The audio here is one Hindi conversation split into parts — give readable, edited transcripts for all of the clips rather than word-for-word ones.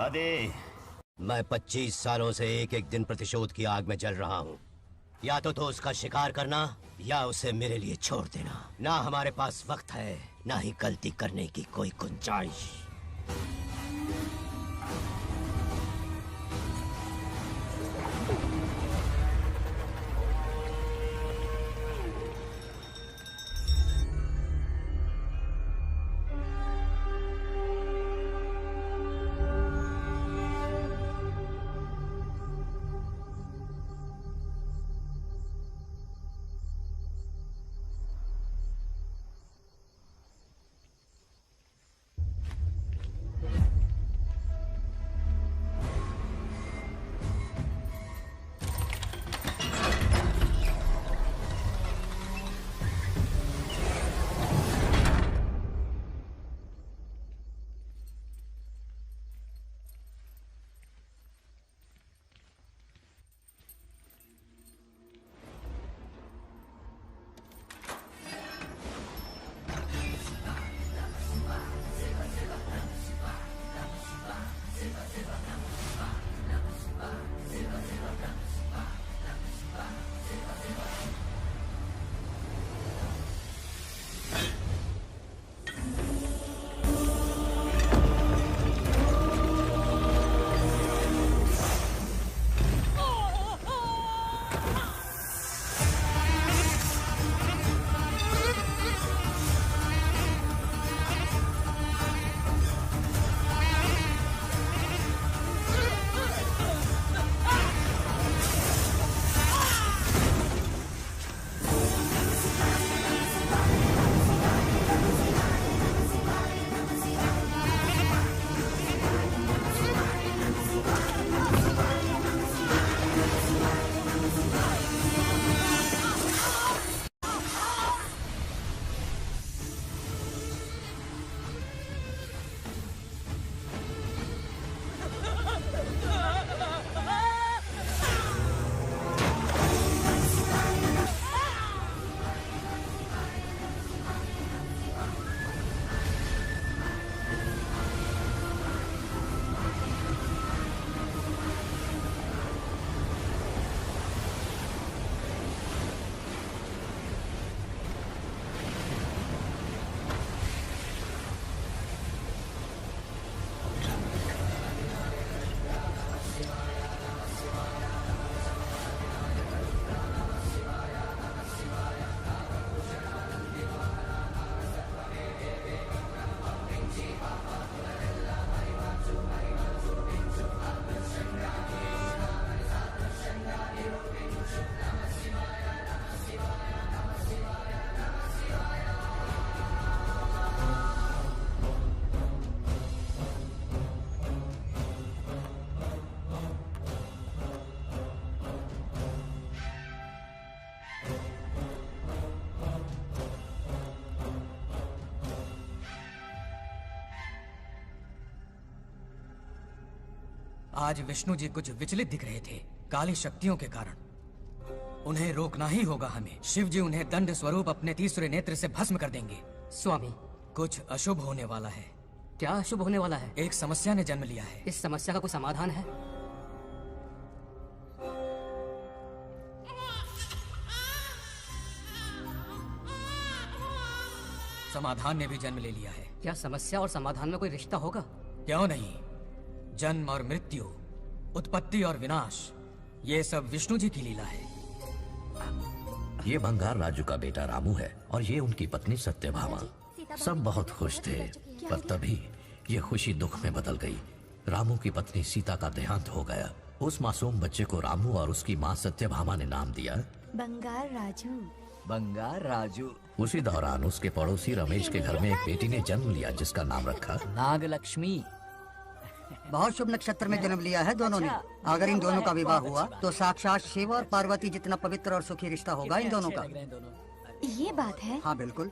आदि, मैं 25 सालों से एक एक दिन प्रतिशोध की आग में जल रहा हूँ। या तो उसका शिकार करना या उसे मेरे लिए छोड़ देना। ना हमारे पास वक्त है, ना ही गलती करने की कोई गुंजाइश। आज विष्णु जी कुछ विचलित दिख रहे थे, काली शक्तियों के कारण। उन्हें रोकना ही होगा हमें। शिव जी उन्हें दंड स्वरूप अपने तीसरे नेत्र से भस्म कर देंगे। स्वामी, कुछ अशुभ होने वाला है। क्या अशुभ होने वाला है? एक समस्या ने जन्म लिया है। इस समस्या का कोई समाधान है? समाधान ने भी जन्म ले लिया है। क्या समस्या और समाधान में कोई रिश्ता होगा? क्यों नहीं। जन्म और मृत्यु, उत्पत्ति और विनाश, ये सब विष्णु जी की लीला है। ये बंगार राजू का बेटा रामू है और ये उनकी पत्नी सत्यभामा। सब बहुत खुश थे, पर तभी ये खुशी दुख में बदल गई। रामू की पत्नी सीता का देहांत हो गया। उस मासूम बच्चे को रामू और उसकी माँ सत्यभामा ने नाम दिया बंगार राजू। बंगार राजू। उसी दौरान उसके पड़ोसी रमेश के घर में एक बेटी ने जन्म लिया जिसका नाम रखा नागलक्ष्मी। बहुत शुभ नक्षत्र में जन्म लिया है दोनों ने। अगर इन दोनों का विवाह हुआ तो साक्षात शिव और पार्वती जितना पवित्र और सुखी रिश्ता होगा इन दोनों का। ये बात है। हाँ बिल्कुल।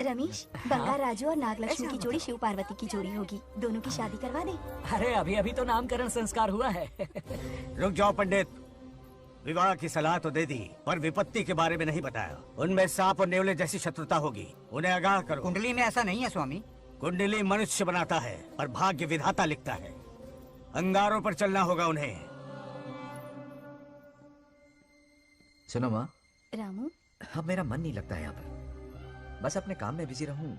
रमेश, बंगार राजू और नागलक्ष्मी की जोड़ी शिव पार्वती की जोड़ी होगी। दोनों की शादी करवा दे। अरे अभी अभी तो नामकरण संस्कार हुआ है। रुक जाओ पंडित, विवाह की सलाह तो दे दी पर विपत्ति के बारे में नहीं बताया। उनमें सांप और नेवले जैसी शत्रुता होगी, उन्हें आगाह करो। कुंडली में ऐसा नहीं है स्वामी। कुंडली मनुष्य बनाता है और भाग्य विधाता लिखता है। अंगारों पर चलना होगा उन्हें। सुनो माँ, रामू, अब मेरा मन नहीं लगता है यहाँ पर। बस अपने काम में बिजी रहूं,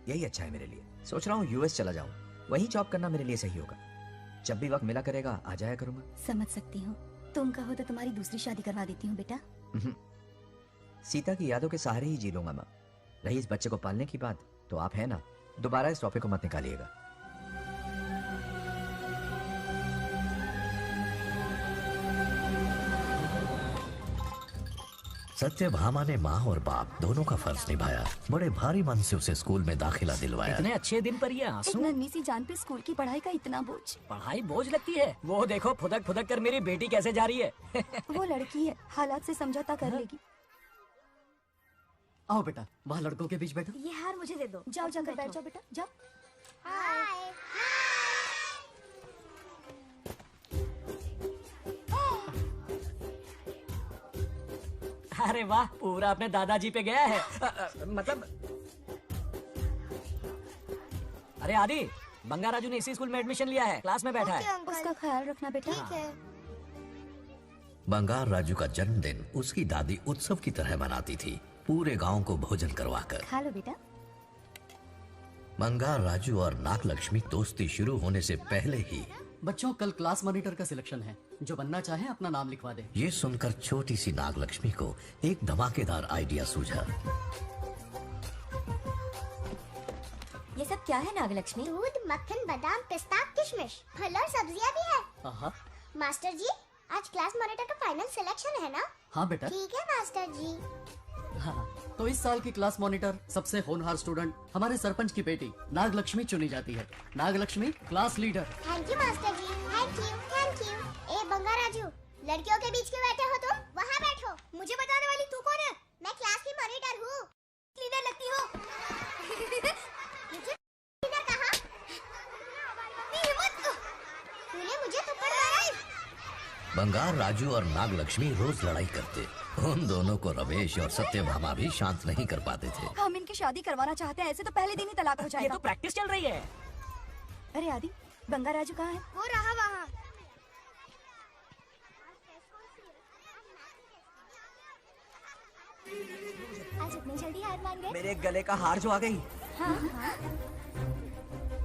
यही अच्छा है मेरे लिए। सोच रहा हूँ यूएस चला जाऊं, वहीं जॉब करना मेरे लिए सही होगा। जब भी वक्त मिला करेगा आ जाया करूंगा। समझ सकती हूँ। तुम कहो तो तुम्हारी दूसरी शादी करवा देती हूँ बेटा। सीता की यादों के सहारे ही जी लूंगा माँ। रही इस बच्चे को पालने की बात, तो आप है ना, दोबारा इस टॉपिक को मत निकालिएगा। सत्यभामा ने माँ और बाप दोनों का फर्ज निभाया। बड़े भारी मन से उसे स्कूल में दाखिला दिलवाया। इतने अच्छे दिन पर ये एक आंसू। नन्ही सी जान पे स्कूल की पढ़ाई का इतना बोझ। पढ़ाई बोझ लगती है। वो देखो फुदक फुदक कर मेरी बेटी कैसे जा रही है। वो लड़की है, हालात से समझौता कर लेगी। आओ बेटा, वहाँ लड़कों के बीच बैठो। ये हार मुझे दे दो। जाओ जाकर बैठ जाओ बेटा, जाओ। अरे वाह, पूरा अपने दादाजी पे गया है। मतलब अरे आदि, बंगा राजू ने इसी स्कूल में एडमिशन लिया है, क्लास में बैठा है। उसका ख्याल रखना बेटा। बंगार राजू का जन्मदिन उसकी दादी उत्सव की तरह मनाती थी, पूरे गांव को भोजन करवाकर। खा लो बेटा। बंगार राजू और नागलक्ष्मी दोस्ती शुरू होने से पहले ही बच्चों, कल क्लास मॉनिटर का सिलेक्शन है। जो बनना चाहे अपना नाम लिखवा दे। ये सुनकर छोटी सी नागलक्ष्मी को एक धमाकेदार आइडिया सूझा। ये सब क्या है नागलक्ष्मी? दूध, मक्खन, बादाम, पिस्ता, किशमिश, फल और सब्जियां भी है। आहा, मास्टर जी, आज क्लास मॉनिटर का फाइनल सिलेक्शन है ना? हाँ बेटा। ठीक है मास्टर जी। हाँ, तो इस साल की क्लास मॉनिटर सबसे होनहार स्टूडेंट हमारे सरपंच की बेटी नागलक्ष्मी चुनी जाती है। Nagalakshmi class leader. Thank you master ji, thank you, thank you. ए बंगा राजू, लड़कियों के बीच क्यों बैठे हो तुम? वहाँ बैठो। मुझे बताने वाली तू कौन है? मैं क्लास की मॉनिटर हूँ। लीडर लगती हो। मुझे लीडर कहा? तूने मुझे थप्पड़ मारा। बंगार राजू और नागलक्ष्मी रोज लड़ाई करते। उन दोनों को रमेश और सत्यभामा भी शांत नहीं कर पाते थे। हम इनकी शादी करवाना चाहते हैं, ऐसे तो पहले दिन ही तलाक हो ये जाएगा। तो प्रैक्टिस चल रही है। अरे आदि, बंगा राजू कहाँ है? वो रहा वहाँ। आज इतनी जल्दी हार मान गए? मेरे गले का हार जो आ गई। हाँ, हाँ।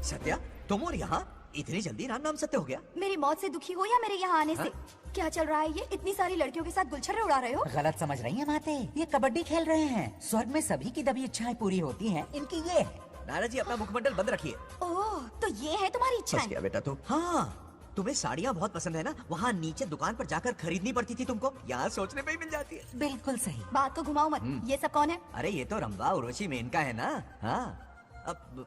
सत्या, तुम और यहाँ इतनी जल्दी नाम सत्य हो गया? मेरी मौत से दुखी हो या मेरे यहाँ आने से? क्या चल रहा है ये? इतनी सारी लड़कियों के साथ गुलछर्रे उड़ा रहे हो? गलत समझ रही हैं माते, ये कबड्डी खेल रहे हैं। स्वर्ग में सभी की दबी इच्छाएं पूरी होती हैं, इनकी ये है। नाना जी, अपना मुखमंडल बंद रखिए। ओह, तो ये है तुम्हारी बस इच्छाएं? क्या बेटा तू? हाँ, तुम्हें साड़ियाँ बहुत पसंद है ना? वहाँ नीचे दुकान पर जाकर खरीदनी पड़ती थी तुमको, यहाँ सोचने पे ही मिल जाती है। बिल्कुल सही। बात को घुमाओ मत। ये सब कौन है? अरे ये तो रंबा उर्वशी मेनका है ना। हाँ, अब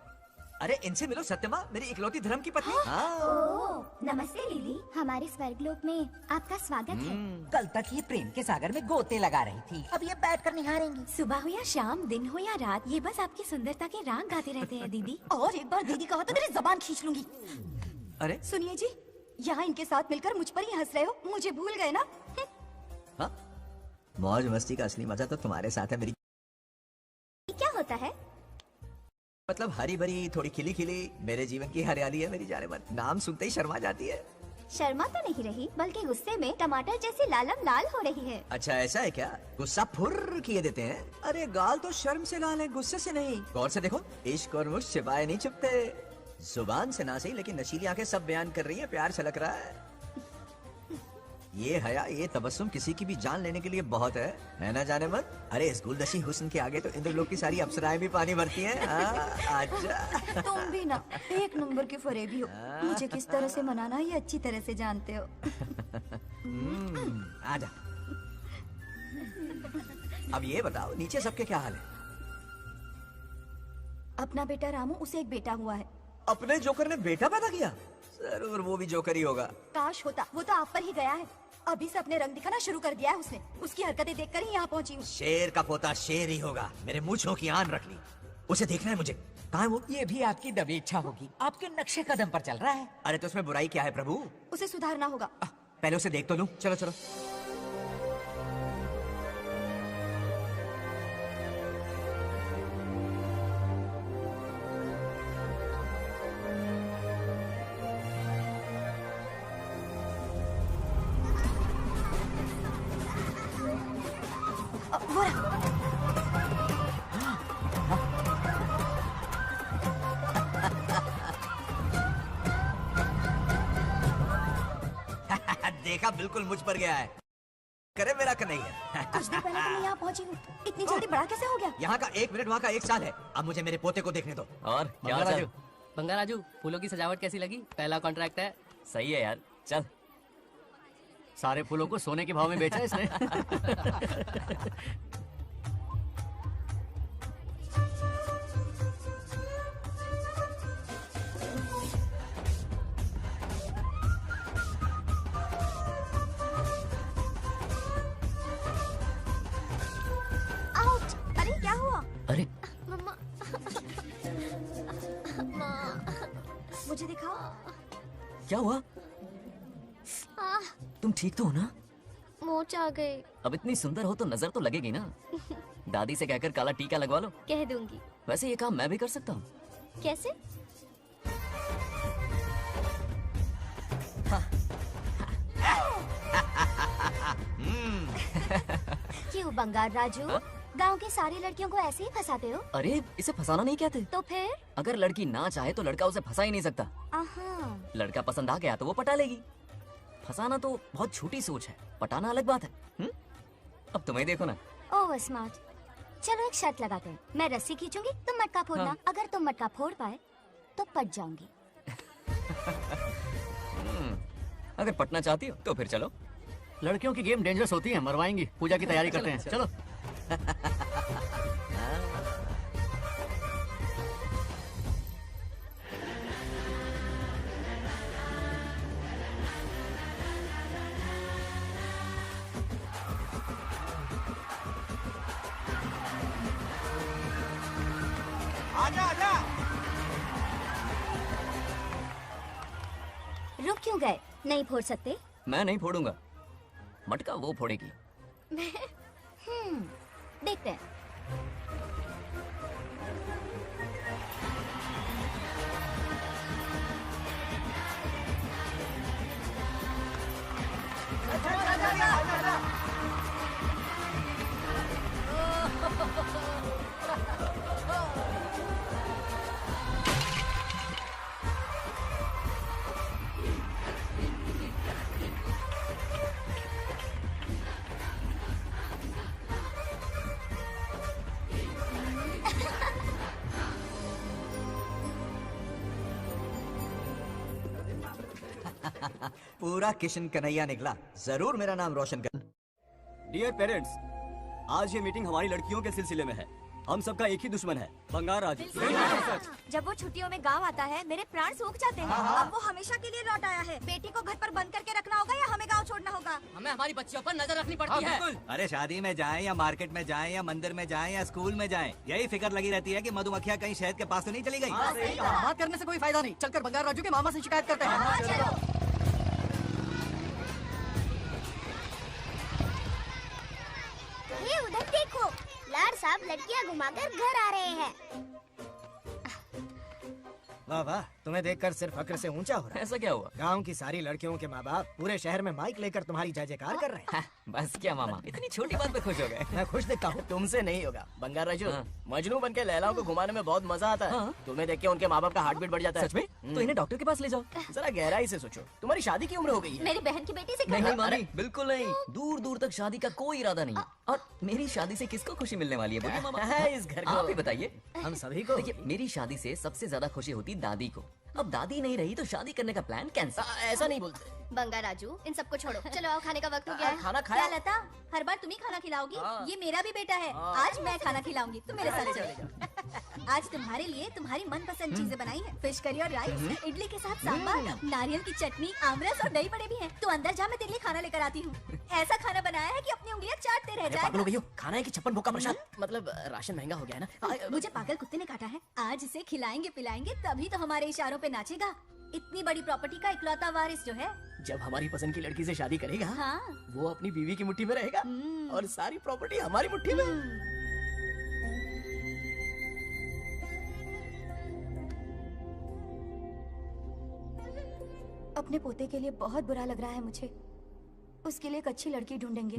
अरे इनसे मिलो सत्यमा, मेरी इकलौती धर्म की पत्नी। हाँ। नमस्ते लीली, हमारे स्वर्गलोक में आपका स्वागत है। कल तक ये प्रेम के सागर में गोते लगा रही थी, अब ये बैठकर निहारेंगी। सुबह हो या शाम, दिन हो या रात, ये बस आपकी सुंदरता के राग गाते रहते हैं दीदी। और एक बार दीदी कहा तो तेरी जबान खींच लूंगी। अरे सुनिए जी, यहाँ इनके साथ मिलकर मुझ पर ही हंस रहे हो, मुझे भूल गए ना? हाँ, मौज मस्ती का असली मजा तो तुम्हारे साथ है मेरी। क्या होता है? मतलब हरी भरी थोड़ी खिली खिली मेरे जीवन की हरियाली है मेरी जाने मन। नाम सुनते ही शर्मा जाती है। शर्मा तो नहीं रही, बल्कि गुस्से में टमाटर जैसी लालम लाल हो रही है। अच्छा ऐसा है क्या? गुस्सा फुर्र किए देते हैं। अरे गाल तो शर्म से लाल है, गुस्से से नहीं। गौर से देखो, इश्क और मुझ छिपाए नहीं छुपते। जुबान से ना सही, लेकिन नशीली आंखें सब बयान कर रही है, प्यार छलक रहा है। ये हया, ये तबस्सुम किसी की भी जान लेने के लिए बहुत है ना जाने मन? अरे इस गुलदशी हुस्न के आगे तो इंद्रलोक की सारी अप्सराएं भी पानी भरती हैं। आजा। तुम भी ना एक नंबर के फरेबी हो। मुझे किस तरह से मनाना ये अच्छी तरह से जानते हो। आजा। अब ये बताओ, नीचे सबके क्या हाल है? अपना बेटा रामू, उसे एक बेटा हुआ है। अपने जोकर ने बेटा पैदा किया? जरूर वो भी जोकर ही होगा। काश होता, वो तो आप पर ही गया है। अभी से अपने रंग दिखाना शुरू कर दिया है उसने। उसकी हरकतें देखकर ही यहाँ पहुँची हूँ। शेर का पोता शेर ही होगा। मेरे मूंछों की आन रख ली। उसे देखना है मुझे। कहाँ है वो? ये भी आपकी दबी इच्छा होगी, आपके नक्शे कदम पर चल रहा है। अरे तो उसमें बुराई क्या है प्रभु? उसे सुधारना होगा। पहले उसे देख तो लूं। चलो चलो। वो रहा। देखा, बिल्कुल मुझ पर गया है। करे मेरा कन्हैया। कुछ देर पहले तो मैं यहाँ पहुँची हूँ, इतनी जल्दी बड़ा कैसे हो गया? यहाँ का 1 मिनट, वहाँ का 1 साल है। अब मुझे मेरे पोते को देखने दो। और क्या बंगा हाल राजू, बंगा राजू, फूलों की सजावट कैसी लगी? पहला कॉन्ट्रैक्ट है। सही है यार, चल। सारे फूलों को सोने के भाव में बेचा है इसने। आउट! अरे क्या हुआ? अरे मम्मा। मुझे दिखाओ। क्या हुआ? तुम ठीक तो हो ना? मोच आ गए। अब इतनी सुंदर हो तो नजर तो लगेगी ना। दादी से कहकर काला टीका लगवा लो। कह दूंगी। वैसे ये काम मैं भी कर सकता हूँ। कैसे? क्यों बंगार राजू? गांव की सारी लड़कियों को ऐसे ही फंसाते हो? अरे इसे फंसाना नहीं कहते। तो फिर? अगर लड़की ना चाहे तो लड़का उसे फंसा ही नहीं सकता। आहा। लड़का पसंद आ गया तो वो पटा लेगी। फंसाना तो बहुत छोटी सोच है, पटाना अलग बात है। अब तुम्हें देखो ना। Over smart. चलो एक शर्त लगाते हैं, मैं रस्सी खींचूंगी, तुम मटका फोड़ना। हाँ। अगर तुम मटका फोड़ पाए तो पट जाऊंगी। अगर पटना चाहती हो तो फिर चलो। लड़कियों की गेम डेंजरस होती है, मरवाएंगी। पूजा की तैयारी करते हैं, चलो। आजा आजा। रुक क्यों गए? नहीं फोड़ सकते? मैं नहीं फोड़ूंगा, मटका वो फोड़ेगी। देखते हैं। पूरा किशन कन्हैया निकला। जरूर मेरा नाम रोशन कर। डियर पेरेंट्स, आज ये मीटिंग हमारी लड़कियों के सिलसिले में है। हम सबका एक ही दुश्मन है, बंगार राजू। जब वो छुट्टियों में गांव आता है मेरे प्राण सूख जाते हैं। अब वो हमेशा के लिए लौट आया है। बेटी को घर पर बंद करके रखना होगा या हमें गांव छोड़ना होगा? हमें हमारी बच्चियों पर नजर रखनी पड़ती है। अरे शादी में जाएं या मार्केट में जाएं या मंदिर में जाएं या स्कूल में जाएं, यही फिक्र लगी रहती है कि मधुमक्खियाँ कहीं शहद के पास तो नहीं चली गई। बात करने से कोई फायदा नहीं। चलकर बंगार राजू के मामा से शिकायत करते हैं। ये उधर देखो, लाड साहब लड़कियां घुमाकर घर आ रहे हैं। वाह वाह, तुम्हें देखकर सिर्फ फक्र से ऊंचा हो रहा है। ऐसा क्या हुआ? गांव की सारी लड़कियों के माँ बाप पूरे शहर में माइक लेकर तुम्हारी जय जयकार कर रहे हैं। बस क्या मामा, इतनी छोटी बात पे खुश हो गए। मैं खुश दिखता हूँ। तुमसे नहीं होगा बंगार राजू। हाँ। मजनू बन के लैलाओं को घुमाने में बहुत मजा आता है। हाँ। तुम्हें देख के उनके माँ बाप का हार्ट बीट बढ़ जाता है। सच में? तो इन्हें डॉक्टर के पास ले जाओ। जरा गहराई से सोचो, तुम्हारी शादी की उम्र हो गई है। मेरी बहन की बेटी से नहीं मामी, बिल्कुल नहीं। दूर दूर तक शादी का कोई इरादा नहीं है। और मेरी शादी से किसको खुशी मिलने वाली है बोलिए मामा? इस घर को आप ही बताइए। हम सभी को। देखिए, मेरी शादी से सबसे ज्यादा खुशी होती दादी को। अब दादी नहीं रही तो शादी करने का प्लान कैंसिल। ऐसा नहीं बोलते। बंगा राजू, इन सबको छोड़ो, चलो आओ, खाने का वक्त हो गया है। खाना खाया? क्या लता, हर बार तुम ही खाना खिलाओगी? ये मेरा भी बेटा है। आज मैं खाना खिलाऊंगी, तुम मेरे साथ चलो। आज तुम्हारे लिए तुम्हारी मनपसंद चीजें बनाई है। फिश करी और राइस, इडली के साथ सांभर, नारियल की चटनी, आमरस और दही बड़े भी हैं। तो अंदर जा, मैं तेरे लिए खाना लेकर आती हूँ। ऐसा खाना बनाया है कि अपनी उंगलियां चाटते रह पागल हो गई जाए। हो? खाना है कि 56 भोग का प्रसाद? मतलब राशन महंगा हो गया है ना। मुझे पागल कुत्ते ने काटा है। आज इसे खिलाएंगे पिलाएंगे तभी तो हमारे इशारों पे नाचेगा। इतनी बड़ी प्रॉपर्टी का इकलौता वारिस जो है। जब हमारी पसंद की लड़की से शादी करेगा, हाँ। वो अपनी बीवी की मुट्ठी में रहेगा और सारी प्रॉपर्टी हमारी मुट्ठी में। अपने पोते के लिए बहुत बुरा लग रहा है मुझे। उसके लिए एक अच्छी लड़की ढूंढेंगे।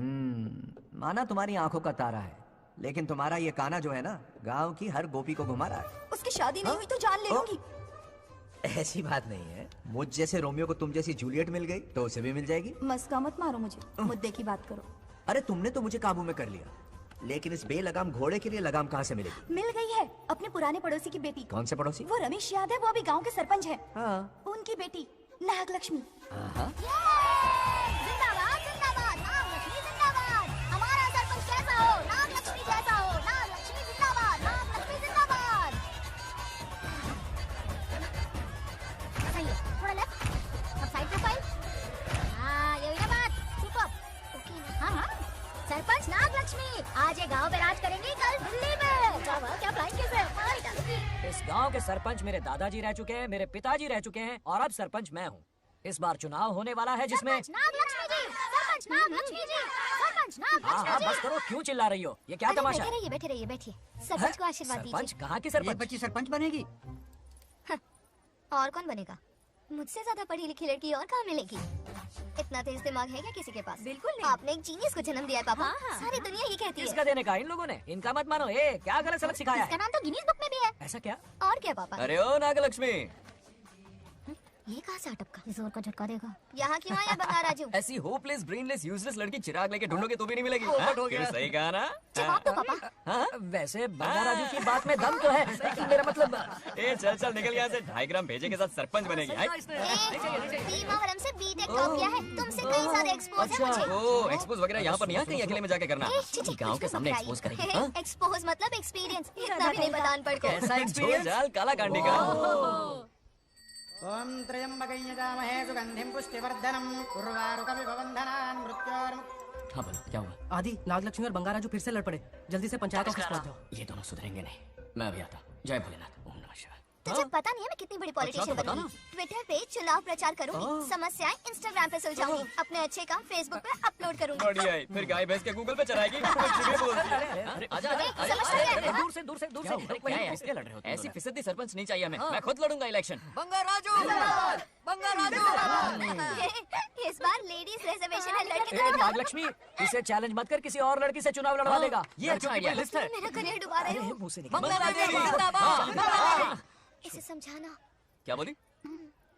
माना तुम्हारी आंखों का तारा है, लेकिन तुम्हारा ये काना जो है ना, गांव की हर गोपी को घुमा रहा है। उसकी शादी नहीं हुई तो जान ले लूंगी। ऐसी बात नहीं है, मुझ जैसे रोमियो को तुम जैसी जूलियट मिल गई तो उसे भी मिल जाएगी। मस्का मत मारो मुझे, मुद्दे की बात करो। अरे तुमने तो मुझे काबू में कर लिया, लेकिन इस बेलगाम घोड़े के लिए लगाम कहाँ से मिलेगी? मिल गई है, अपने पुराने पड़ोसी की बेटी। कौन से पड़ोसी? वो रमेश याद है, वो अभी गांव के सरपंच है। हाँ। उनकी बेटी नागलक्ष्मी। जिंदाबाद जिंदाबाद नागलक्ष्मी जिंदाबाद। हमारा सरपंच कैसा हो, नागलक्ष्मी जैसा हो। नागलक्ष्मी जिंदाबाद, नागलक्ष्मी जिंदाबाद। सही है, थोड़ा लेफ्ट, अब साइड प्रोफाइल। हाँ ये हुई ना बात, सुपर। ओके हाँ हाँ, सरपंच नागलक्ष्मी आज ये गांव पे राज करेंगे, कल दिल्ली में। क्या फ्लाइंग किस है? इस गांव के सरपंच मेरे दादाजी रह चुके हैं, मेरे पिताजी रह चुके हैं और अब सरपंच मैं हूँ। इस बार चुनाव होने वाला है जिसमें नागलक्ष्मी जी, सरपंच नागलक्ष्मी जी, सरपंच नागलक्ष्मी हाँ जी। बस करो, क्यों चिल्ला रही हो? ये क्या तमाशा है? बैठे रहिए बैठिए। सरपंच को आशीर्वाद सरपंच दीजिए। कहाँ की सरपंच? ये बच्ची सरपंच बनेगी। और कौन बनेगा? मुझसे ज्यादा पढ़ी लिखी लड़की और कहाँ मिलेगी? इतना तेज दिमाग है क्या किसी के पास? बिल्कुल नहीं। आपने एक जीनियस को जन्म दिया है पापा। सारी दुनिया ये कहती है। किसका देने का? इन लोगों ने। इनका मत मानो। ए क्या गलत सलत सिखाया इसका है? नाम तो गिनीज बुक में भी है। ऐसा क्या? और क्या पापा? अरे ओ नागलक्ष्मी, ये कहाँ से अटक का? जोर का झटका देगा। यहाँ क्यों आया बंगार राजू? ऐसी होपलेस ब्रेनलेस यूजलेस लड़की चिराग लेके ढूंढोगे तो भी नहीं मिलेगी। पोपट हो गया। क्यों, सही कहा ना? जवाब दो पापा। हाँ? वैसे बंगा राजू की बात में दम तो है, लेकिन मेरा मतलब ए चल चल निकल यहाँ से। 2.5 ग्राम भेजे के साथ सरपंच बनेगी। भीमावरम से बीटेक टॉप किया है, तुमसे कई सारे एक्सपोज है मुझे। ओ एक्सपोज वगैरह यहाँ पर नहीं, कहीं अकेले में जाके करना। गाँव के सामने एक्सपोज करेंगे। हाँ? एक्सपोज मतलब एक्सपीरियंस, इतना भी नहीं पता अनपढ़ को। कैसा एक्सपीरियंस? काला कांडी का। ओम त्र्यंबकं यजामहे सुगंधिं पुष्टिवर्धनम् उर्वारुकमिव बन्धनान् मृत्योर्मुक्तिः। हाँ बोलो क्या हुआ? आदि, नागलक्ष्मी और बंगा राजू फिर से लड़ पड़े। जल्दी से पंचायत ऑफिस पहुंच जाओ। ये दोनों सुधरेंगे नहीं। मैं अभी आता। जय भोलेनाथ। ओम नमः शिवाय। तुझे पता नहीं है मैं कितनी बड़ी पॉलिटिशियन अच्छा, तो बनूंगी। ट्विटर पे चुनाव प्रचार करूंगी, समस्याएं इंस्टाग्राम पे सुलझाऊंगी, अपने अच्छे काम फेसबुक पे अपलोड करूंगी। बढ़िया है, फिर गाय भैंस के गूगल पे चराएगी। कुछ भी बोलती है। आजा आजा। दूर से दूर से दूर से। क्या है? किसके लड़ रहे हो? ऐसी फिसदी सरपंच नहीं चाहिए हमें। मैं खुद लड़ूंगा इलेक्शन। बंगा राजू, बंगा राजू। इस बार लेडीज रिजर्वेशन है, लड़के ए, नागलक्ष्मी, इसे चैलेंज मत कर, किसी और लड़की से चुनाव लड़वा देगा। ये अच्छा आइडिया है। मेरा करियर डुबा रहे हो। मुंह से निकल। बंगा राजू जिंदाबाद। इसे समझाना। क्या बोली?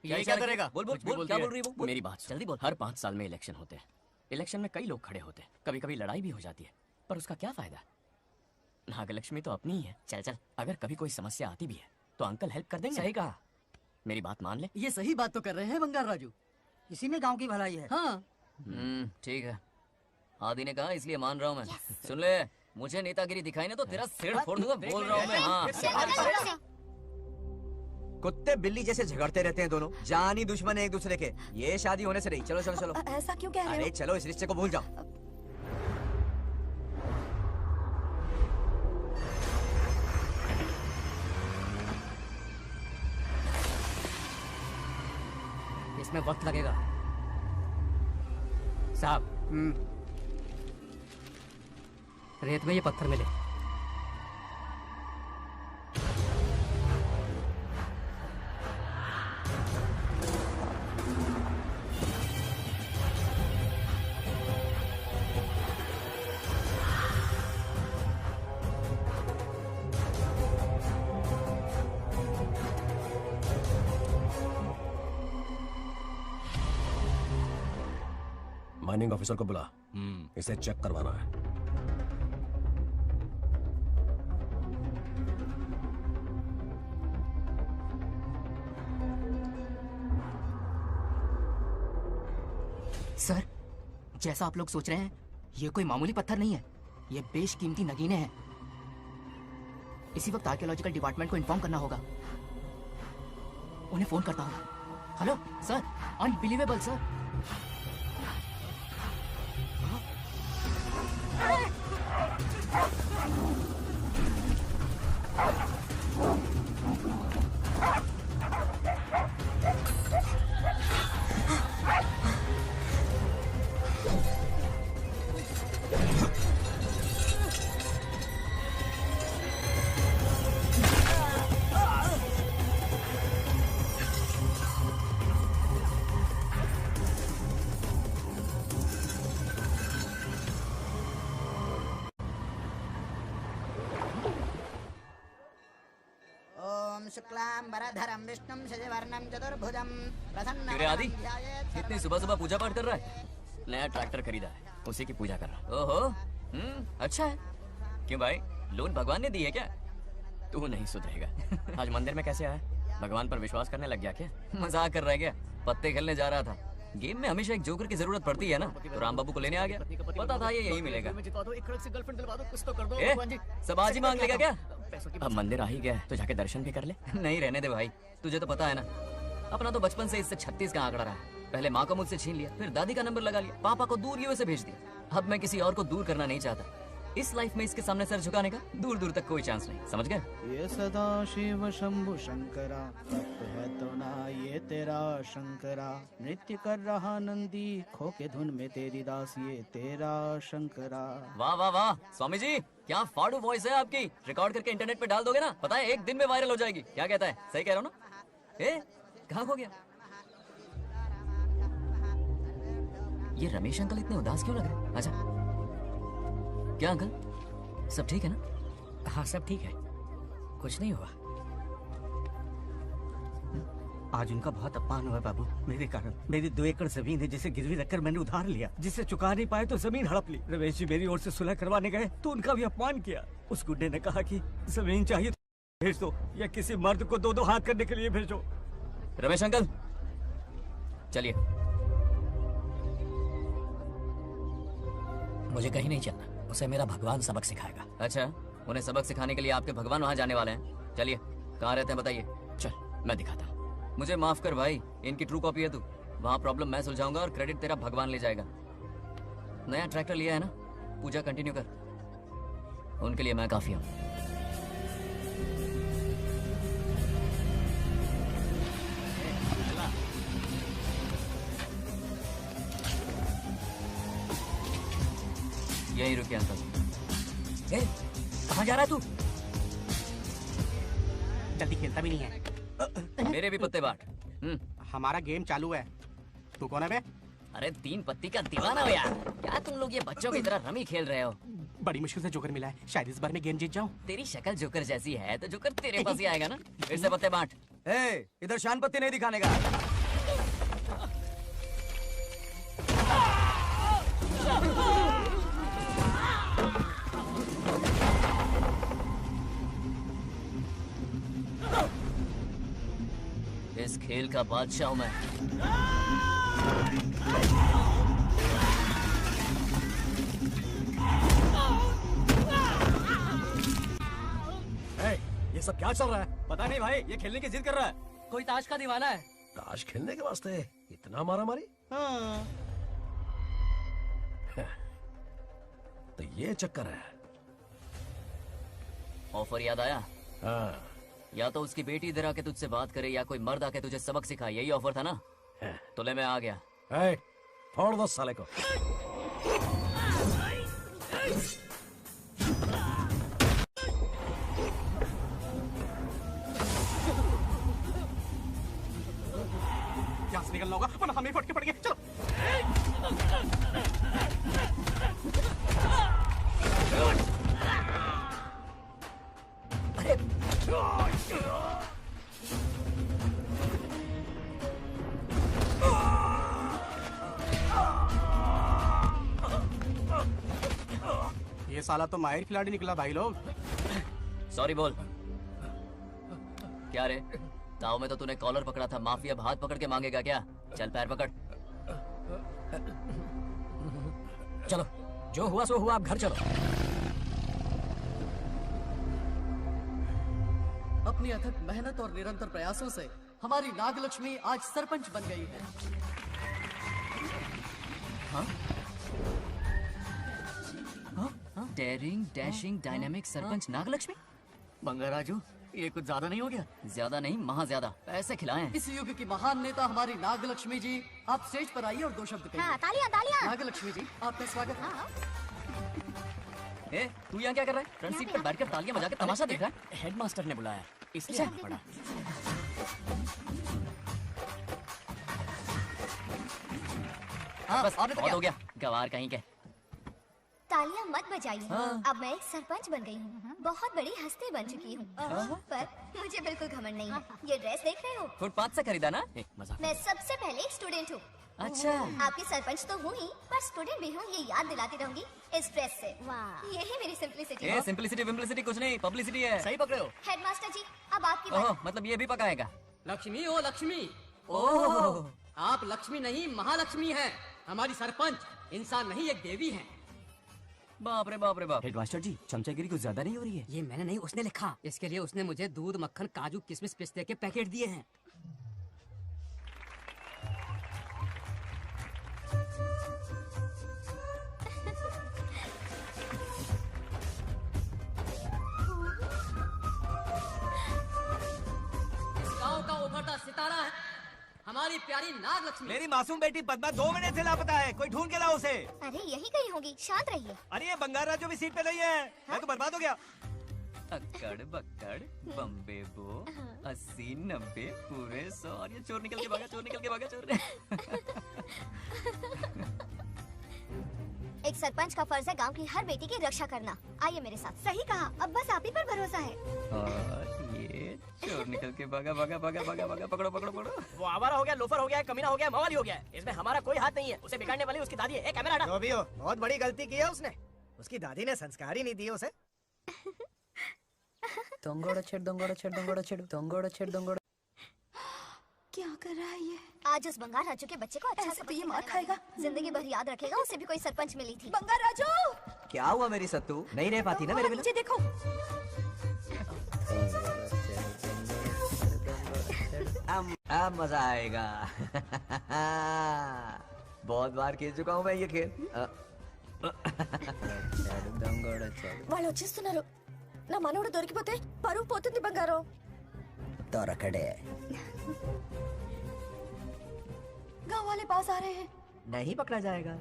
ये क्या करेगा? बोल बोल कुछ भी बोल, बोलती क्या है। बोल रही है वो? मेरी बात सुन। जल्दी बोल। हर 5 साल में इलेक्शन होते हैं। इलेक्शन में कई लोग खड़े होते हैं, कभी कभी लड़ाई भी हो जाती है, पर उसका क्या फायदा? नागलक्ष्मी तो अपनी ही है। चल चल, अगर कभी कोई समस्या आती भी है तो अंकल हेल्प कर देंगे। सही कहा। मेरी बात मान ले। ये सही बात तो कर रहे हैं बंगार राजू। इसी में गांव की भलाई है। हाँ ठीक है, आदि ने कहा इसलिए मान रहा हूँ मैं। सुन ले, मुझे नेतागिरी दिखाई ना तो तेरा सिर फोड़ दूंगा। बोल रहा हूँ मैं। हाँ कुत्ते बिल्ली जैसे झगड़ते रहते हैं दोनों, जानी दुश्मन है एक दूसरे के। ये शादी होने से रही। चलो चलो चलो। ऐसा क्यों कह रहे हो? अरे चलो, इस रिश्ते को भूल जाओ। इसमें वक्त लगेगा साहब। रेत में ये पत्थर मिले। माइनिंग ऑफिसर को बुला, इसे चेक करवाना है। सर, जैसा आप लोग सोच रहे हैं, ये कोई मामूली पत्थर नहीं है। ये बेशकीमती नगीने हैं। इसी वक्त आर्कियोलॉजिकल डिपार्टमेंट को इन्फॉर्म करना होगा। उन्हें फोन करता हूँ। Hello sir, unbelievable sir. शुक्लांबरधरं विष्णुं शशिवर्णं चतुर्भुजं तेरे आदि इतनी सुबह सुबह पूजा पाठ कर रहा है? नया ट्रैक्टर खरीदा है, उसी की पूजा कर रहा। ओहो, अच्छा है। क्यों भाई, लोन भगवान ने दी है क्या? तू नहीं सुधरेगा। आज मंदिर में कैसे आया? भगवान पर विश्वास करने लग गया क्या? मजाक कर रहा है क्या? पत्ते खेलने जा रहा था। गेम में हमेशा एक जोकर की जरूरत पड़ती है ना, तो राम बाबू को लेने आ गया। पता था ये यही मिलेगा। सब आज ही मांग लेगा क्या? अब मंदिर आ ही गया तो जाके दर्शन भी कर ले। नहीं रहने दे भाई, तुझे तो पता है ना, अपना तो बचपन से इससे 36 का आंकड़ा रहा है। पहले माँ को मुझसे छीन लिया, फिर दादी का नंबर लगा लिया, पापा को दूर यूएसए भेज दिया। अब मैं किसी और को दूर करना नहीं चाहता। इस लाइफ में इसके सामने सर झुकाने का दूर दूर तक कोई चांस नहीं, समझ गए? ये सदा शिव शंभु शंकरा, तप है तो ना ये तेरा शंकरा। नृत्य कर रहा नंदी, खो के धुन में तेरी दास, ये तेरा शंकरा। वाह वाह वाह, स्वामी जी क्या फाड़ू वॉइस है आपकी। रिकॉर्ड करके इंटरनेट पे डाल दोगे ना, पता है 1 दिन में वायरल हो जाएगी। क्या कहता है? सही कह रहा हूँ ना? ए, कहाँ खो गया? ये रमेश अंकल इतने उदास क्यों लग रहे हैं? अच्छा, क्या अंकल, सब ठीक है ना? हाँ सब ठीक है, कुछ नहीं हुआ। आज उनका बहुत अपमान हुआ बाबू, मेरे कारण। मेरी 2 एकड़ जमीन है जिसे गिरवी रखकर मैंने उधार लिया, जिसे चुका नहीं पाए तो जमीन हड़प ली। रमेश जी मेरी ओर से सुलह करवाने गए तो उनका भी अपमान किया। उस गुड्डे ने कहा कि जमीन चाहिए तो भेज दो, या किसी मर्द को 2-2 हाथ करने के लिए भेजो। रमेश अंकल चलिए। मुझे कहीं नहीं चलना, उसे मेरा भगवान सबक सिखाएगा। अच्छा, उन्हें सबक सिखाने के लिए आपके भगवान वहाँ जाने वाले हैं। चलिए, कहाँ रहते हैं बताइए। चल मैं दिखाता हूँ। मुझे माफ कर भाई, इनकी ट्रू कॉपी है तू। वहाँ प्रॉब्लम मैं सुलझाऊंगा और क्रेडिट तेरा भगवान ले जाएगा। नया ट्रैक्टर लिया है ना, पूजा कंटिन्यू कर। उनके लिए मैं काफी हूँ। यही रुके अंकल। ए, कहाँ जा रहा है तू? जल्दी खेलता भी नहीं है। मेरे भी पत्ते बांट। हमारा गेम चालू है, तू कौन है बे? अरे 3 पत्ती का दीवाना हो यार। क्या तुम लोग ये बच्चों की तरह रमी खेल रहे हो? बड़ी मुश्किल से जोकर मिला है, शायद इस बार मैं गेम जीत जाऊं। तेरी शक्ल जोकर जैसी है तो जोकर तेरे पास ही आएगा ना। फिर से पत्ते बांट। इधर शान पत्ती नहीं दिखाने का। इस खेल का बादशाह हूं मैं। ये सब क्या चल रहा है? पता नहीं भाई, ये खेलने की जिद कर रहा है। कोई ताश का दीवाना है। ताश खेलने के वास्ते इतना मारा मारी? हाँ। तो ये चक्कर है। ऑफर याद आया? हाँ। या तो उसकी बेटी इधर आके तुझसे बात करे, या कोई मर्द आके तुझे सबक सिखाए। यही ऑफर था ना? तो ले मैं आ गया। फोड़ दो साले को। यहाँ से निकलना होगा वरना हमें फटके पड़ेंगे। चलो। ये साला तो माहिर खिलाड़ी निकला भाई लोग। सॉरी बोल। क्या रे, ताऊ में तो तूने कॉलर पकड़ा था, माफिया अब हाथ पकड़ के मांगेगा क्या? चल पैर पकड़। चलो, जो हुआ सो हुआ, अब घर चलो। अपनी अथक मेहनत और निरंतर प्रयासों से हमारी नागलक्ष्मी आज सरपंच बन गई है। हाँ? Daring, dashing, dynamic sarpanch Nagalakshmi? Bangaraju, ये कुछ ज्यादा नहीं हो गया? ज्यादा नहीं, महा ज्यादा। पैसे खिलाएं। इस युग की महान नेता हमारी नागलक्ष्मी जी, आप स्टेज पर आइए और 2 शब्द कहिए। हाँ, तालियां तालियां। नागलक्ष्मी जी, आपका स्वागत है। ए, तू यहाँ क्या कर रहा है? फ्रंट सीट पर बैठकर तालियां बजा के तमाशा देख रहा है? हेडमास्टर ने बुलाया, इसलिए आना पड़ा। बस बहुत हो गया, गवार कहीं के। तालियां मत बजाइए। अब मैं एक सरपंच बन गई हूँ। बहुत बड़ी हस्ती बन चुकी हूँ, पर मुझे बिल्कुल घमंड नहीं है। ये ड्रेस देख रहे हो? फुटपाथ से खरीदा ना? मजाक। मैं सबसे पहले एक स्टूडेंट हूँ। अच्छा। आपकी सरपंच तो हूँ ही, पर स्टूडेंट भी हूँ, ये याद दिलाती रहूंगी इस ड्रेस से। यही मेरी सिंपलिसिटी है। सिंपलिसिटी विम्पलिसिटी कुछ नहीं, पब्लिसिटी है। सही पकड़े हो। हेडमास्टर जी, अब आपकी बारी। मतलब ये भी पकाएगा? लक्ष्मी ओ लक्ष्मी। ओह, आप लक्ष्मी नहीं महालक्ष्मी हैं। हमारी सरपंच इंसान नहीं एक देवी है। बाप रे बाप रे बाप। हेडमास्टर जी, चमचागिरी कुछ ज्यादा नहीं हो रही है? ये मैंने नहीं, उसने लिखा। इसके लिए उसने मुझे दूध, मक्खन, काजू, किशमिश, पिस्ते के पैकेट दिए हैं। गांव का उभरता सितारा है हमारी प्यारी नाग लक्ष्मी। मेरी मासूम बेटी पद्मा 2 महीने से लापता है, कोई ढूंढ के लाओ उसे। अरे यही कहीं होगी, शांत रहिए। अरे ये बंगार राजू भी सीट पे नहीं है, मैं तो बर्बाद हो गया। अक्कड़ बक्कड़ बम्बे बो 80 90 पूरे 100 और ये चोर निकल के भागा, चोर निकल के भागा, चोर। एक सरपंच का फर्ज है गांव की हर बेटी की रक्षा करना। आइए मेरे साथ। सही कहा, अब बस आप ही पर भरोसा है। और ये चोर निकल के भागा भागा भागा भागा भागा, पकड़ो पकड़ो पकड़ो। वो आवारा हो गया, लोफर हो गया, कमीना हो गया, मवाली हो गया। इसमें हमारा कोई हाथ नहीं है। उसे बिगाड़ने वाली उसकी दादी है। कैमरा हटा। जो भी हो, बहुत बड़ी गलती की है उसने। उसकी दादी ने संस्कार ही नहीं दिए उसे। दंगोड़ा छेड़ दंगोड़ा छेड़ दंगोड़ा छेड़ दंगोड़ा छेड़ दंगोड़ा। क्या कर रहा है ये? आज उस बंगार राजू के बच्चे को अच्छा से तो ये मार खाएगा, जिंदगी भर याद रखेगा। उसे भी कोई सरपंच मिली थी। बंगार राजू, क्या हुआ मेरी सत्तू? नहीं रह पाती ना मेरे बिना? नीचे देखो। अब मजा आएगा। बहुत बार खेल चुका हूँ मैं ये खेल। వాళ్ళు వచ్చేస్తున్నారు నా మనవడు దొరికిపోతే పరువు పోతుంది బంగారం దొరకడే गांव वाले पास आ रहे हैं। नहीं पकड़ा जाएगा।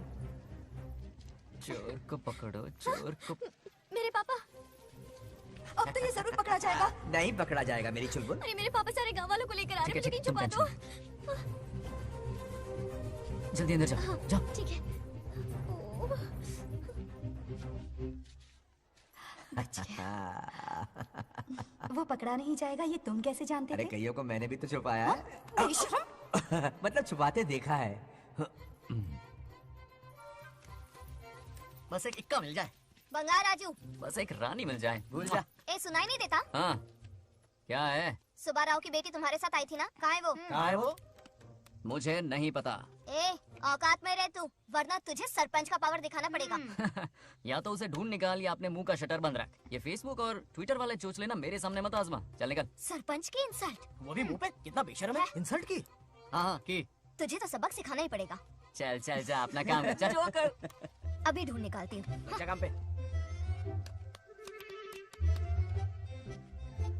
चोर को पकड़ो, चोर को। मेरे पापा, अब तो ये जरूर पकड़ा जाएगा। नहीं पकड़ा जाएगा मेरी चुलबुल। अरे मेरे पापा सारे गांव वालों को लेकर आ रहे हैं, मुझे कहीं छुपा दो। जल्दी अंदर जाओ, जाओ। ठीक है। वो पकड़ा नहीं जाएगा, ये तुम कैसे जानते अरे थे? कईयों को मैंने भी तो छुपाया है। मतलब छुपाते देखा है। बस एक इक्का मिल जाए। बंगार राजू, बस एक रानी मिल जाए, भूल जा। ए सुनाई नहीं देता? हाँ, क्या है? सुबह राव की बेटी तुम्हारे साथ आई थी ना, कहाँ है वो? कहाँ है वो? मुझे नहीं पता। ए औकात में रह तू, वरना तुझे सरपंच का पावर दिखाना पड़ेगा। या तो उसे ढूंढ निकाल या अपने मुंह का शटर बंद रख। ये फेसबुक और ट्विटर वाले चोच लेना मेरे सामने मत आजमा। चल निकल। सरपंच की इंसल्ट, वो भी मुंह पे, कितना बेशर्म है। इंसल्ट की? हाँ की। तुझे तो सबक सिखाना ही पड़ेगा। चल चल जा, अपना काम कर, चल। जो कर। अभी ढूंढ निकालती हूँ। अच्छा काम पे।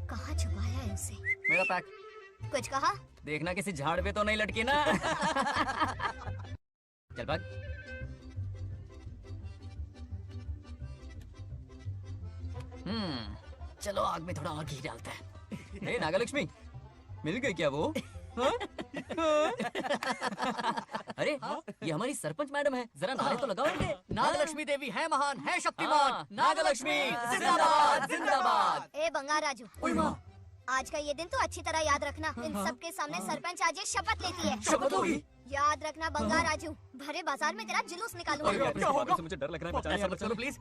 कहाँ छुपाया है उसे? मेरा पैक। कुछ कहा? देखना किसी झाड़ पे तो नहीं लटकी ना। चल भाग। चलो आग में थोड़ा घी डालते हैं। हे नागलक्ष्मी, मिल गई क्या वो? हाँ? अरे ये हमारी सरपंच मैडम है, जरा नारे तो लगाओ इनके। नागलक्ष्मी देवी है महान, है शक्तिमान। नागलक्ष्मी जिंदाबाद जिंदाबाद। ए बंगार राजू, आज का ये दिन तो अच्छी तरह याद रखना। इन सबके सामने सरपंच आज ये शपथ लेती है। शपथ होगी? याद रखना बंगार राजू, भरे बाजार में तेरा जुलूस निकालूंगा। क्या होगा? मुझे डर लग रहा है, चलो प्लीज।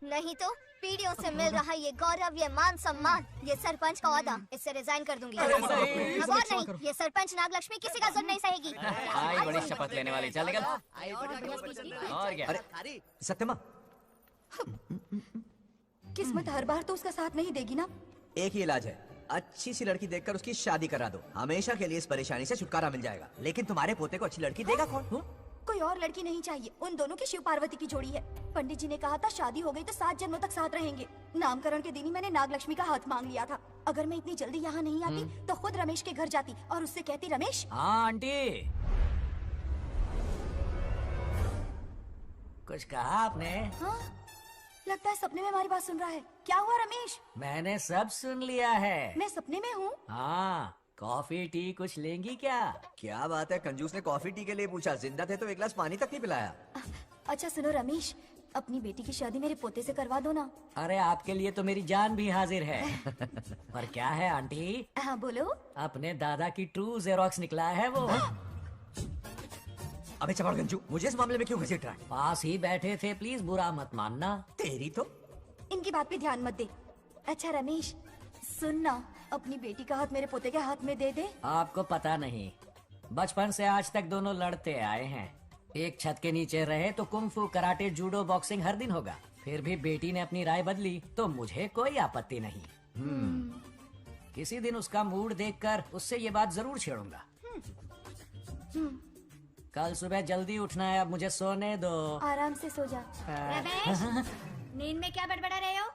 नहीं तो पीढ़ियों से मिल रहा ये गौरव, ये मान सम्मान, ये सरपंच का ओहदा, इससे रिजाइन कर दूंगी। अब और नहीं, ये सरपंच नागलक्ष्मी किसी का जुल्म नहीं सहेगी। आई बड़ी शपथ लेने वाली, चल निकल। और क्या? अरे सत्यमा, किस्मत हर बार तो उसका साथ नहीं देगी ना। एक ही इलाज है, अच्छी सी लड़की देखकर उसकी शादी करा दो। हमेशा के लिए इस परेशानी से छुटकारा मिल जाएगा। लेकिन तुम्हारे पोते को अच्छी लड़की देगा कौन? कोई और लड़की नहीं चाहिए, उन दोनों की शिव पार्वती की जोड़ी है। पंडित जी ने कहा था शादी हो गई तो 7 जन्मों तक साथ रहेंगे। नामकरण के दिन ही मैंने नागलक्ष्मी का हाथ मांग लिया था। अगर मैं इतनी जल्दी यहाँ नहीं आती तो खुद रमेश के घर जाती और उससे कहती, रमेश। हाँ आंटी, कुछ कहा आपने? हाँ, लगता है सपने में हमारी बात सुन रहा है। क्या हुआ रमेश? मैंने सब सुन लिया है। मैं सपने में हूँ? हाँ, कॉफी टी कुछ लेंगी क्या? क्या बात है, कंजूस ने कॉफी टी के लिए पूछा, जिंदा थे तो एक गिलास पानी तक नहीं पिलाया। अच्छा सुनो रमेश, अपनी बेटी की शादी मेरे पोते से करवा दो ना। अरे आपके लिए तो मेरी जान भी हाजिर है। पर क्या है आंटी? हाँ बोलो। अपने दादा की ट्रू जेरोक्स निकला है वो। अबे चपड़गंजू, मुझे इस मामले में क्यों घसीट रहा है? पास ही बैठे थे, प्लीज बुरा मत मानना। तेरी तो इनकी बात पे ध्यान मत दे। अच्छा रमेश सुन ना, अपनी बेटी का हाथ मेरे पोते के हाथ में दे दे। आपको पता नहीं, बचपन से आज तक दोनों लड़ते आए हैं। एक छत के नीचे रहे तो कुंफू, कराटे, जूडो, बॉक्सिंग हर दिन होगा। फिर भी बेटी ने अपनी राय बदली तो मुझे कोई आपत्ति नहीं। किसी दिन उसका मूड देखकर उससे ये बात जरूर छेड़ूंगा। कल सुबह जल्दी उठना है, अब मुझे सोने दो। आराम से सो जा। रमेश, नींद में क्या बड़बड़ा रहे हो?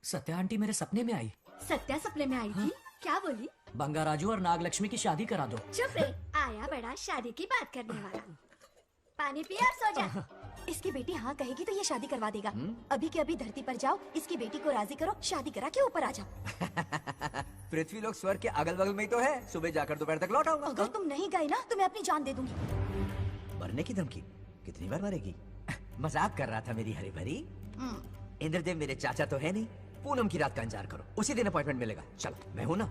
सत्या आंटी मेरे सपने में आई। सत्या सपने में आई थी? क्या बोली? बंगाराजू और नागलक्ष्मी की शादी करा दो। चुप रे, आया बड़ा शादी की बात करने वाला। पानी पिया और सो जा। इसकी बेटी हाँ कहेगी तो ये शादी करवा देगा। अभी के अभी धरती पर जाओ, इसकी बेटी को राजी करो, शादी करा के ऊपर आ जाओ। पृथ्वी लोग स्वर्ग के अगल बगल में ही तो है। सुबह जाकर दोपहर तक लौट आऊंगा। अगर तुम नहीं गए ना तो मैं अपनी जान दे दूंगी। मरने की धमकी? कितनी बार मरेगी? मजाक कर रहा था मेरी हरी भरी। इंद्रदेव मेरे चाचा तो है नहीं। पूनम की रात का इंतजार करो, उसी दिन अपॉइंटमेंट मिलेगा। चलो मैं हूं ना,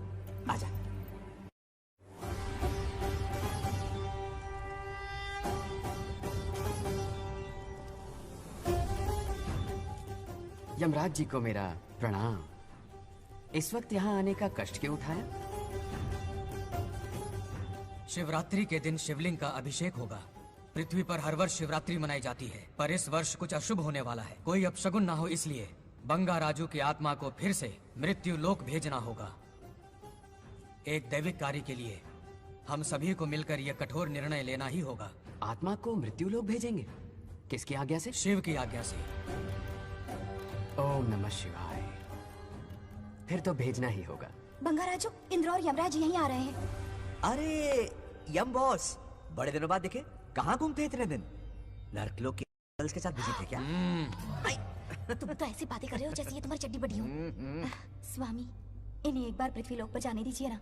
आजा। यमराज जी को मेरा प्रणाम। इस वक्त यहाँ आने का कष्ट क्यों उठाया? शिवरात्रि के दिन शिवलिंग का अभिषेक होगा। पृथ्वी पर हर वर्ष शिवरात्रि मनाई जाती है, पर इस वर्ष कुछ अशुभ होने वाला है। कोई अपशगुन ना हो, इसलिए बंगाराजू की आत्मा को फिर से मृत्यु लोक भेजना होगा। एक दैविक कार्य के लिए हम सभी को मिलकर यह कठोर निर्णय लेना ही होगा। आत्मा को मृत्यु लोक भेजेंगे? किसकी आज्ञा से? शिव की आज्ञा से। ओम नमः शिवाय। फिर तो भेजना ही होगा। बंगाराजू, इंद्र और यमराज यहीं आ रहे हैं। अरे यम बॉस, बड़े दिनों बाद दिखे। कहाँ घूमते इतने दिन? नर्कलोक के गर्ल्स के साथ बिजी थे क्या? तुम तो ऐसी बातें कर रहे हो जैसे ये तुम्हारी चड्डी बड़ी हो। स्वामी, इन्हें एक बार पृथ्वी लोक पर जाने दीजिए ना।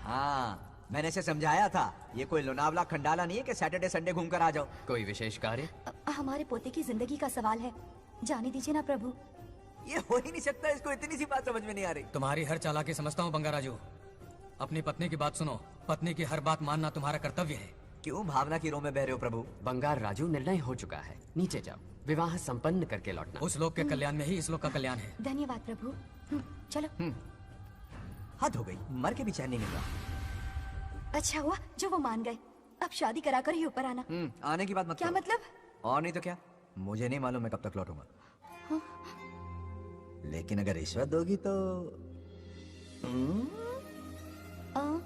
हाँ, मैंने इसे समझाया था। ये कोई लोनावला खंडाला नहीं है कि सैटरडे संडे घूम कर आ जाओ। कोई विशेष कार्य? हमारे पोते की जिंदगी का सवाल है, जाने दीजिए ना प्रभु। ये हो ही नहीं सकता, इसको इतनी सी बात समझ में नहीं आ रही। तुम्हारी हर चालाकी समझता हूँ बंगाराजू। अपनी पत्नी की बात सुनो। पत्नी की हर बात मानना तुम्हारा कर्तव्य है। क्यों भावना की रो में बह रहे हो प्रभु? बंगार राजू, निर्णय हो चुका है। नीचे जाओ, विवाह संपन्न करके लौटना। उस लोक के कल्याण में ही इस लोक का कल्याण है। धन्यवाद प्रभु। चलो। हद हो गई, मर के भी चैन नहीं मिला। अच्छा हुआ जो वो मान गए। अब शादी करा कर ही ऊपर आना। आने की बात मत क्या करो। मतलब? और नहीं तो क्या, मुझे नहीं मालूम मैं कब तक लौटूंगा। लेकिन अगर रिश्वत दोगी तो हाँ?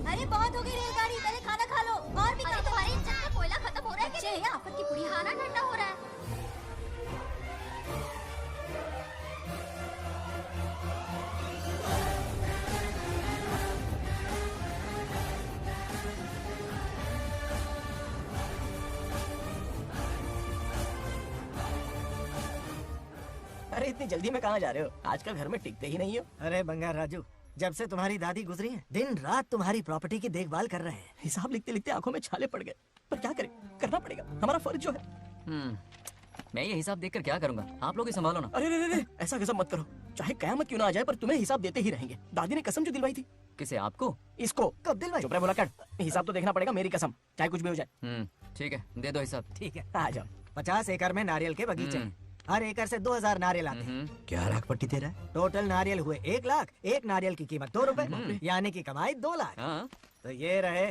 अरे बहुत हो गई रेलगाड़ी, पहले खाना खा लो। और भी तुम्हारे इंजन का कोयला खत्म हो रहा है कि नहीं? आफत की पुड़ी खाना ठंडा हो रहा है। अरे इतनी जल्दी में कहाँ जा रहे हो? आजकल घर में टिकते ही नहीं हो। अरे बंगार राजू, जब से तुम्हारी दादी गुजरी है, दिन रात तुम्हारी प्रॉपर्टी की देखभाल कर रहे हैं। हिसाब लिखते लिखते आंखों में छाले पड़ गए, पर क्या करें, करना पड़ेगा, हमारा फर्ज जो है। मैं ये हिसाब देखकर क्या करूंगा? आप लोग ही संभालो ना। अरे रे, ऐसा गजब मत करो। चाहे कयामत क्यों ना आ जाए, पर तुम्हें हिसाब देते ही रहेंगे। दादी ने कसम जो दिलवाई थी। किसे? आपको? इसको। कब दिलवाई? चुप रहे, बोला कर। हिसाब तो देखना पड़ेगा, मेरी कसम, चाहे कुछ भी हो जाए। ठीक है, दे दो हिसाब। ठीक है, आ जाओ। 50 एकड़ में नारियल के बगीचे हैं। हर एकड़ से 2000 नारियल आते हैं। क्या लाख पट्टी दे रहा है? टोटल नारियल हुए 1 लाख। एक नारियल की कीमत 2 रुपए, यानी कि कमाई 2 लाख। तो ये रहे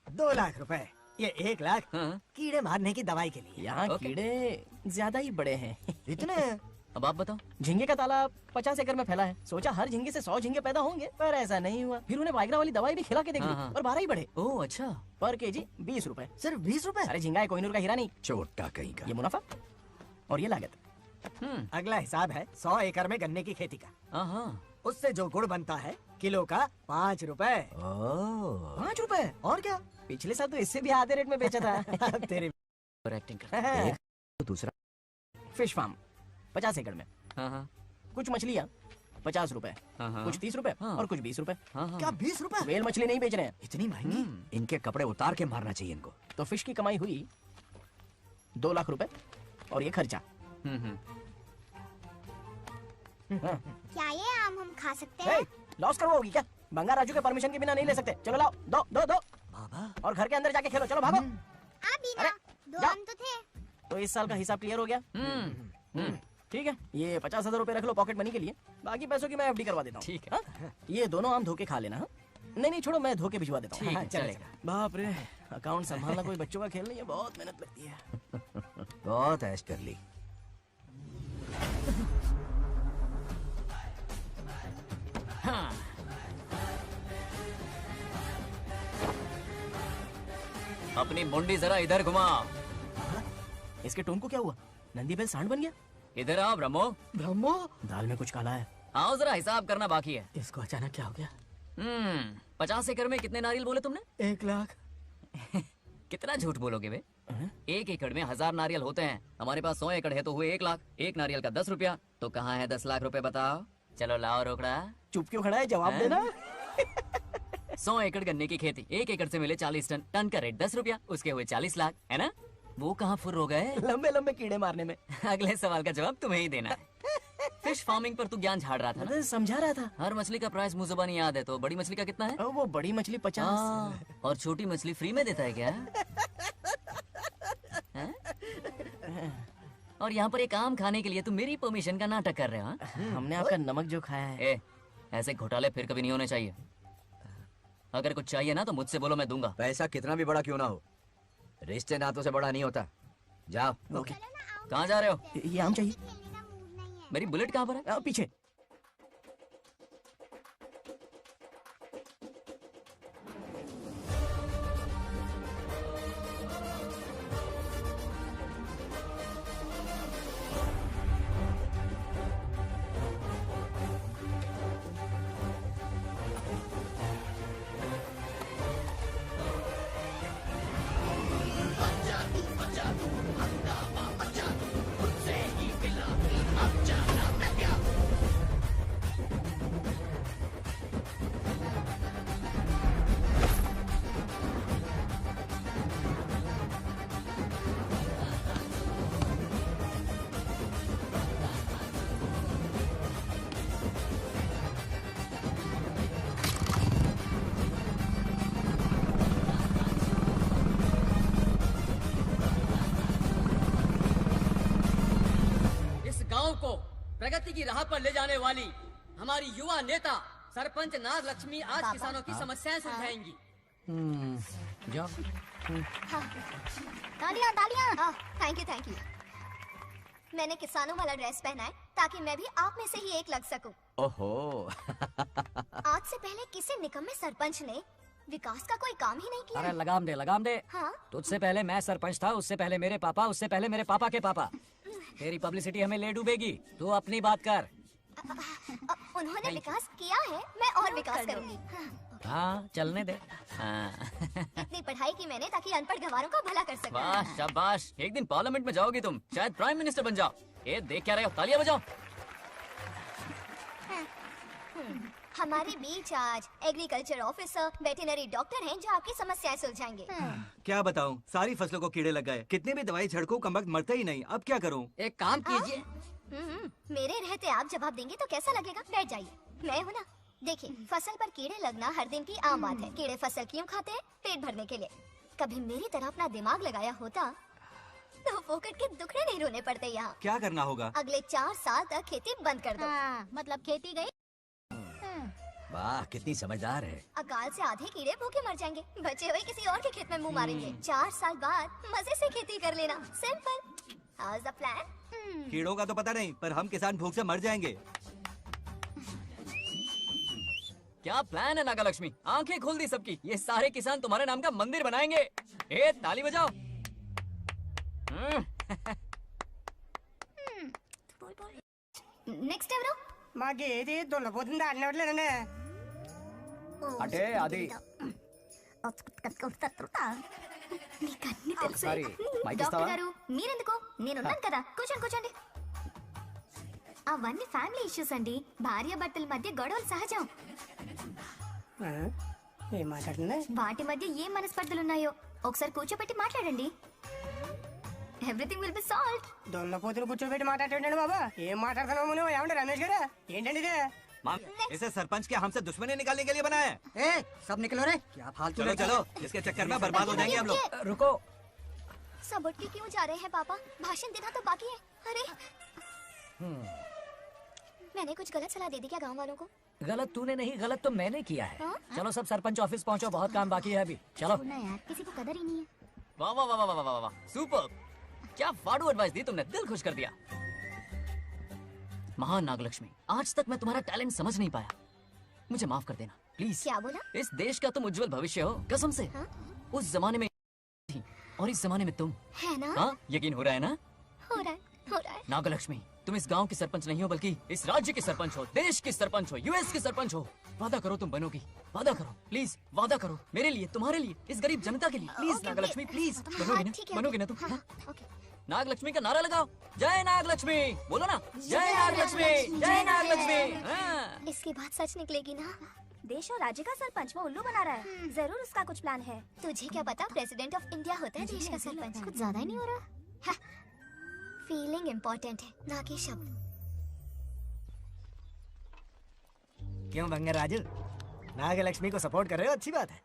2 लाख रुपए। ये 1 लाख कीड़े मारने की दवाई के लिए। यहाँ कीड़े ज्यादा ही बड़े हैं। इतने? अब आप बताओ। झींगे का तालाब 50 एकड़ में फैला है। सोचा हर झींगे से 100 झींगे पैदा होंगे, पर ऐसा नहीं हुआ। फिर उन्हें वाइग्रा वाली दवाई भी खिला के देख ली और 12 ही बढ़े। ओह अच्छा। पर केजी 20 रुपए। सिर्फ 20 रुपए? अरे झींगा है, कोहिनूर का हीरा नहीं। छोटा कहीं का। ये मुनाफा और ये लागत। अगला हिसाब है 100 एकड़ में गन्ने की खेती का। उससे जो गुड़ बनता है किलो का 5 रुपए। 5 रुपए? और क्या, पिछले साल तो इससे भी आधे रेट में बेचा था। तेरे एक्टिंग कर। दूसरा फिश फार्म 50 एकड़ में। कुछ मछलियाँ 50 रुपए, कुछ 30 रुपए और कुछ 20 रुपए। क्या 20 रुपए? वेल मछली नहीं बेच रहे हैं। इतनी महंगी? इनके कपड़े उतार के मारना चाहिए इनको। तो फिश की कमाई हुई 2 लाख रुपए और ये खर्चा। क्या ये आम हम खा सकते हैं? लॉस करवाओगी क्या? बंगा राजू के परमिशन के बिना नहीं ले सकते। चलो लाओ, दो दो दो। और घर के अंदर जाके खेलो। चलो भागो। अरे 2 आम तो थे। तो इस साल का हिसाब क्लियर हो गया? ठीक है, ये 50,000 रुपए रख लो पॉकेट मनी के लिए। बाकी पैसों की मैं एफडी करवा देता हूँ। ठीक है। ये दोनों आम धोके खा लेना। नहीं नहीं छोड़ो, मैं धोके भिजवा देता हूँ। चलेगा। बाप रे, अकाउंट संभालना कोई बच्चों का खेल नहीं है, बहुत मेहनत लगती है। बहुत ऐश कर ली। अपनी मुंडी जरा इधर घुमा। इसके टोन को क्या हुआ? नंदी बैल सांड बन गया? इधर आओ ब्रह्मो। ब्रह्मो? दाल में कुछ काला है। आओ जरा, हिसाब करना बाकी है। इसको अचानक क्या हो गया? 50 एकड़ में कितने नारियल बोले तुमने? 1 लाख। कितना झूठ बोलोगे बे? 1 एकड़ में 1000 नारियल होते हैं। हमारे पास 100 एकड़ है तो हुए 1 लाख। एक नारियल का 10 रुपया। तो कहाँ है 10 लाख रुपए बताओ? चलो लाओ रोकड़ा। चुप क्यों खड़ा है, जवाब देना। 100 एकड़ गन्ने की खेती, 1 एकड़ से मिले 40 टन। टन का रेट 10 रुपया, उसके हुए 40 लाख, है ना? वो कहाँ फुर हो गए? लंबे लंबे कीड़े मारने में। अगले सवाल का जवाब तुम्हें ही देना है। फिश फार्मिंग पर तू ज्ञान झाड़ रहा था ना? समझा रहा था। हर मछली का प्राइस मुझे जुबानी याद है, तो बड़ी मछली का कितना है? वो बड़ी मछली 50। और छोटी मछली फ्री में देता है क्या? और यहाँ पर एक आम खाने के लिए तुम मेरी परमिशन का नाटक कर रहे हो? हमने आपका नमक जो खाया है। ऐसे घोटाले फिर कभी नहीं होने चाहिए। अगर कुछ चाहिए ना तो मुझसे बोलो, मैं दूंगा। पैसा कितना भी बड़ा क्यों ना हो, रिश्ते नातों से बड़ा नहीं होता। जाओ। ओके। कहाँ जा रहे हो? ये आम चाहिए। मेरी बुलेट कहाँ पर है? पीछे। गांव को प्रगति की राह पर ले जाने वाली हमारी युवा नेता सरपंच नाग लक्ष्मी आज किसानों की समस्याएं सुलझाएंगी। जाओ। तालियां तालियां। Thank you. मैंने किसानों वाला ड्रेस पहना है ताकि मैं भी आप में से ही एक लग सकूं। ओहो। आज से पहले किसी निकम्मे सरपंच ने विकास का कोई काम ही नहीं किया। अरे लगाम दे। हाँ? तुझसे पहले मैं सरपंच था, उससे पहले मेरे पापा, उससे पहले मेरे पापा के पापा। तेरी पब्लिसिटी हमें ले डूबेगी। तू अपनी बात कर। उन्होंने विकास किया है, मैं और विकास करूंगी। हाँ चलने दे। इतनी पढ़ाई की मैंने ताकि अनपढ़ गंवारों का भला कर सकूं। वाह शाबाश, एक दिन पार्लियामेंट में जाओगी तुम, शायद प्राइम मिनिस्टर बन जाओ। ये देख क्या रहे हो, तालियां बजाओ। हमारे बीच आज एग्रीकल्चर ऑफिसर, वेटरनरी डॉक्टर हैं जो आपकी समस्याएं सुलझाएंगे। क्या बताऊं, सारी फसलों को कीड़े लग गए। कितनी भी दवाई छिड़कूं कमबख्त मरते ही नहीं। अब क्या करूं? एक काम कीजिए। मेरे रहते आप जवाब देंगे तो कैसा लगेगा? बैठ जाइए, मैं हूँ ना। देखिए, फसल पर कीड़े लगना हर दिन की आम बात है। कीड़े फसल क्यों खाते हैं? पेट भरने के लिए। कभी मेरी तरह अपना दिमाग लगाया होता तो फोकट के दुखड़े नहीं रोने पड़ते यहाँ। क्या करना होगा? अगले 4 साल तक खेती बंद कर दो। मतलब खेती गई। वाह कितनी समझदार है। अकाल से आधे कीड़े भूखे मर जाएंगे, बचे हुए किसी और के खेत में मुंह मारेंगे। 4 साल बाद मजे से खेती कर लेना। सिंपल। How's the plan? कीड़ों का तो पता नहीं, पर हम किसान भूख से मर जाएंगे। क्या प्लान है नागा लक्ष्मी? आंखें खोल दी सबकी। ये सारे किसान तुम्हारे नाम का मंदिर बनाएंगे। ए, ताली बजाओ। Next ఎవరు? మాకు ఏది దొల్లపోతుంది ఆడినట్లేదండి అంటే అది నీకన్నీ తెలుసు. ఒకసారి మైక్ డాక్టర్ ఇస్తావా? గారు మీరెందుకు? నేనున్నాను కదా. కూర్చోండి కూర్చోండి. అవన్నీ ఫ్యామిలీ ఇష్యూస్ అండి. భార్య భర్తల మధ్య గొడవలు సహజం. ఏం మాట్లాడుతుంది? వాటి మధ్య ఏం మనస్పర్ధలు ఉన్నాయో ఒకసారి కూర్చోబెట్టి మాట్లాడండి. Everything will be solved. దొల్లపోతులు కూర్చోబెట్టి మాట్లాడండి బాబా. ఏం మాట్లాడుతున్నావు నువ్వు? ఏమంటే రమేష్ గారు ఏంటండి ఇదే? इसे सरपंच के हमसे दुश्मनी निकालने के लिए बनाया है। ए, सब निकलो रे। क्या फालतू चलो चलो, इसके चक्कर में बर्बाद हो जाएंगे हम लोग। रुको। सब उठ के क्यों जा रहे हैं पापा? भाषण देना तो बाकी है। अरे मैंने कुछ गलत सलाह दे दी क्या गांव वालों को? गलत तूने नहीं, गलत तो मैंने किया है। हाँ? चलो सब सरपंच ऑफिस पहुंचो, बहुत काम बाकी है अभी। चलो ना यार, किसी को कदर ही नहीं है। वाह वाह वाह वाह वाह वाह वाह, सुपर! क्या फाड़ू एडवाइस दी तुमने, दिल खुश कर दिया। महान नागलक्ष्मी, आज तक मैं तुम्हारा टैलेंट समझ नहीं पाया, मुझे माफ कर देना प्लीज। क्या बोला? इस देश का तुम उज्जवल भविष्य हो, कसम से। हाँ? उस जमाने में थी और इस जमाने में तुम। है ना? हाँ, यकीन हो रहा है ना? हो रहा है, हो रहा है। नागलक्ष्मी, तुम इस गांव की सरपंच नहीं हो बल्कि इस राज्य की सरपंच हो, देश की सरपंच हो, यूएस की सरपंच हो। वादा करो तुम बनोगी, वादा करो प्लीज, वादा करो मेरे लिए, तुम्हारे लिए, इस गरीब जनता के लिए, प्लीज नागलक्ष्मी प्लीज। बनोगी ना? बनोगी ना तुम? हाँ? नागलक्ष्मी का नारा लगाओ, जय नागलक्ष्मी, बोलो ना, जय नागलक्ष्मी, जय नागलक्ष्मी। हाँ। इसकी बात सच निकलेगी ना? देश और राज्य का सरपंच वो उल्लू बना रहा है। जरूर उसका कुछ प्लान है। तुझे क्या पता, प्रेसिडेंट ऑफ इंडिया होता है देश का सरपंच। कुछ ज्यादा ही नहीं हो रहा? फीलिंग इम्पोर्टेंट है, ना कि शब्द। क्यों बंगर राजू, नागलक्ष्मी को सपोर्ट कर रहे हो? अच्छी बात है,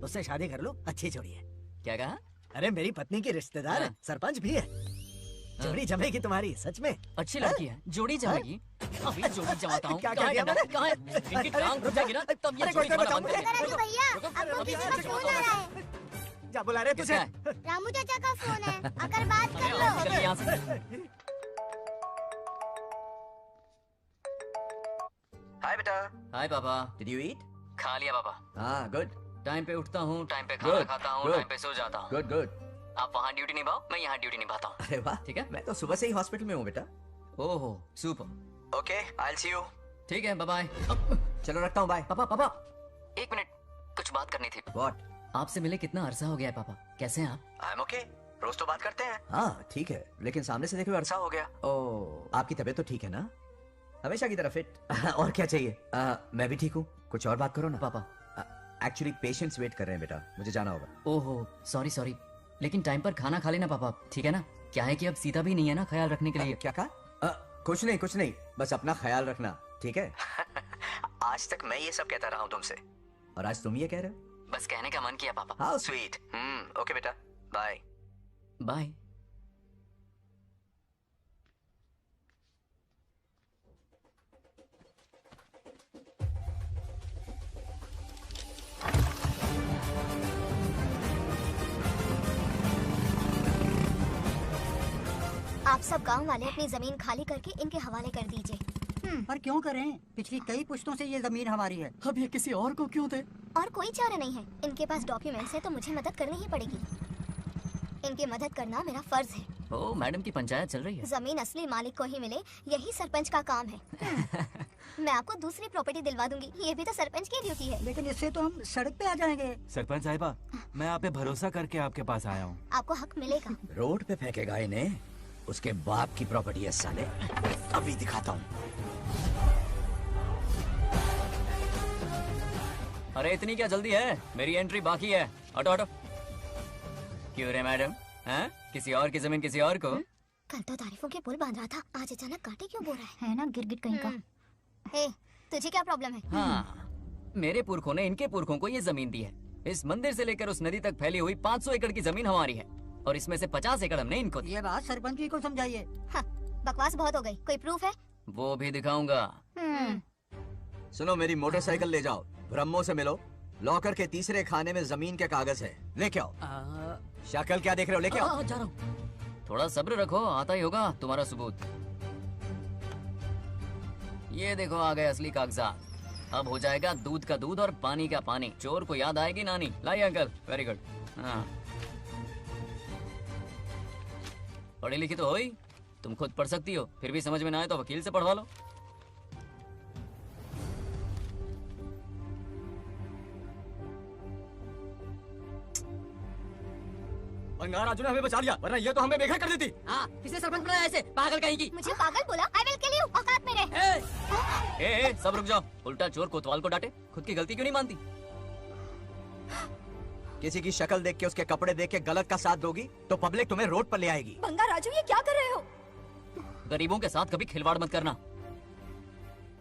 उससे शादी कर लो, अच्छी जोड़ी है। क्या कहा? अरे मेरी पत्नी की रिश्तेदार है, सरपंच भी है। जोड़ी जमेगी तुम्हारी, सच में। अच्छी लड़की है, जोड़ी जमेगी। अभी जोड़ी जमाता हूँ। क्या कह दिया मैंने? कहाँ है? इनकी टांग घुस जाएगी ना, तब ये जोड़ी जमाना बंद कर देंगे। भैया, आपको किसी का फोन आ रहा है। क्या बुला रहे तुझे? रामू चाचा का फोन है, आकर बात कर लो। निकल यहाँ से। हाय बेटा। हाय पापा। Did you eat? खा लिया पापा। हाँ, गुड। टाइम पे उठता हूँ, टाइम पे खाना खाता हूँ, टाइम पे सो जाता हूँ। Good good. आप वहाँ ड्यूटी निभाओ, मैं यहाँ ड्यूटी निभाता हूँ। अरे वाह, ठीक है। मैं तो सुबह से ही हॉस्पिटल में हूँ बेटा। ओहो, super. Okay, I will see you. ठीक है, बाय बाय। चलो रखता हूँ, बाय। पापा पापा, एक मिनट, कुछ बात करनी थी। व्हाट? आपसे मिले कितना अरसा हो गया है पापा, कैसे हैं आप? आई एम ओके, रोज तो बात करते हैं। हाँ ठीक है, लेकिन सामने से देखे हुए अरसा हो गया। ओह, आपकी तबीयत तो ठीक है ना? हमेशा की तरह फिट। और क्या चाहिए? मैं भी ठीक हूँ, कुछ और बात करो ना। पापा एक्चुअली पेशेंट्स वेट कर रहे हैं बेटा, मुझे जाना होगा। ओहो, सॉरी सॉरी, लेकिन टाइम पर खाना खा लेना पापा, ठीक है ना? क्या है कि अब सीता भी नहीं है ना ख्याल रखने के लिए। क्या कहा? कुछ नहीं, बस अपना ख्याल रखना, ठीक है? आज तक मैं ये सब कहता रहा हूँ तुमसे, और आज तुम ये कह रहे हो? बस कहने का मन किया पापा। How sweet. ओके बेटा, बाय बाय। आप सब गांव वाले अपनी जमीन खाली करके इनके हवाले कर दीजिए। पर क्यों करें? पिछली कई पुश्तों से ये जमीन हमारी है। अब ये किसी और को क्यों दे? और कोई चारा नहीं है, इनके पास डॉक्यूमेंट्स है तो मुझे मदद करनी ही पड़ेगी। इनकी मदद करना मेरा फर्ज है। ओ, मैडम की पंचायत चल रही है। जमीन असली मालिक को ही मिले, यही सरपंच का काम है। मैं आपको दूसरी प्रॉपर्टी दिलवा दूंगी, ये भी तो सरपंच की ड्यूटी है। लेकिन इससे तो हम सड़क पे आ जाएंगे। सरपंच साहिबा, मैं आप पे भरोसा करके आपके पास आया हूँ। आपको हक मिलेगा। रोड पे फेंकेगा इन्हें, उसके बाप की प्रॉपर्टी है साले। अभी दिखाता हूँ। अरे इतनी क्या जल्दी है, मेरी एंट्री बाकी है। हटो हटो। क्यों रे मैडम, हैं? किसी और की जमीन किसी और को? कल तो तारीफों के पुल बांध रहा था, आज अचानक कांटे क्यों बो रहा है ना गिरगिट कहीं का। हे, तुझे क्या प्रॉब्लम है? हाँ, मेरे पुरखों ने इनके पुरखों को ये जमीन दी है। इस मंदिर से लेकर उस नदी तक फैली हुई 500 एकड़ की जमीन हमारी है, और इसमें से 50 एकड़ हमने इनको दी। ये बात सरपंच जी को समझाइए। हाँ, बकवास बहुत हो गई, कोई प्रूफ है? वो भी दिखाऊंगा। सुनो, मेरी मोटरसाइकिल ले जाओ, ब्रह्मो से मिलो, लॉकर के तीसरे खाने में जमीन के कागज है, लेके आओ। शक्ल क्या देख रहे हो, लेके आओ। जा रहा हूँ। थोड़ा सब्र रखो, आता ही होगा तुम्हारा सबूत। ये देखो आ गए असली कागजात। अब हो जाएगा दूध का दूध और पानी का पानी। चोर को याद आएगी नानी। लाइए अंकल, वेरी गुड। हाँ, पढ़ी लिखी तो हो ही, तुम खुद पढ़ सकती हो। फिर भी समझ में ना आए तो वकील से पढ़वा लो। बंगार राजू ने हमें बचा लिया, वरना ये तो हमें बेघर कर देती। हाँ, किसने सरपंच बनाया ऐसे पागल कहीं की? मुझे पागल बोला? आई विल किल यू, औकात में रह। ए, सब रुक जाओ। उल्टा चोर कोतवाल को डांटे, खुद की गलती क्यों नहीं मानती? किसी की शक्ल देख के, उसके कपड़े देख के गलत का साथ दोगी तो पब्लिक तुम्हें रोड पर ले आएगी। बंगार राजू, ये क्या कर रहे हो? गरीबों के साथ कभी खिलवाड़ मत करना।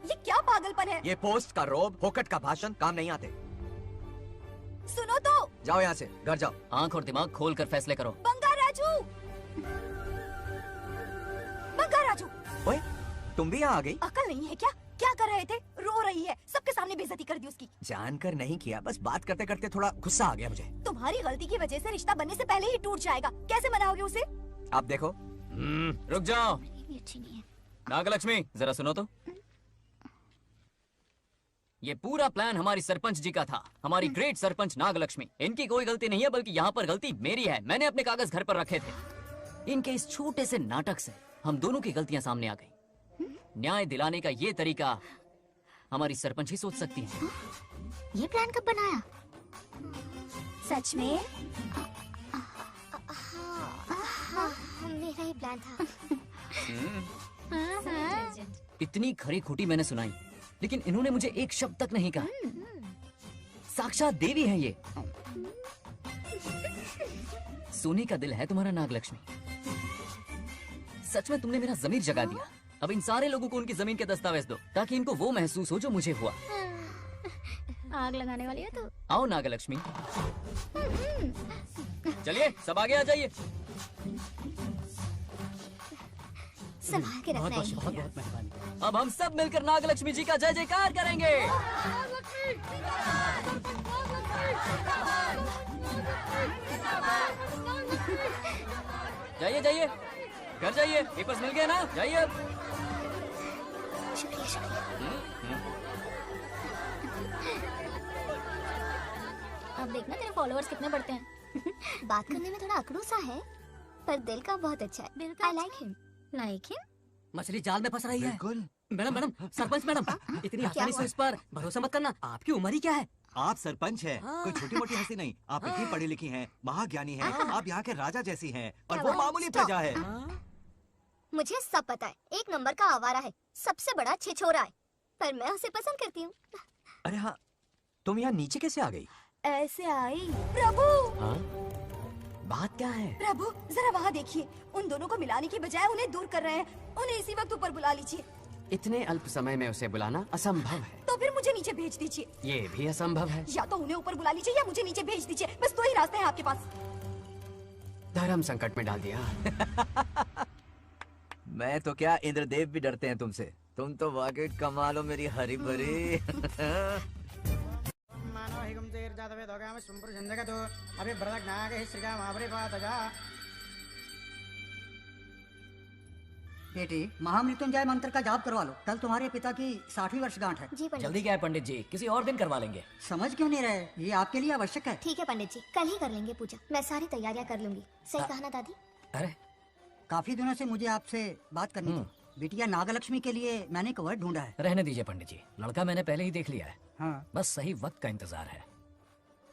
ये क्या पागलपन है? ये पोस्ट का रोब, फोकट का भाषण काम नहीं आते। सुनो तो। जाओ यहाँ से, घर जाओ। आंख और दिमाग खोल कर फैसले करो। बंगार राजू, बंगार राजू। ओए, तुम भी यहाँ आ गई? अकल नहीं है क्या? क्या कर रहे थे? रो रही है, सबके सामने बेइज्जती कर दी उसकी। जानकर नहीं किया, बस बात करते करते थोड़ा गुस्सा आ गया मुझे। तुम्हारी गलती की वजह से रिश्ता बनने से पहले ही टूट जाएगा। कैसे मनाओगे उसे? आप देखो। रुक जाओ। नागलक्ष्मी, जरा सुनो तो। ये पूरा प्लान हमारी सरपंच जी का था, हमारी ग्रेट सरपंच नागलक्ष्मी। इनकी कोई गलती नहीं है, बल्कि यहाँ पर गलती मेरी है। मैंने अपने कागज घर पर रखे थे। इनके इस छोटे से नाटक से हम दोनों की गलतियां सामने आ गई। न्याय दिलाने का ये तरीका हमारी सरपंच ही सोच सकती है। ये प्लान कब बनाया? सच में? हाँ, मेरा ही प्लान था। इतनी खरी खोटी मैंने सुनाई, लेकिन इन्होंने मुझे एक शब्द तक नहीं कहा। साक्षात देवी है ये। सोने का दिल है तुम्हारा नागलक्ष्मी। सच में तुमने मेरा जमीर जगा दिया। अब इन सारे लोगों को उनकी जमीन के दस्तावेज दो, ताकि इनको वो महसूस हो जो मुझे हुआ। आग लगाने वाली है तो। आओ नागलक्ष्मी, चलिए सब आगे आ जाइए। संभाल के रखना है। बहुत मेहरबानी। अब हम सब मिलकर नागलक्ष्मी जी का जय जयकार करेंगे। जाइए जाइए, घर जाइए। पेपर्स मिल गए ना? जाइए अब। शुक्रिया शुक्रिया। अब देखना तेरे फॉलोअर्स कितने बढ़ते हैं। बात करने में थोड़ा अकड़ू सा है, पर दिल का बहुत अच्छा है। I like him. Like him? मछली जाल में फंस रही है। बिल्कुल। मैडम मैडम, सरपंच मैडम, इतनी आसानी से इस पर भरोसा मत करना। आपकी उम्र ही क्या है? आप सरपंच हैं, कोई छोटी मोटी हंसी नहीं। आप इतनी पढ़ी लिखी हैं, महाज्ञानी हैं, आप यहाँ के राजा जैसी हैं, और वो मामूली प्रजा है। मुझे सब पता है, एक नंबर का आवारा है, सबसे बड़ा छिछोरा है, पर मैं उसे पसंद करती हूँ। अरे हाँ, तुम यहाँ नीचे कैसे आ गई? ऐसे आई। प्रभु, बात क्या है? प्रभु जरा वहाँ देखिए। उन दोनों को मिलाने की बजाय उन्हें दूर कर रहे हैं। उन्हें इसी वक्त ऊपर बुला लीजिए। इतने अल्प समय में उसे बुलाना असंभव है। तो फिर मुझे नीचे भेज दीजिए। ये भी असंभव है। या तो उन्हें ऊपर बुला लीजिए या मुझे नीचे भेज दीजिए। बस दो ही रास्ते हैं आपके पास। धर्म संकट में डाल दिया। मैं तो क्या, इंद्रदेव भी डरते हैं तुमसे। तुम तो वाकई कमाल हो मेरी हरी भरी। बेटी, महामृत्युंजय मंत्र का जाप करवा लो। कल तुम्हारे पिता की 60वीं वर्षगांठ है। जी पंडित। जल्दी क्या है पंडित जी, किसी और दिन करवा लेंगे। समझ क्यों नहीं रहे? ये आपके लिए आवश्यक है। ठीक है पंडित जी, कल ही कर लेंगे पूजा। मैं सारी तैयारियां कर लूंगी। सही कहा ना दादी? अरे, काफी दिनों से मुझे आपसे बात करनी थी। बिटिया नागलक्ष्मी के लिए मैंने एक वर्ड ढूंढा है। रहने दीजिए पंडित जी, लड़का मैंने पहले ही देख लिया है। हाँ। बस सही वक्त का इंतजार है।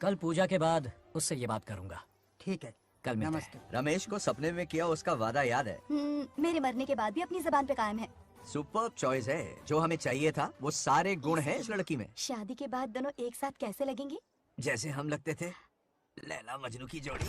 कल पूजा के बाद उससे ये बात करूंगा। ठीक है, कल मिलते हैं। रमेश को सपने में किया उसका वादा याद है? मेरे मरने के बाद भी अपनी जबान पे कायम है। सुपर्ब चॉइस है। जो हमें चाहिए था वो सारे गुण हैं इस लड़की में। शादी के बाद दोनों एक साथ कैसे लगेंगे? जैसे हम लगते थे लैला मजनू की जोड़ी।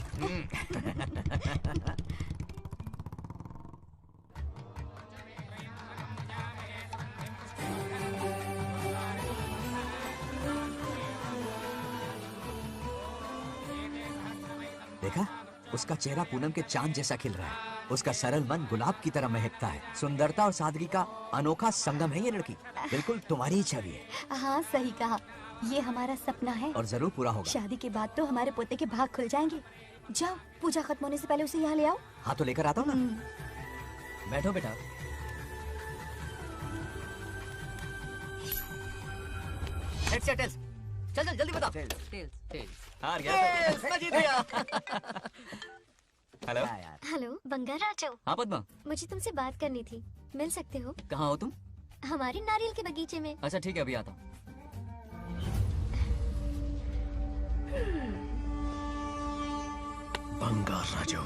देखा, उसका चेहरा पूनम के चांद जैसा खिल रहा है। उसका सरल मन गुलाब की तरह महकता है। सुंदरता और सादगी का अनोखा संगम है ये लड़की। बिल्कुल तुम्हारी ही छवि है। हाँ सही कहा। ये हमारा सपना है और जरूर पूरा होगा। शादी के बाद तो हमारे पोते के भाग खुल जाएंगे। जाओ, पूजा खत्म होने से पहले उसे यहाँ ले आओ। हाँ तो लेकर आता हूँ ना। बैठो बेटा। हेड्स या टेल्स? चल चल जल्दी बता। टेल्स। हार गया। मैं जीत गया। हेलो। हेलो बंगार राजू। हाँ पद्मा। मुझे तुमसे बात करनी थी, मिल सकते हो? कहाँ हो तुम? हमारे नारियल के बगीचे में। अच्छा ठीक है, अभी आता हूँ। बंगार राजू।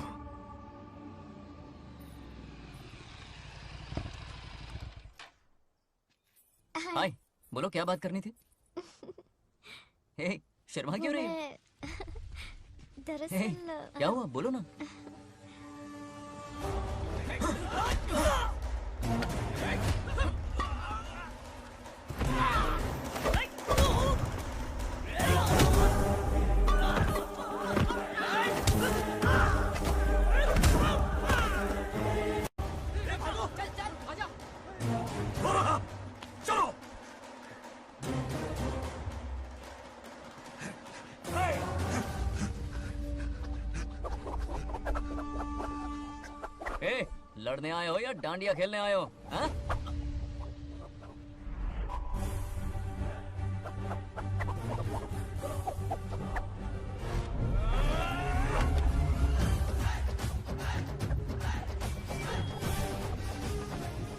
हाय, बोलो क्या बात करनी थी? हे, शर्मा क्यों रही है? दरअसल क्या हुआ, बोलो ना। लड़ने आए हो या डांडिया खेलने आए हो? हाँ?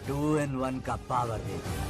टू इन वन का पावर देखिए।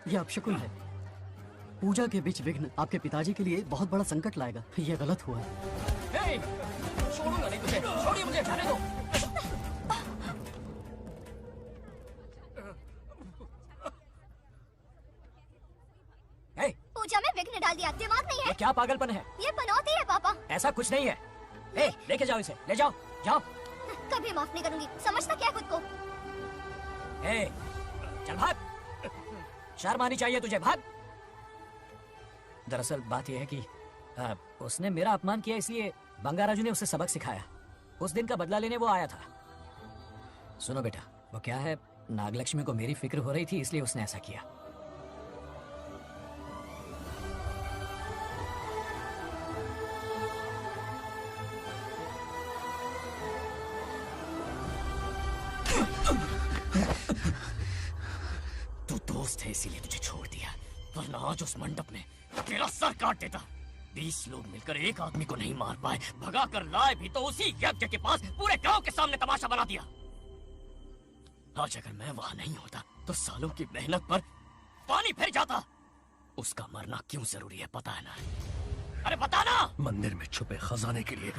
ये अपशकुन है। पूजा के बीच विघ्न आपके पिताजी के लिए बहुत बड़ा संकट लाएगा। ये गलत हुआ। छोड़ूंगा नहीं तुझे, छोड़िए मुझे, जाने दो। पूजा में विघ्न डाल दिया, दिमाग नहीं है? ये क्या पागलपन है? ये पनौती है पापा। ऐसा कुछ नहीं है। लेके जाओ इसे, ले जाओ, जाओ। कभी माफ नहीं करूंगी, समझता क्या खुद को? चल भाग, शर्म आनी चाहिए तुझे, भाग। दरअसल बात यह है कि उसने मेरा अपमान किया, इसलिए बंगाराजू ने उसे सबक सिखाया। उस दिन का बदला लेने वो आया था। सुनो बेटा, वो क्या है, नागलक्ष्मी को मेरी फिक्र हो रही थी, इसलिए उसने ऐसा किया। तू दोस्त है इसीलिए तुझे छोड़ दिया, वरना आज उस मंडप में तेरा सर काट देता। 20 लोग मिलकर एक आदमी को नहीं मार पाए, भगा कर लाए भी तो उसी यज्ञ के पास पूरे गांव के सामने तमाशा बना दिया। आज अगर मैं वहां नहीं होता तो सालों की मेहनत पर पानी फिर जाता। उसका मरना क्यों जरूरी है पता है ना? अरे बता ना। मंदिर में छुपे खजाने के लिए।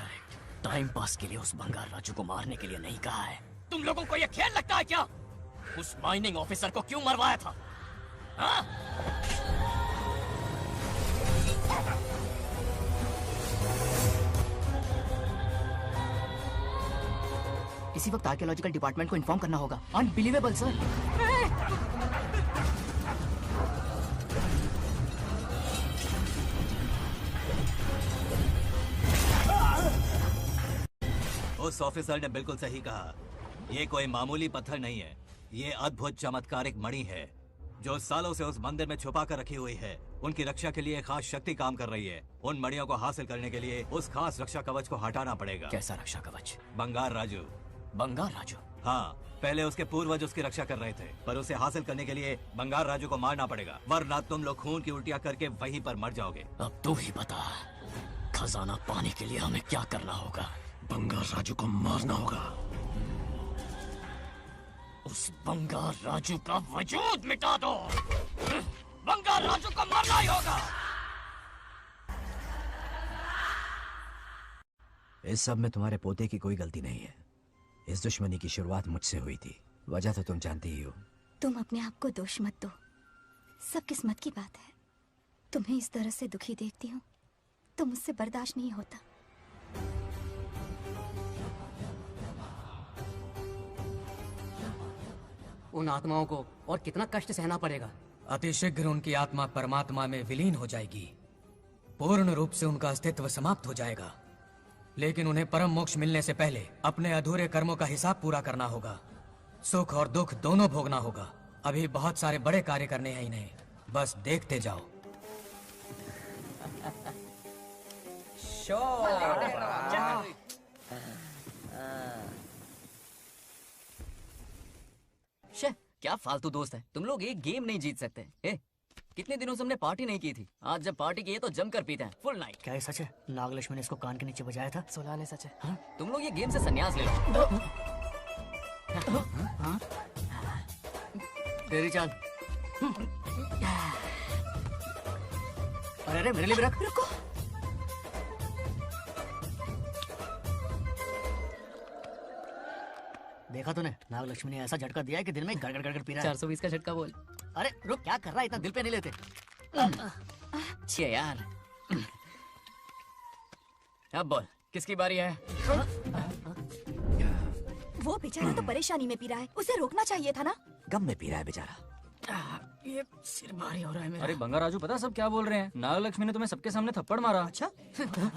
टाइम पास के लिए उस बंगार राजू को मारने के लिए नहीं कहा है। तुम लोगों को ये खेल लगता है क्या? उस माइनिंग ऑफिसर को क्यों मरवाया था? हाँ? इसी वक्त आर्कियोलॉजिकल डिपार्टमेंट को इन्फॉर्म करना होगा। Unbelievable sir. उस ऑफिसर ने बिल्कुल सही कहा। ये कोई मामूली पत्थर नहीं है, ये अद्भुत चमत्कारिक मणि है जो सालों से उस मंदिर में छुपा कर रखी हुई है। उनकी रक्षा के लिए एक खास शक्ति काम कर रही है। उन मणियों को हासिल करने के लिए उस खास रक्षा कवच को हटाना पड़ेगा। कैसा रक्षा कवच? बंगार राजू। बंगार राजू? हाँ, पहले उसके पूर्वज उसकी रक्षा कर रहे थे, पर उसे हासिल करने के लिए बंगार राजू को मारना पड़ेगा, वरना तुम लोग खून की उल्टियां करके वहीं पर मर जाओगे। अब तू ही बता, खजाना पाने के लिए हमें क्या करना होगा? बंगार राजू को मारना होगा। उस बंगार राजू का वजूद मिटा दो। बंगार राजू को मारना ही होगा। इस सब में तुम्हारे पोते की कोई गलती नहीं है। इस दुश्मनी की शुरुआत मुझसे हुई थी, वजह तो तुम जानती ही हो। तुम अपने आप को दोष मत दो, सब किस्मत की बात है। तुम्हें इस तरह से दुखी देखती हूँ तो मुझसे बर्दाश्त नहीं होता। उन आत्माओं को और कितना कष्ट सहना पड़ेगा। अतिशीघ्र उनकी आत्मा परमात्मा में विलीन हो जाएगी, पूर्ण रूप से उनका अस्तित्व समाप्त हो जाएगा। लेकिन उन्हें परम मोक्ष मिलने से पहले अपने अधूरे कर्मों का हिसाब पूरा करना होगा। सुख और दुख दोनों भोगना होगा। अभी बहुत सारे बड़े कार्य करने हैं इन्हें, बस देखते जाओ। क्या फालतू दोस्त है तुम लोग, एक गेम नहीं जीत सकते। कितने दिनों से हमने पार्टी नहीं की थी, आज जब पार्टी की है तो जमकर पीते हैं फुल नाइट। क्या ये सच है? नागलक्ष्मी ने इसको कान के नीचे बजाया था। सोलह ने सच है। हाँ? तुम लोग ये गेम से संन्यास ले लो। तेरी चाल। अरे अरे मेरे लिए भी रख। रुको। देखा तूने, नागलक्ष्मी ने ऐसा झटका दिया है कि दिन में गड़गड़ गड़गड़ पी रहा है। 420 का झटका बोल। अरे रुक, क्या कर रहा है? इतना दिल पे नहीं लेते। छे यार। अब बोल, किसकी बारी है? वो बेचारा तो परेशानी में पी रहा है, उसे रोकना चाहिए था ना। गम में पी रहा है बेचारा। ये सिर भारी हो रहा है मेरा। अरे बंगार राजू, पता सब क्या बोल रहे हैं? नागलक्ष्मी ने तुम्हें सबके सामने थप्पड़ मारा। अच्छा?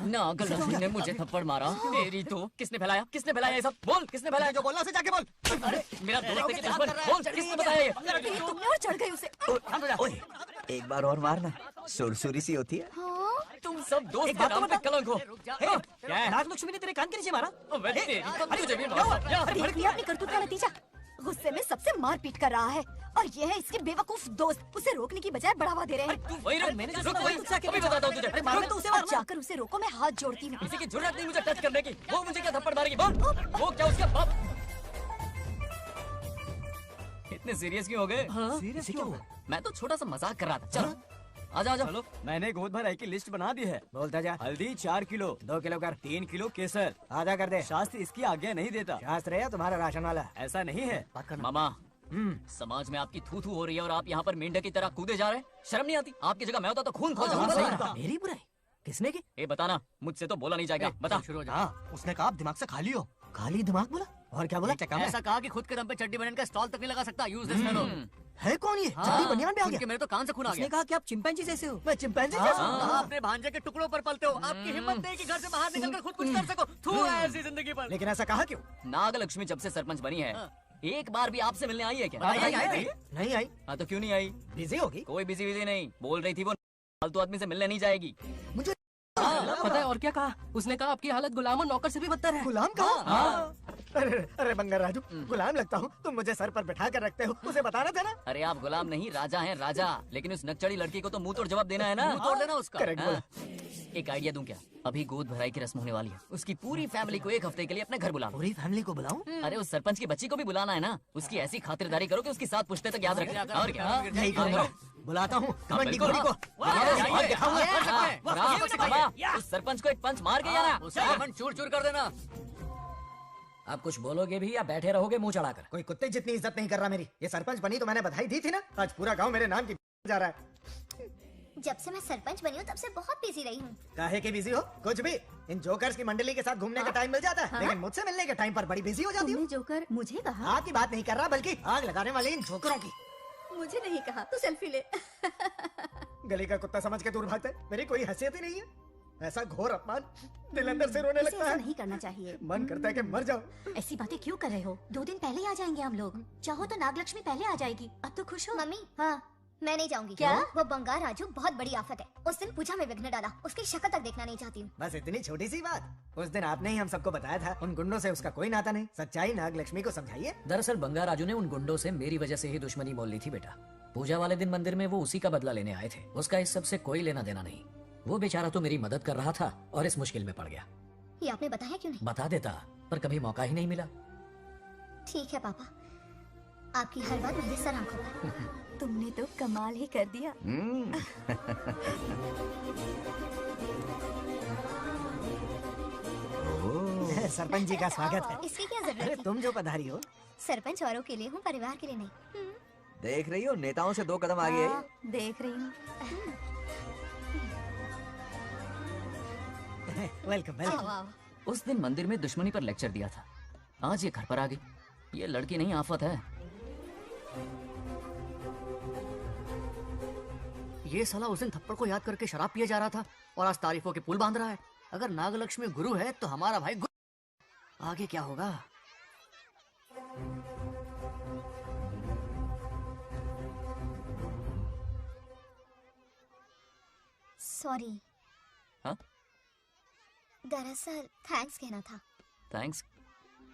नागलक्ष्मी ने मुझे थप्पड़ मारा? तेरी तो किसने फैलाया? किसने फैलाया ये सब? बोल, किसने फैलाया? जो बोलना उसे जाके बोल। अरे मेरा दोस्त है कि दुश्मन? बोल, किसने बताया ये? तुमने और चढ़ गई उसे। ओए, एक बार और मारना, सुरसुरी सी होती है। तुम सब दोस्त के नाम पे कलंक हो। क्या है? नागलक्ष्मी ने तेरे कान के नीचे मारा? तुझे भी देख लिया अपनी करतूत का नतीजा। गुस्से में सबसे मारपीट कर रहा है और ये है इसके बेवकूफ दोस्त, उसे रोकने की बजाय बढ़ावा दे रहे हैं। जाकर उसे रोको, मैं हाथ जोड़ती हूँ। किसी की जरूरत नहीं मुझे टच करने की। वो मुझे क्या थप्पड़ मारेगी? बोल, वो क्या उसका बाप? इतने सीरियस क्यों हो गए? सीरियस क्यों? मैं तो छोटा सा मजाक कर रहा था। चलो आजा आजा। चलो, मैंने गोद भराई की लिस्ट बना दी है। बोलता जा। हल्दी 4 किलो, 2 किलो कर, 3 किलो केसर। आधा कर दे। शास्त्र इसकी आज्ञा नहीं देता। शास्त्र है तुम्हारा राशन वाला, ऐसा नहीं है। मामा, समाज में आपकी थू थू हो रही है और आप यहाँ पर मेंढक की तरह कूदे जा रहे हैं। शर्म नहीं आती? आपकी जगह मैं होता तो खून खो जाता। मेरी बुराई किसने की? ये बताना, मुझसे तो बोला नहीं जाएगा। बता। उसने कहा आप दिमाग से खाली हो। खाली दिमाग बोला? और क्या बोला? ऐसा कहा कि खुद के दम पे चड्डी बनियान का स्टॉल तक नहीं लगा सकता। Use this fellow. है कौन ये? चड्डी बनियान पे आ गया? मेरे तो कान से खून आ गया। उसने कहा कि आप चिंपैंजी जैसे हो। मैं चिंपैंजी जैसा हूं? आप अपने भांजे के टुकड़ों पर पलते हो। आपकी हिम्मत नहीं कि घर से बाहर निकलकर खुद कुछ कर सको। थू है ऐसी जिंदगी पर। लेकिन ऐसा कहा क्यों? नागलक्ष्मी जब से सरपंच बनी है, एक बार भी आपसे मिलने आई है क्या? नहीं आई। हाँ तो क्यों नहीं आई? बिजी होगी। कोई बिजी नहीं, बोल रही थी वो फालतू आदमी से मिलने नहीं जाएगी। मुझे पता है और क्या कहा? उसने कहा आपकी हालत गुलाम और नौकर से भी बदतर है। गुलाम कहा? अरे अरे बंगार राजू, गुलाम लगता हूँ, तुम मुझे सर पर बिठा कर रखते हो, उसे बताना था ना। अरे आप गुलाम नहीं, राजा हैं राजा। लेकिन उस नकचड़ी लड़की को तो मुंह तोड़ जवाब देना है ना। मुंह तोड़ देना उसका। करेक्ट बोला। एक आइडिया दूं क्या? अभी गोद भराई की रस्म होने वाली है, उसकी पूरी फैमिली को एक हफ्ते के लिए अपने घर बुला लो। पूरी फैमिली को बुलाऊं? अरे उस सरपंच की बच्ची को भी बुलाना है ना। उसकी ऐसी खातिरदारी करो कि उसकी 7 पुश्ते तक याद रखे। और क्या? यही करूंगा। बुलाता हूँ कमंडी घोड़ी को। उस सरपंच को एक पंच मार के जाना, चूर चूर कर देना। आप कुछ बोलोगे भी या बैठे रहोगे मुंह चढ़ाकर? कोई कुत्ते जितनी इज्जत नहीं कर रहा मेरी। ये सरपंच बनी तो मैंने बधाई दी थी ना। आज पूरा गांव मेरे नाम की जा रहा है। जब से मैं सरपंच बनी हूँ तब से बहुत बिजी रही हूँ। काहे के बिजी हो? कुछ भी। इन जोकर्स की मंडली के साथ घूमने का टाइम मिल जाता है, लेकिन मुझसे मिलने के टाइम पर बड़ी बिजी हो जाती हूँ। जोकर मुझे कहा? आपकी बात नहीं कर रहा, बल्कि आग लगाने वाले इन जोकरों की। मुझे नहीं कहा, तू सेल्फी ले। गली का कुत्ता समझ के दूर भागता है। मेरी कोई हैसियत ही नहीं है। ऐसा घोर अपमान, दिल अंदर से रोने लगता है। नहीं करना चाहिए। मन करता है कि मर जाऊं। ऐसी बातें क्यों कर रहे हो? 2 दिन पहले आ जाएंगे हम लोग। चाहो तो नागलक्ष्मी पहले आ जाएगी। अब तो खुश हो? मम्मी, हाँ मैं नहीं जाऊंगी। क्या? वो बंगार राजू बहुत बड़ी आफत है। उस दिन पूजा में विघ्न डाला, उसकी शक्ल तक देखना नहीं चाहती हूँ। बस इतनी छोटी सी बात। उस दिन आपने ही हम सबको बताया था, उन गुंडों से उसका कोई नाता नहीं। सच्चाई नागलक्ष्मी को समझाइए। दरअसल बंगार राजू ने उन गुंडों से मेरी वजह से ही दुश्मनी मोल ली थी बेटा। पूजा वाले दिन मंदिर में वो उसी का बदला लेने आए थे। उसका इस सब से कोई लेना देना नहीं। वो बेचारा तो मेरी मदद कर रहा था और इस मुश्किल में पड़ गया। ये आपने बताया क्यों नहीं? बता देता, पर कभी मौका ही नहीं मिला। ठीक है पापा, आपकी हर बात मेरे सर आंखों पर। तुमने तो कमाल ही कर दिया। सरपंच जी का स्वागत है। इसकी क्या जरूरत अरे थी? तुम जो पधारी हो। सरपंच औरों के लिए हूँ, परिवार के लिए नहीं। देख रही हो, नेताओं से 2 कदम आगे है। देख रही हूँ। Welcome welcome. उस दिन मंदिर में दुश्मनी पर लेक्चर दिया था, आज ये घर पर आ गई। ये लड़की नहीं आफत है। ये साला उस दिन थप्पड़ को याद करके शराब पिए जा रहा था और आज तारीफों के पुल बांध रहा है। अगर नागलक्ष्मी गुरु है तो हमारा भाई आगे क्या होगा? सॉरी। हाँ? दरअसल थैंक्स कहना था। थैंक्स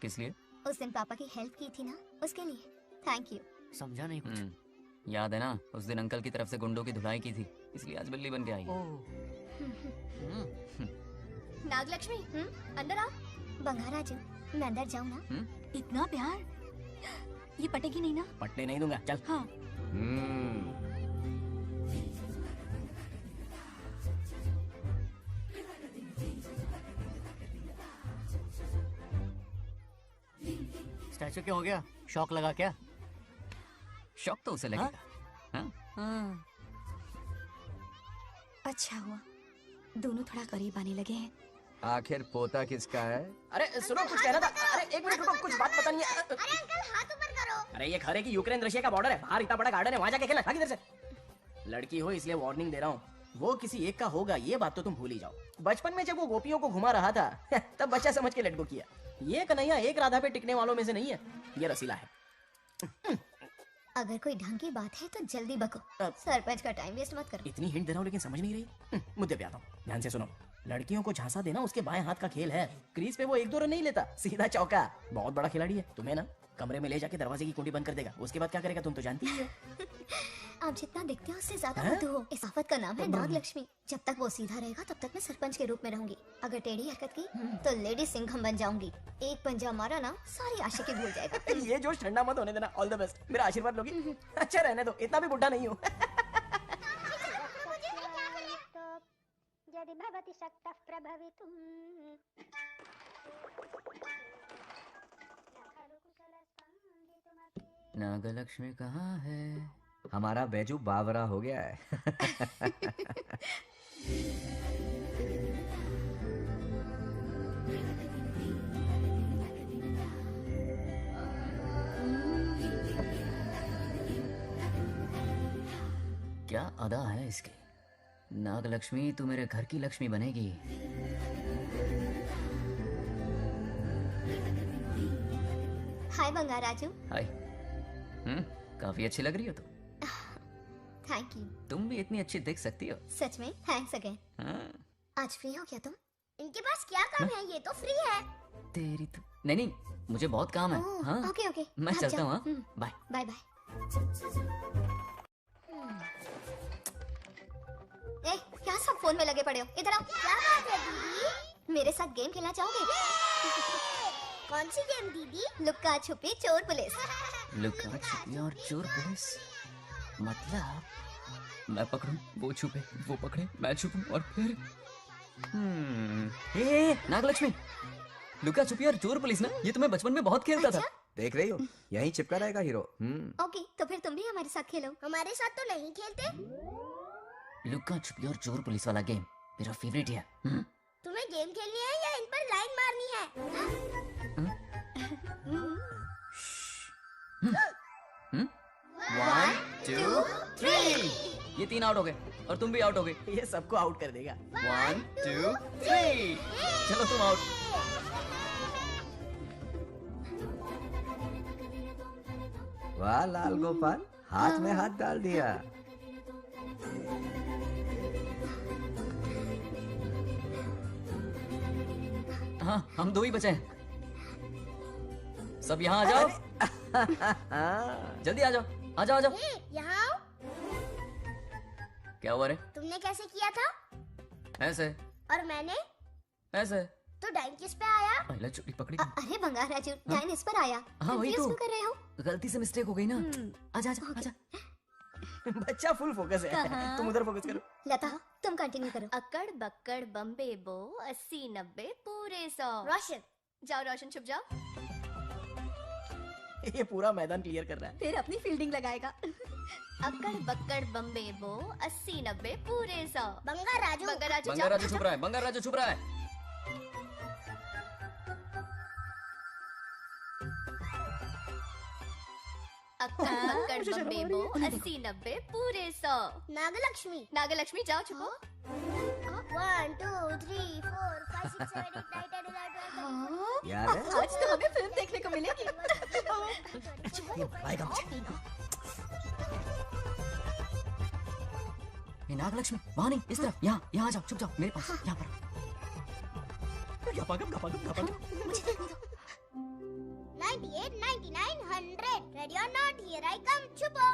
किस लिए? उस दिन पापा की हेल्प की थी ना, उसके लिए थैंक यू। समझा नहीं कुछ। याद है ना, उस दिन अंकल की तरफ से गुंडों की धुलाई की थी, इसलिए आज बिल्ली बन के आई है। नागलक्ष्मी, अंदर आओ। बंगार राजू, मैं अंदर जाऊँ ना? इतना प्यार, ये पटेगी नहीं ना? पटने नहीं दूंगा, चल। हाँ। स्टैचू क्या हो गया? शौक लगा क्या? शौक तो उसे लगेगा। हाँ। अच्छा हुआ, दोनों थोड़ा करीब आने लगे हैं। आखिर पोता किसका है? अरे सुनो, कुछ कहना था। अरे एक मिनट रुको, कुछ बात पता नहीं है। अरे अंकल हाथ ऊपर करो। अरे ये खरे की यूक्रेन रशिया का बॉर्डर है, बाहर इतना बड़ा गार्डन है, वहाँ जाके खेलना। भाग इधर से। लड़की हो इसलिए वार्निंग दे रहा हूँ, वो किसी एक का होगा ये बात तो तुम भूल ही जाओ। बचपन में जब वो गोपियों को घुमा रहा था तब बच्चा समझ के लड़को किया। ये कन्हैया एक राधा पे टिकने वालों में से नहीं है, ये रसीला है। अगर कोई ढंग की बात है तो जल्दी बको, सरपंच का टाइम वेस्ट मत करो। इतनी हिंट दे रहा हूँ लेकिन समझ नहीं रही। मुद्दे पे आता हूँ, ध्यान से सुनो। लड़कियों को झांसा देना उसके बाएं हाथ का खेल है। क्रीज पे वो 1-2 रन नहीं लेता, सीधा चौका। बहुत बड़ा खिलाड़ी है। तुम्हें ना कमरे में ले जाके दरवाजे की कुंडी बंद कर देगा, उसके बाद क्या करेगा तुम तो जानती ही हो। आप जितना दिखते हो उससे ज्यादा मधु हो। इस आफत का नाम है नागलक्ष्मी। जब तक वो सीधा रहेगा तब तक मैं सरपंच के रूप में रहूंगी। अगर टेढ़ी हरकत की तो लेडी सिंघम बन जाऊंगी। एक पंजा मारा ना, सारी आशिकी भूल जाएगा। ये जोश ठंडा मत होने देना। ऑल द बेस्ट, मेरा आशीर्वाद लोगी? अच्छा रहने दो, इतना भी बुढ़ा नहीं हूँ। यदि भवति शक्तः प्रभवितुम्। नागलक्ष्मी कहाँ है? हमारा बैजू बावरा हो गया है। क्या अदा है इसकी। नागलक्ष्मी तू मेरे घर की लक्ष्मी बनेगी। हाय बंगार राजू। हाय। काफी अच्छी लग रही हो तुम। Thank you. तुम भी इतनी अच्छी दिख सकती हो। सच में थैंक्स अगेन। हाँ। आज फ्री हो क्या तुम? इनके पास क्या काम है, ये तो फ्री है। तेरी तो नहीं, मुझे बहुत काम है। हाँ ओके ओके, मैं आप चलता जाओ। हूँ। हाँ? Bye bye bye. ए, क्या सब फोन में लगे पड़े हो? इधर आओ। क्या बात है दीदी? मेरे साथ गेम खेलना चाहोगे? कौन सी गेम दीदी? लुक्का छुपी चोर पुलिस। लुका छुपी और चोर पुलिस, मतलब मैं पकड़ूं, वो छुपे, वो पकड़े, मैं छुपूं और फिर नागलक्ष्मी, लुका छुपी और चोर पुलिस ना, ये तो मैं बचपन में बहुत खेलता था। देख रही हो, यहीं चिपका रहेगा हीरो। ओके, तो फिर तुम भी हमारे साथ खेलो। हमारे साथ तो नहीं खेलते। लुका छुपी और चोर पुलिस वाला गेम मेरा फेवरेट है। तुम्हें गेम खेलनी है या इन पर लाइन मारनी है? 1 2 3, ये 3 आउट हो गए और तुम भी आउट हो गए। ये सबको आउट कर देगा। 1 2 3, चलो तुम आउट। वाह लाल गोपाल, हाथ में हाथ डाल दिया। हाँ, हम 2 ही बचे हैं। सब यहाँ आ जाओ। जल्दी आ जाओ, आ जाओ, आ जाओ। यहाँ आओ। क्या हुआ रे? तुमने कैसे किया था? ऐसे और मैंने? ऐसे। तो डाइन किस पे आया? पहले चुपड़ी पकड़ी। अरे बंगार राजू, डाइन इस पर आया। हाँ वही तो। Confuse क्यों कर रहे हो? गलती से मिस्टेक हो गई ना। आजा आजा आजा। बच्चा फुल फोकस है। कहाँ? तुम उधर फोकस करो। लता, तुम कंटिन्यू करो। अकड़ बक्कड़ बम्बे बो 80 90 पूरे 100। रोशन, जाओ रोशन, छुप जाओ। ये पूरा मैदान क्लियर कर रहा है। फिर अपनी फील्डिंग लगाएगा। अकड़ बक्कड़ बम्बे बो 80 90 पूरे 100। बंगार राजू। बंगार राजू, बंगार राजू छुप रहा है, बंगार राजू छुप रहा है। अकड़ बक्कड़ बम्बे बो 80 90 पूरे 100। नागलक्ष्मी। नागलक्ष्मी जाओ छुपो। 1 2 3 4 5 6 7 8 9 10 11 12 याद है? आज तो हमें फिल्म देखने को मिलेगी। ये नागलक्ष्मी वहाँ नहीं, इस तरफ, यहाँ यहाँ आ जाओ, छुप जाओ मेरे पास, यहाँ पर। गपागप गपागप गपागप। मुझे देखने दो। 98 99 100 रेडी और नॉट, हियर आई कम। छुपो।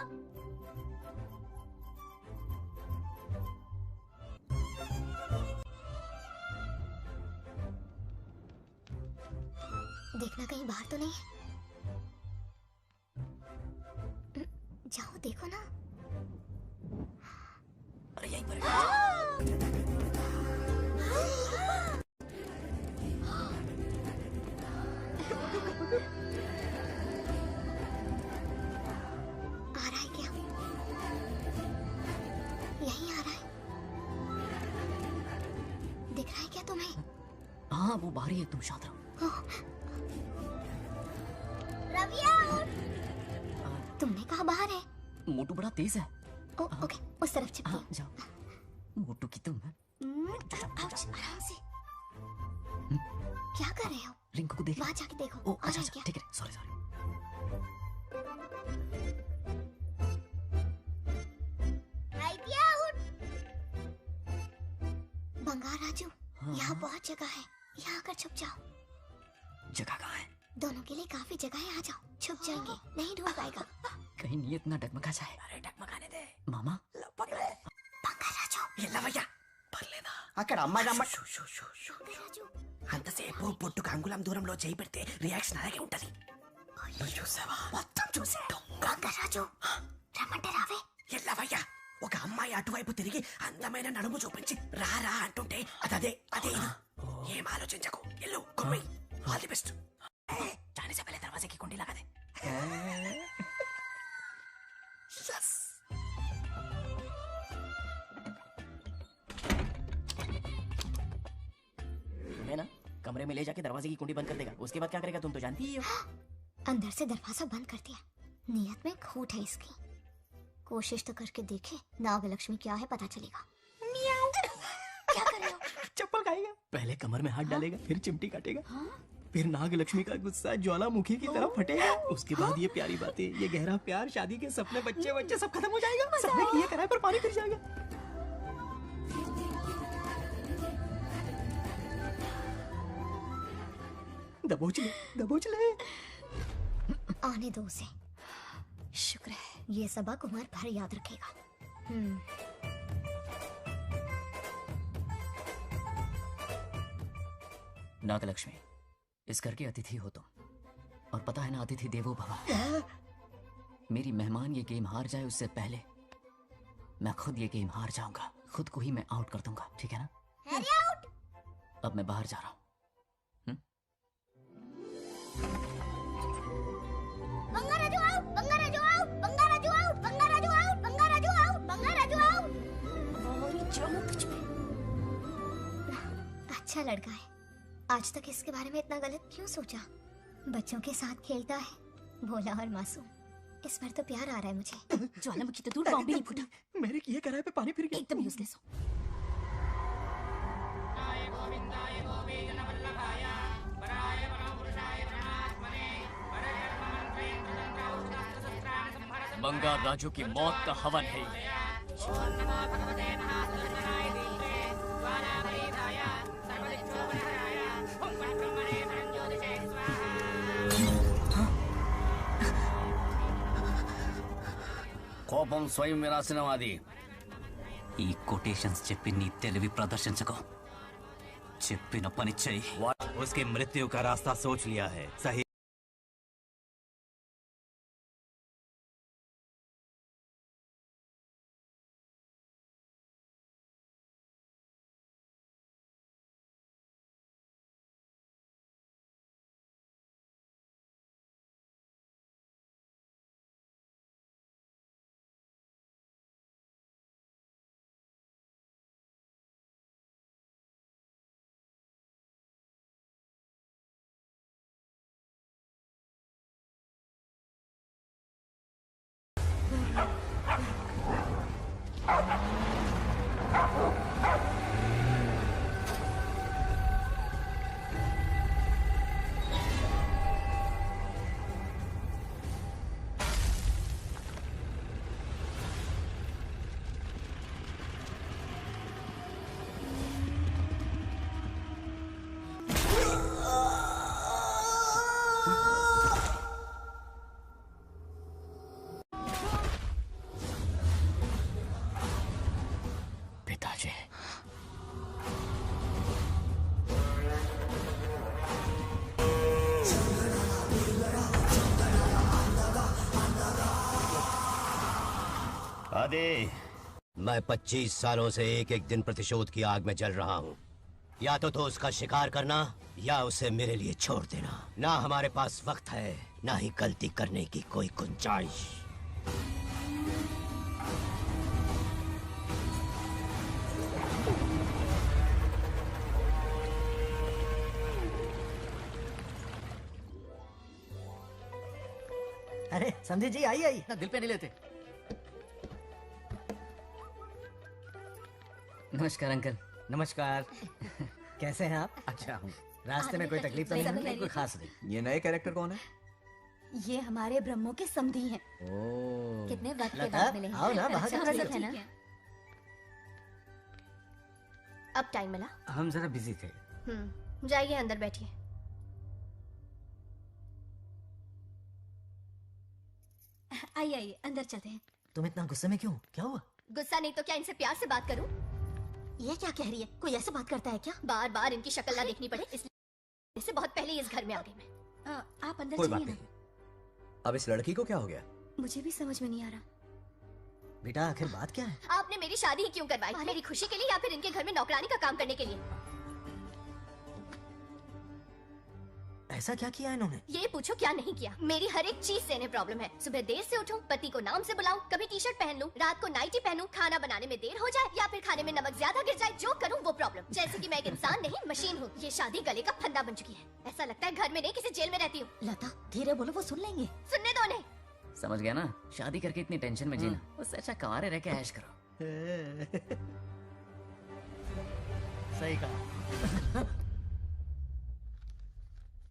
देखना कहीं बाहर तो नहीं है। जाओ देखो ना। अरे यहीं पर। आ रहा है क्या? यहीं आ रहा है। दिख रहा है क्या तुम्हें? हाँ वो बाहर ही है, तुम शांत रहो। रवि आउट। तुमने कहा बाहर है? मोटू बड़ा तेज है। ओके, उस तरफ चिपके। हाँ जाओ। मोटू की तुम है। आराम से। क्या कर रहे हो? रिंकू को देख। वहाँ जाके देखो। ओ आ अच्छा रहा है अच्छा, क्या? ठीक है, sorry sorry. Right out. Bangaraju, हाँ। यहाँ बहुत जगह है, यहाँ आकर छुप जाओ। जगह कहाँ है? दोनों के लिए काफी जगह है, आ जाओ। छुप जाएंगे, नहीं ढूंढ पाएगा। कहीं नीयत ना डगमगा जाए। अरे डगमगाने दे मामा। बंगार राजू, ये लवయ్య పర్లేదా అక్కడ అమ్మాయి అంతసేపు పొట్టుకు అంగుళం దూరంలో చేయి పెడితే రియాక్షన్ అలాగే ఉంటది. నువ్వు చూసావా? మొత్తం చూసా. బొంగర్ రాజు, రమ్మంటే రావే. ఏ లవయ్య, ఒక అమ్మాయి అటువైపు తిరిగి అందమైన నడుము చూపించి రారా అంటుంటే అదే అదే ఇది. ఏం ఆలోచించకు, ఎల్లు కొమ్మి. All the best. जाने से पहले दरवाजे की कुंडी लगा दे. यस. है ना, कमरे में ले जाके दरवाजे की कुंडी बंद कर देगा. उसके बाद क्या करेगा तुम तो जानती ही हो. अंदर से दरवाजा बंद कर दिया. नियत में खोट है इसकी. कोशिश तो करके देखे, नागलक्ष्मी क्या है पता चलेगा. क्या कर रहे हो? चप्पल खाएगा. पहले कमर में हाथ डालेगा, फिर चिमटी काटेगा. फिर नागलक्ष्मी का गुस्सा ज्वालामुखी की तरह फटेगा. उसके बाद ये प्यारी बातें, ये गहरा प्यार, शादी के सपने, बच्चे बच्चे सब खत्म हो जाएगा. सबने किए कराए पर पानी फिर जाएगा. दबोच ले, दबोच ले। आने दो उसे। शुक्र है, ये सबक उम्र भर याद रखेगा। नागलक्ष्मी, इस घर के अतिथि हो तुम, और पता है ना, अतिथि देवो भव। मेरी मेहमान ये गेम हार जाए उससे पहले मैं खुद ये गेम हार जाऊंगा, खुद को ही मैं आउट कर दूंगा, ठीक है ना? Harry out. अब मैं बाहर जा रहा हूँ। Bangaraju out, Bangaraju out, Bangaraju out, Bangaraju out, Bangaraju out, Bangaraju out. और चलो कुछ भी। अच्छा लड़का है। आज तक इसके बारे में इतना गलत क्यों सोचा? बच्चों के साथ खेलता है, भोला और मासूम। इस पर तो प्यार आ रहा है मुझे। ज्वालामुखी तो दूर, बॉम्ब भी नहीं फूटा। मेरे किए कराए पे पानी फिर गया। एकदम यूजलेस हो। बंगार राजू की मौत का हवन है ये। కోపం స్వయం వినాశనవాది. ఈ కొటేషన్స్ చెప్పి నీ తెలివి ప్రదర్శించకు. చెప్పిన పని చెయ్యి. उसकी मृत्यु का रास्ता सोच लिया है, सही? पिताजी, आदि, मैं 25 सालों से एक एक दिन प्रतिशोध की आग में जल रहा हूँ। या तो उसका शिकार करना या उसे मेरे लिए छोड़ देना। ना हमारे पास वक्त है, ना ही गलती करने की कोई गुंजाइश। अरे समझी जी, आई आई। ना दिल पे नहीं लेते। नमस्कार अंकल। नमस्कार। कैसे हैं आप? अच्छा हूँ। रास्ते में कोई तकलीफ तो नहीं? कोई खास नहीं। ये नए कैरेक्टर कौन है? ये हमारे ब्रह्मों के समधी हैं। ओह, कितने वक्त के लता, बाद मिले हैं। आओ ना, बाहर अच्छा, से सब है ना? अब टाइम मिला? हम जरा बिजी थे। जाइए अंदर बैठिए। आइए आइए, अंदर चलते हैं। तुम इतना गुस्से में क्यों? क्या हुआ? गुस्सा नहीं तो क्या इनसे प्यार से बात करूं? ये क्या कह रही है? कोई ऐसे बात करता है क्या? बार बार इनकी शक्ल ना देखनी पड़े इसलिए से बहुत पहले इस घर में आ गई मैं। आप अंदर कोई बात चलिए नहीं। अब इस लड़की को क्या हो गया? ना। मुझे भी समझ में नहीं आ रहा। बेटा आखिर बात क्या है? आपने मेरी शादी ही क्यों करवाई? मेरी खुशी के लिए या फिर इनके घर में नौकरानी का काम करने के लिए? ऐसा क्या किया इन्होंने? ये पूछो क्या नहीं किया। मेरी हर एक चीज से इन्हें प्रॉब्लम है। सुबह देर से उठूं, पति को नाम से बुलाऊं, कभी टी शर्ट पहन लूं, रात को नाइटी पहनूं, खाना बनाने में देर हो जाए या फिर खाने में नमक ज्यादा गिर जाए, जो करूं वो प्रॉब्लम। जैसे कि मैं एक इंसान नहीं मशीन हूँ। ये शादी गले का फंदा बन चुकी है। ऐसा लगता है घर में नहीं किसी जेल में रहती हूँ। लता धीरे बोलो, वो सुन लेंगे। सुनने दो उन्हें। समझ गया ना? शादी करके इतनी टेंशन में जीना, उससे अच्छा कुंवारे रह के ऐश करो। सही कहा।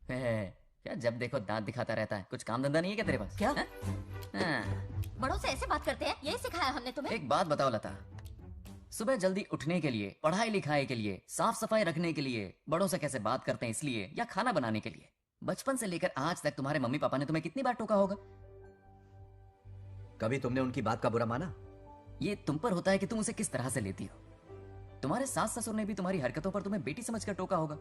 क्या जब देखो दांत दिखाता रहता है? कुछ काम धंधा नहीं है क्या तेरे पास? क्या? बड़ों से ऐसे बात करते हैं? यही सिखाया हमने तुम्हें? एक बात बताओ लता, सुबह जल्दी उठने के लिए, पढ़ाई लिखाई के लिए, साफ सफाई रखने के लिए बड़ों से कैसे बात करते हैं इसलिए, या खाना बनाने के लिए? बचपन से लेकर आज तक तुम्हारे मम्मी पापा ने तुम्हें कितनी बार टोका होगा? कभी तुमने उनकी बात का बुरा माना? ये तुम पर होता है कि तुम उसे किस तरह से लेती हो। तुम्हारे सास ससुर ने भी तुम्हारी हरकतों पर तुम्हें बेटी समझकर टोका होगा।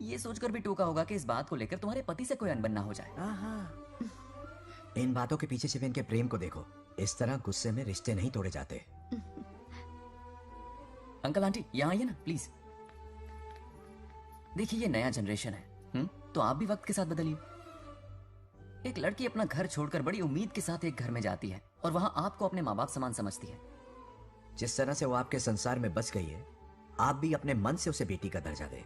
ये सोचकर भी टोका होगा कि इस बात को लेकर तुम्हारे पति से कोई अनबन ना हो जाए। इन बातों के पीछे सिर्फ इनके प्रेम को देखो। इस तरह गुस्से में रिश्ते नहीं तोड़े जाते। अंकल आंटी यहाँ आइए ना प्लीज। देखिए ये नया जनरेशन है, तो आप भी वक्त के साथ बदलिए। एक लड़की अपना घर छोड़कर बड़ी उम्मीद के साथ एक घर में जाती है और वहां आपको अपने माँ बाप समान समझती है। जिस तरह से वो आपके संसार में बस गई है, आप भी अपने मन से उसे बेटी का दर्जा दें।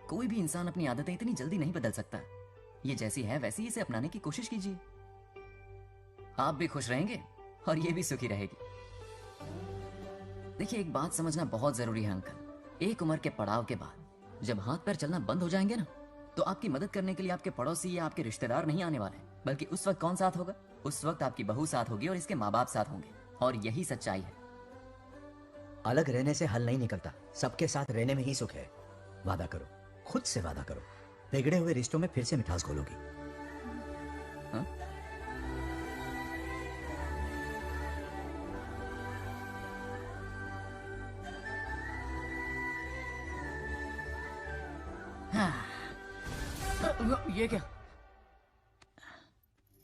कोई भी इंसान अपनी आदतें इतनी जल्दी नहीं बदल सकता। ये जैसी है वैसी इसे अपनाने की कोशिश कीजिए। आप भी खुश रहेंगे और ये भी सुखी रहेगी। देखिए एक बात समझना बहुत जरूरी है अंकल। एक उम्र के पड़ाव के बाद जब हाथ पैर चलना बंद हो जाएंगे ना, तो आपकी मदद करने के लिए आपके पड़ोसी या आपके रिश्तेदार नहीं आने वाले, बल्कि उस वक्त कौन साथ होगा? उस वक्त आपकी बहू साथ होगी और इसके माँ बाप साथ होंगे। और यही सच्चाई है। अलग रहने से हल नहीं निकलता, सबके साथ रहने में ही सुख है। वादा करो, खुद से वादा करो, बिगड़े हुए रिश्तों में फिर से मिठास घोलोगी। ये क्या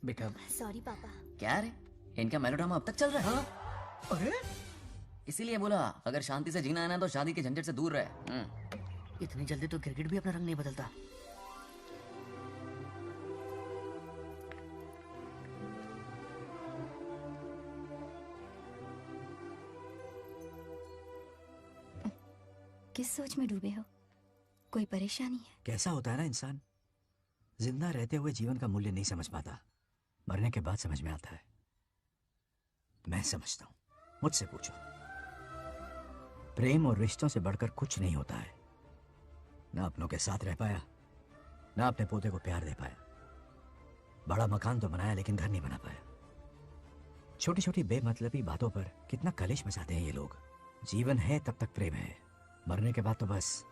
बेटा? सॉरी पापा। क्या रे, इनका मेलोड्रामा अब तक चल रहा है? अरे इसीलिए बोला अगर शांति से जीना है ना तो शादी के झंझट से दूर रहे। इतनी जल्दी तो क्रिकेट भी अपना रंग नहीं बदलता। किस सोच में डूबे हो? कोई परेशानी है? कैसा होता है ना इंसान, जिंदा रहते हुए जीवन का मूल्य नहीं समझ पाता, मरने के बाद समझ में आता है। मैं समझता हूं, मुझसे पूछो। प्रेम और रिश्तों से बढ़कर कुछ नहीं होता है। ना अपनों के साथ रह पाया, ना अपने पोते को प्यार दे पाया। बड़ा मकान तो बनाया लेकिन घर नहीं बना पाया। छोटी छोटी बेमतलबी बातों पर कितना कलेश मचाते हैं ये लोग। जीवन है तब तक प्रेम है, मरने के बाद तो बस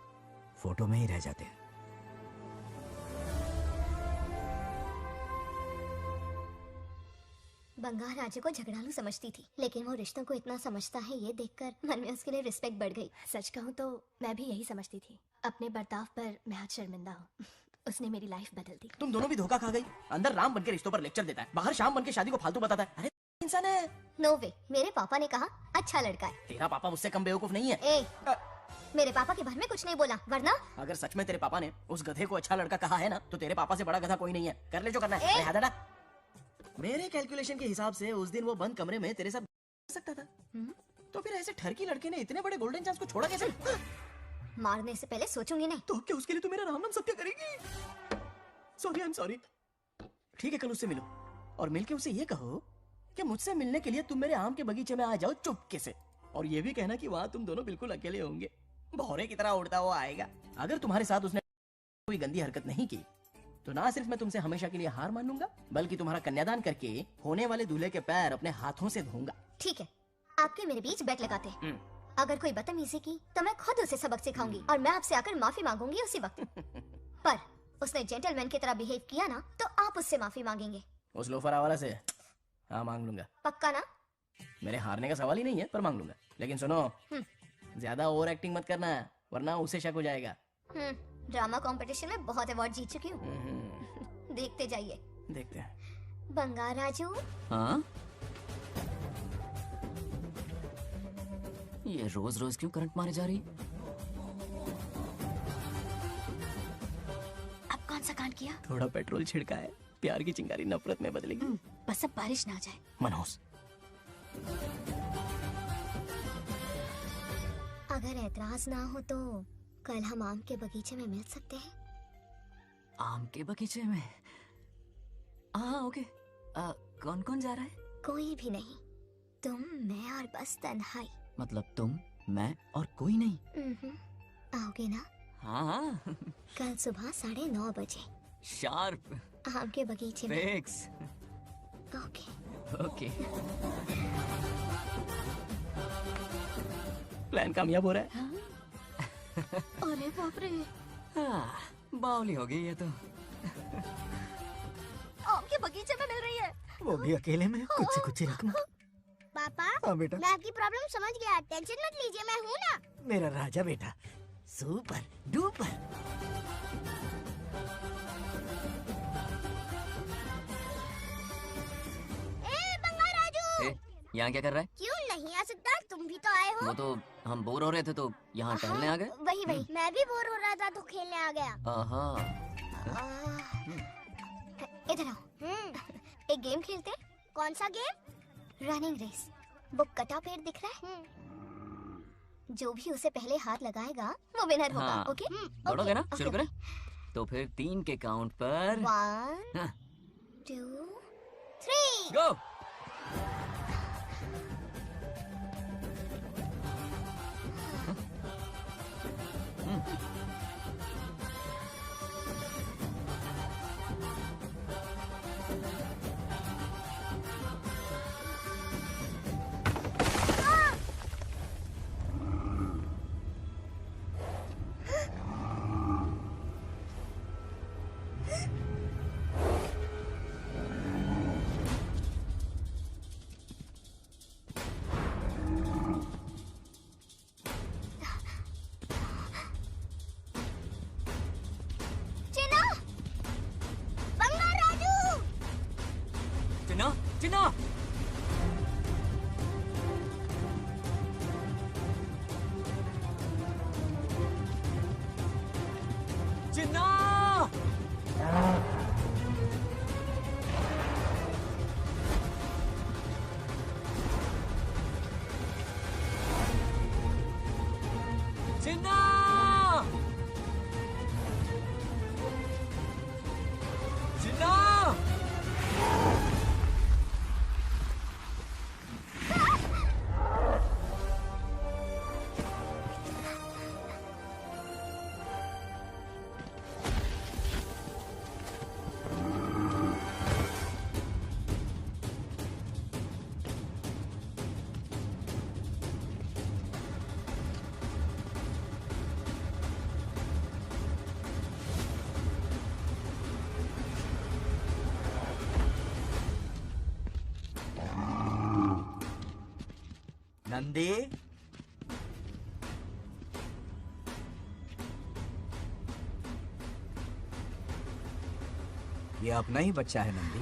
फोटो में ही रह जाते हैं। बंगार राजू को झगड़ालू समझती थी, लेकिन वो रिश्तों को इतना समझता है ये देखकर मन में उसके लिए रिस्पेक्ट बढ़ गई। सच कहूँ तो मैं भी यही समझती थी। अपने बर्ताव पर मैं आज शर्मिंदा हूँ। उसने मेरी लाइफ बदल दी। तुम दोनों भी धोखा खा गई। अंदर राम बनके रिश्तों पर लेक्चर देता है, बाहर शाम बनके शादी को फालतू बताता है। अरे इंसान है। नो वे, मेरे पापा ने कहा अच्छा लड़का है। तेरा पापा मुझसे कम बेवकूफ नहीं है। मेरे पापा के बारे में कुछ नहीं बोला, वरना अगर सच में तेरे पापा ने उस गधे को अच्छा लड़का कहा है ना, तो तेरे पापा से बड़ा गधा कोई नहीं है। कर ले जो करना है। हादड़ा। मेरे कैलकुलेशन के हिसाब से उस दिन वो बंद कमरे में तेरे साथ कर सकता था। तो फिर ऐसे ठरकी लड़के ने इतने बड़े गोल्डन चांस को छोड़ा कैसे? मारने से पहले सोचूंगी नहीं। तो क्या उसके लिए तू मेरा राम नाम सत्य करेगी? Sorry, I am sorry. ठीक है, कल उससे मिलो और मिलके उसे ये कहो कि मुझसे मिलने के लिए तुम मेरे आम के बगीचे में आ जाओ चुपके से। और ये भी कहना कि वहाँ तुम दोनों बिल्कुल अकेले होंगे। भौरे की तरह उड़ता हुआ आएगा। अगर तुम्हारे साथ उसने कोई गंदी हरकत नहीं की तो ना सिर्फ मैं तुमसे हमेशा के लिए हार मान लूंगा, बल्कि तुम्हारा कन्यादान करके होने वाले दूल्हे के पैर अपने हाथों से धोऊंगा। ठीक है, आपके मेरे बीच बेट लगाते हैं। अगर कोई बदतमीजी की तो मैं खुद उसे सबक सिखाऊंगी और मैं आपसे आकर माफी मांगूंगी उसी वक्त। पर उसने जेंटलमैन की तरह बिहेव किया ना, तो आप उससे माफी मांगेंगे। उस लोफर आवारा से? हाँ, मांग लूंगा। पक्का ना? मेरे हारने का सवाल ही नहीं है, पर मांग लूंगा। लेकिन सुनो, ज्यादा ओवर एक्टिंग मत करना, वरना उसे शक हो जाएगा। ड्रामा कंपटीशन में बहुत अवार्ड जीत चुकी हूँ। देखते जाइए। देखते हैं। बंगार राजू। हाँ? ये रोज रोज क्यों करंट मारे जा रही? अब कौन सा कांड किया? थोड़ा पेट्रोल छिड़का है, प्यार की चिंगारी नफरत में बदलेगी। बस अब बारिश ना आ जाए। मनोज, अगर ऐतराज ना हो तो कल हम आम के बगीचे में मिल सकते हैं। आम के बगीचे में? हाँ, ओके। कौन कौन जा रहा है? कोई भी नहीं, तुम, मैं और बस तन्हाई। मतलब तुम, मैं और कोई नहीं? आओगे ना? हाँ। कल सुबह 9:30 बजे शार्प। आम के बगीचे में। फिक्स। ओके। ओके। प्लान कामयाब हो रहा है। अरे बाप रे, बावली हो गई ये तो। आम के बगीचे में मिल रही है। वो भी अकेले में कुछ से कुछ ही रकम। पापा हाँ बेटा। मैं आपकी प्रॉब्लम समझ गया, टेंशन मत लीजिए, मैं हूँ ना। मेरा राजा बेटा, सुपर डुपर। बंगा राजू, यहाँ क्या कर रहा है? क्यों नहीं आ सकता? तुम भी तो आए हो। वो तो हम बोर हो रहे थे तो यहाँ टहलने आ गए। वही मैं भी बोर हो रहा था तो खेलने आ गया। इधर आओ, एक गेम खेलते हैं। कौन सा गेम? Running race. वो कटा पेड़ दिख रहा है? जो भी उसे पहले हाथ लगाएगा वो विनर होगा। हाँ। ओके? दौड़ोगे ना? शुरू करें? तो फिर 3 के काउंट पर 1 2 3 गो। चिन्ना! चिन्ना! चिन्ना! चिन्ना! नंदी, ये अपना ही बच्चा है नंदी।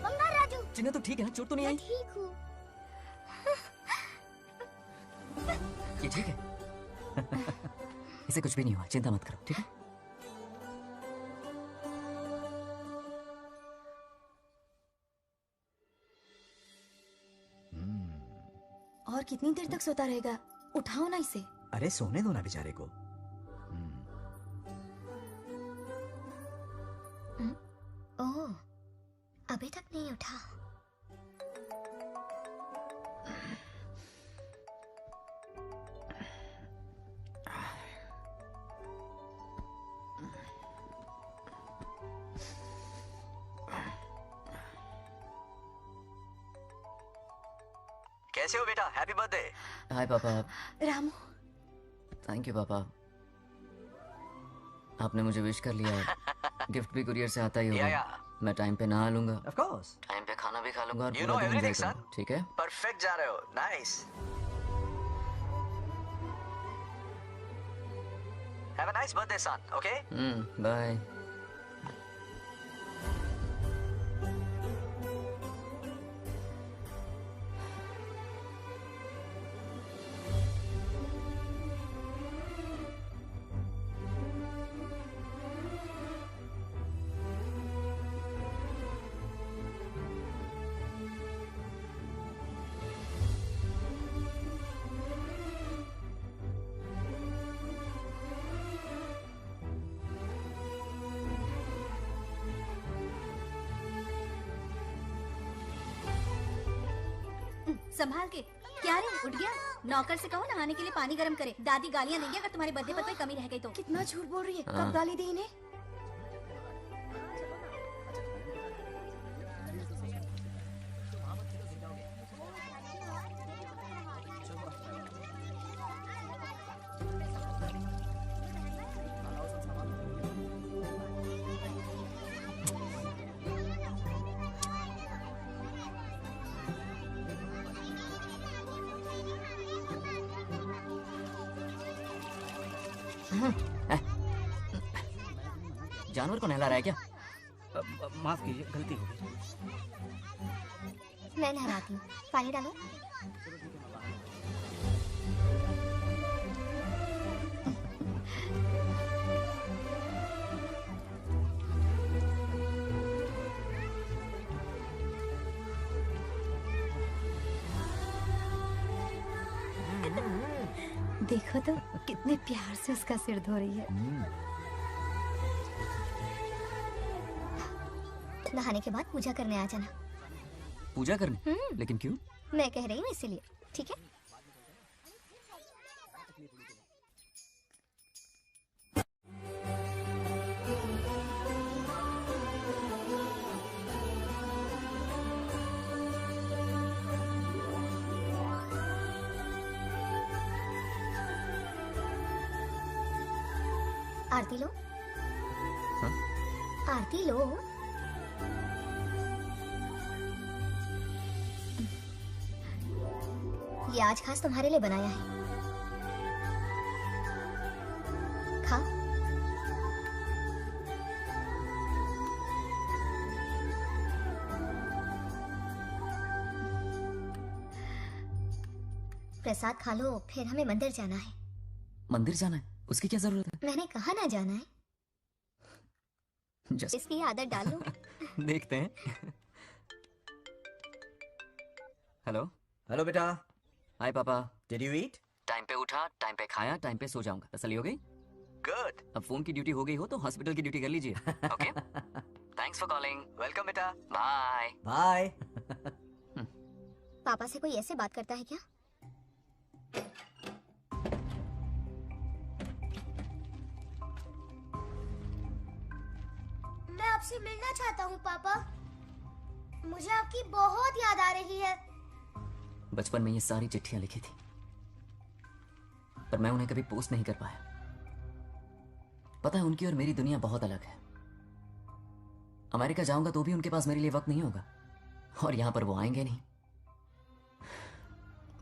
बंगा राजू। चिन्ना तो ठीक है ना? चोट तो नहीं आई? ठीक हूँ। ये ठीक है। इसे कुछ भी नहीं हुआ, चिंता मत करो, ठीक है? और कितनी देर तक सोता रहेगा? उठाओ ना इसे। अरे सोने दो ना बेचारे को। ओह, अभी तक नहीं उठा। कैसे हो बेटा? Happy birthday. हाय पापा। रामू। थैंक यू पापा, आपने मुझे विश कर लिया। गिफ्ट भी कुरियर से आता ही होगा। मैं टाइम पे नहा लूंगा, ऑफ कोर्स। टाइम पे खाना भी खा लूंगा और You पूरा know दिन everything, enjoy करूंगा, ठीक है? परफेक्ट जा रहे हो। Nice. Have a nice birthday son, okay? Bye. संभाल के। क्या रे, उठ गया? नौकर से कहो नहाने के लिए पानी गर्म करे। दादी गालियाँ देंगे अगर तुम्हारे बर्थडे पर कोई कमी रह गई तो। कितना झूठ बोल रही है। हाँ। कब गाली दी इन्हें? जानवर को नहला रहा है क्या? माफ कीजिए, गलती हो गई। मैं नहलाती हूँ, पानी डालो। देखो तो कितने प्यार से उसका सिर धो रही है। नहाने के बाद पूजा करने आ जाना। पूजा करने? लेकिन क्यों? मैं कह रही हूँ इसीलिए, ठीक है? आरती लो। हाँ? आरती लो। ये आज खास तुम्हारे लिए बनाया है। खा। प्रसाद खा लो, फिर हमें मंदिर जाना है। मंदिर जाना है? उसकी क्या जरूरत है? मैंने कहा ना जाना है। इसकी आदत डालो। देखते हैं। हेलो। हेलो बेटा। हाय पापा। Did you eat? टाइम पे उठा, टाइम पे खाया, टाइम पे सो जाऊंगा। तसल्ली हो गई? गुड। अब फोन की ड्यूटी हो गई हो तो हॉस्पिटल की ड्यूटी कर लीजिए। Okay? Thanks for calling. Welcome बेटा। बाय। बाय। पापा से कोई ऐसे बात करता है क्या? मैं आपसे मिलना चाहता हूँ पापा। मुझे आपकी बहुत याद आ रही है। बचपन में ये सारी चिट्ठियां लिखी थी, पर मैं उन्हें कभी पोस्ट नहीं कर पाया। पता है, उनकी और मेरी दुनिया बहुत अलग है। अमेरिका जाऊंगा तो भी उनके पास मेरे लिए वक्त नहीं होगा, और यहां पर वो आएंगे नहीं।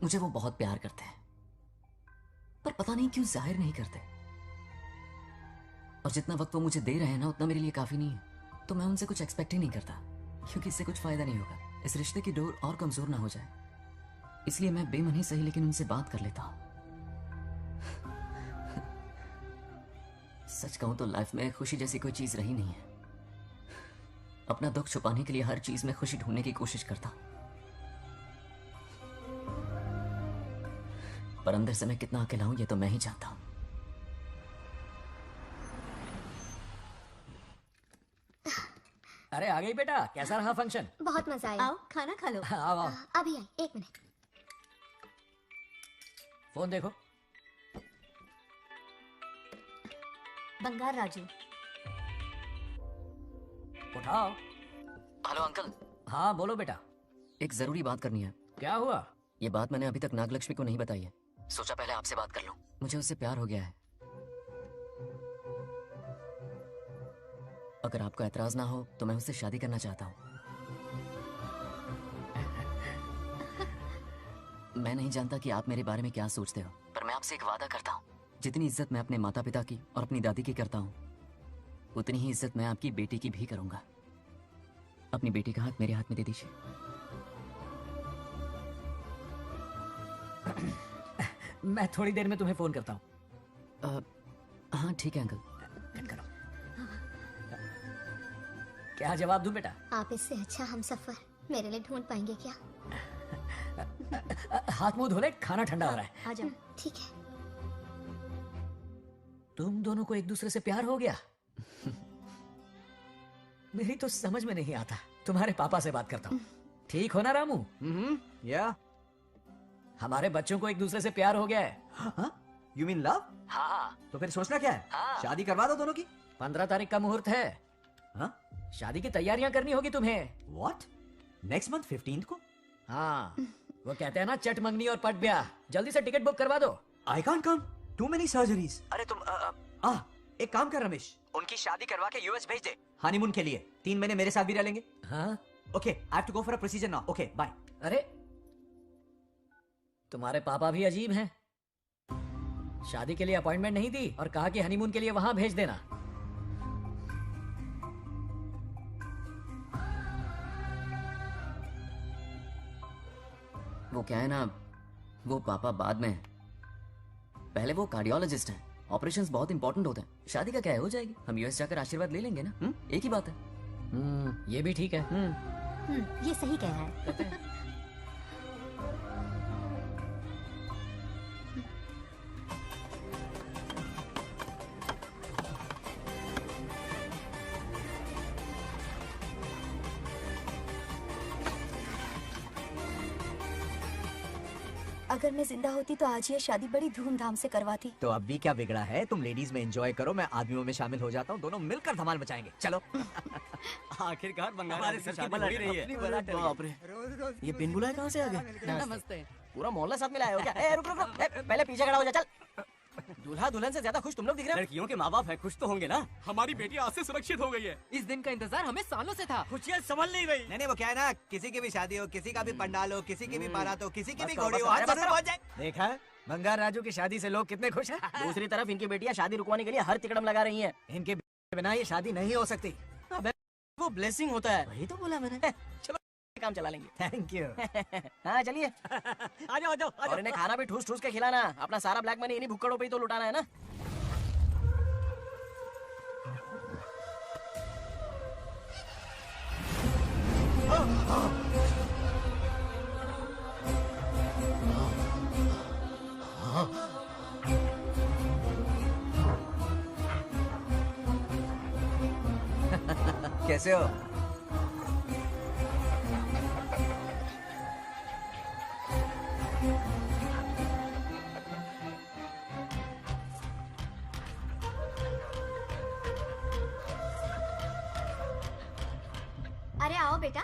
मुझे वो बहुत प्यार करते हैं, पर पता नहीं क्यों जाहिर नहीं करते। और जितना वक्त वो मुझे दे रहे हैं ना, उतना मेरे लिए काफी नहीं है। तो मैं उनसे कुछ एक्सपेक्ट ही नहीं करता, क्योंकि इससे कुछ फायदा नहीं होगा। इस रिश्ते की डोर और कमजोर ना हो जाए, इसलिए मैं बेमन ही सही लेकिन उनसे बात कर लेता हूं। सच कहूं तो लाइफ में खुशी जैसी कोई चीज रही नहीं है। अपना दुख छुपाने के लिए हर चीज में खुशी ढूंढने की कोशिश करता, पर अंदर से मैं कितना अकेला हूं ये तो मैं ही जानता हूं। अरे आ गई बेटा, कैसा रहा फंक्शन? बहुत मजा आया। आओ खाना खा लो। आओ आओ। अभी आई, 1 मिनट। फोन देखो। बंगार राजू। उठाओ। Hello uncle. हाँ बोलो बेटा। एक जरूरी बात करनी है। क्या हुआ? ये बात मैंने अभी तक नागलक्ष्मी को नहीं बताई है। सोचा पहले आपसे बात कर लूं। मुझे उससे प्यार हो गया है। अगर आपको एतराज ना हो तो मैं उससे शादी करना चाहता हूं। मैं नहीं जानता कि आप मेरे बारे में क्या सोचते हो, पर मैं आपसे एक वादा करता हूं। जितनी इज्जत मैं अपने माता पिता की और अपनी दादी की करता हूं, उतनी ही इज्जत मैं आपकी बेटी की भी करूंगा। अपनी बेटी का हाथ मेरे हाथ में दे दीजिए। मैं थोड़ी देर में तुम्हें फोन करता हूँ। हाँ ठीक है अंकल। क्या जवाब दूं बेटा? आप इससे अच्छा हम सफर मेरे लिए ढूंढ पाएंगे क्या? हाथ मुंह धो ले, खाना ठंडा हो रहा है। आ जाओ। ठीक है। तुम दोनों को एक दूसरे से प्यार हो गया? मेरी तो समझ में नहीं आता। तुम्हारे पापा से बात करता हूँ। ठीक हो ना रामू? या हमारे बच्चों को एक दूसरे से प्यार हो गया है। You mean love? हाँ। तो फिर सोचना क्या है? हाँ। शादी करवा दो दोनों की। 15 तारीख का मुहूर्त है। हाँ? शादी की तैयारियां करनी होगी तुम्हें। What? नेक्स्ट मंथ 15 को? हाँ, वो कहते हैं ना चट मंगनी और पट ब्याह। जल्दी से टिकट बुक करवा दो। I can't come. Too many surgeries. अरे तुम एक काम कर रमेश, उनकी शादी करवा के यूएस भेज दे हनीमून के लिए। 3 महीने मेरे साथ भी रह लेंगे। हाँ? Okay, I have to go for a procedure now. Okay, bye. अरे तुम्हारे पापा भी अजीब हैं। शादी के लिए अपॉइंटमेंट नहीं दी और कहा कि हनीमून के लिए वहां भेज देना। वो क्या है ना, वो पापा बाद में, पहले वो कार्डियोलॉजिस्ट हैं। ऑपरेशंस बहुत इंपॉर्टेंट होते हैं। शादी का क्या है, हो जाएगी। हम यूएस जाकर आशीर्वाद ले लेंगे ना। एक ही बात है। ये भी ठीक है। ये सही कह रहा है। अगर मैं जिंदा होती तो आज ये शादी बड़ी धूमधाम से करवाती। तो अब भी क्या बिगड़ा है, तुम लेडीज में एंजॉय करो, मैं आदमियों में शामिल हो जाता हूँ, दोनों मिलकर धमाल मचाएंगे। चलो। आखिरकार बंगाल हमारे सर की बलट रही है। बाप रे, ये पिन बुलाए कहाँ से आ गए? नमस्ते। पूरा मोहल्ला साथ में लाया हो क्या? ए, रुक रुक रुक, ए, पहले पीछे खड़ा हो जा, चल। दूल्हा दुल्हन से ज्यादा खुश तुम लोग दिख रहे हो। लड़कियों के माँ बाप है, खुश तो होंगे ना। हमारी बेटी आज से सुरक्षित हो गई है। इस दिन का इंतजार हमें सालों से था। खुशियाँ संभल नहीं रही। नहीं वो क्या है ना, किसी की भी शादी हो, किसी का भी पंडाल हो, किसी की भी बारात हो, किसी की भी बस घोड़ी हो, करो, आज बस जरूर पहुंच जाए। देखा बंगार राजू की शादी से लोग कितने खुश हैं। दूसरी तरफ इनकी बेटियां शादी रुकवाने के लिए हर तिकड़म लगा रही हैं। इनके बिना ये शादी नहीं हो सकती। वो ब्लेसिंग होता है। वही तो बोला मैंने। चलो काम चला लेंगे। Thank you. हाँ चलिए। आ जाओ आ जाओ। और इन्हें खाना भी ठूस ठूस के खिलाना। अपना सारा ब्लैक मनी इन्हीं भुक्कड़ों पे ही तो लुटाना है ना। कैसे हो? अरे आओ बेटा,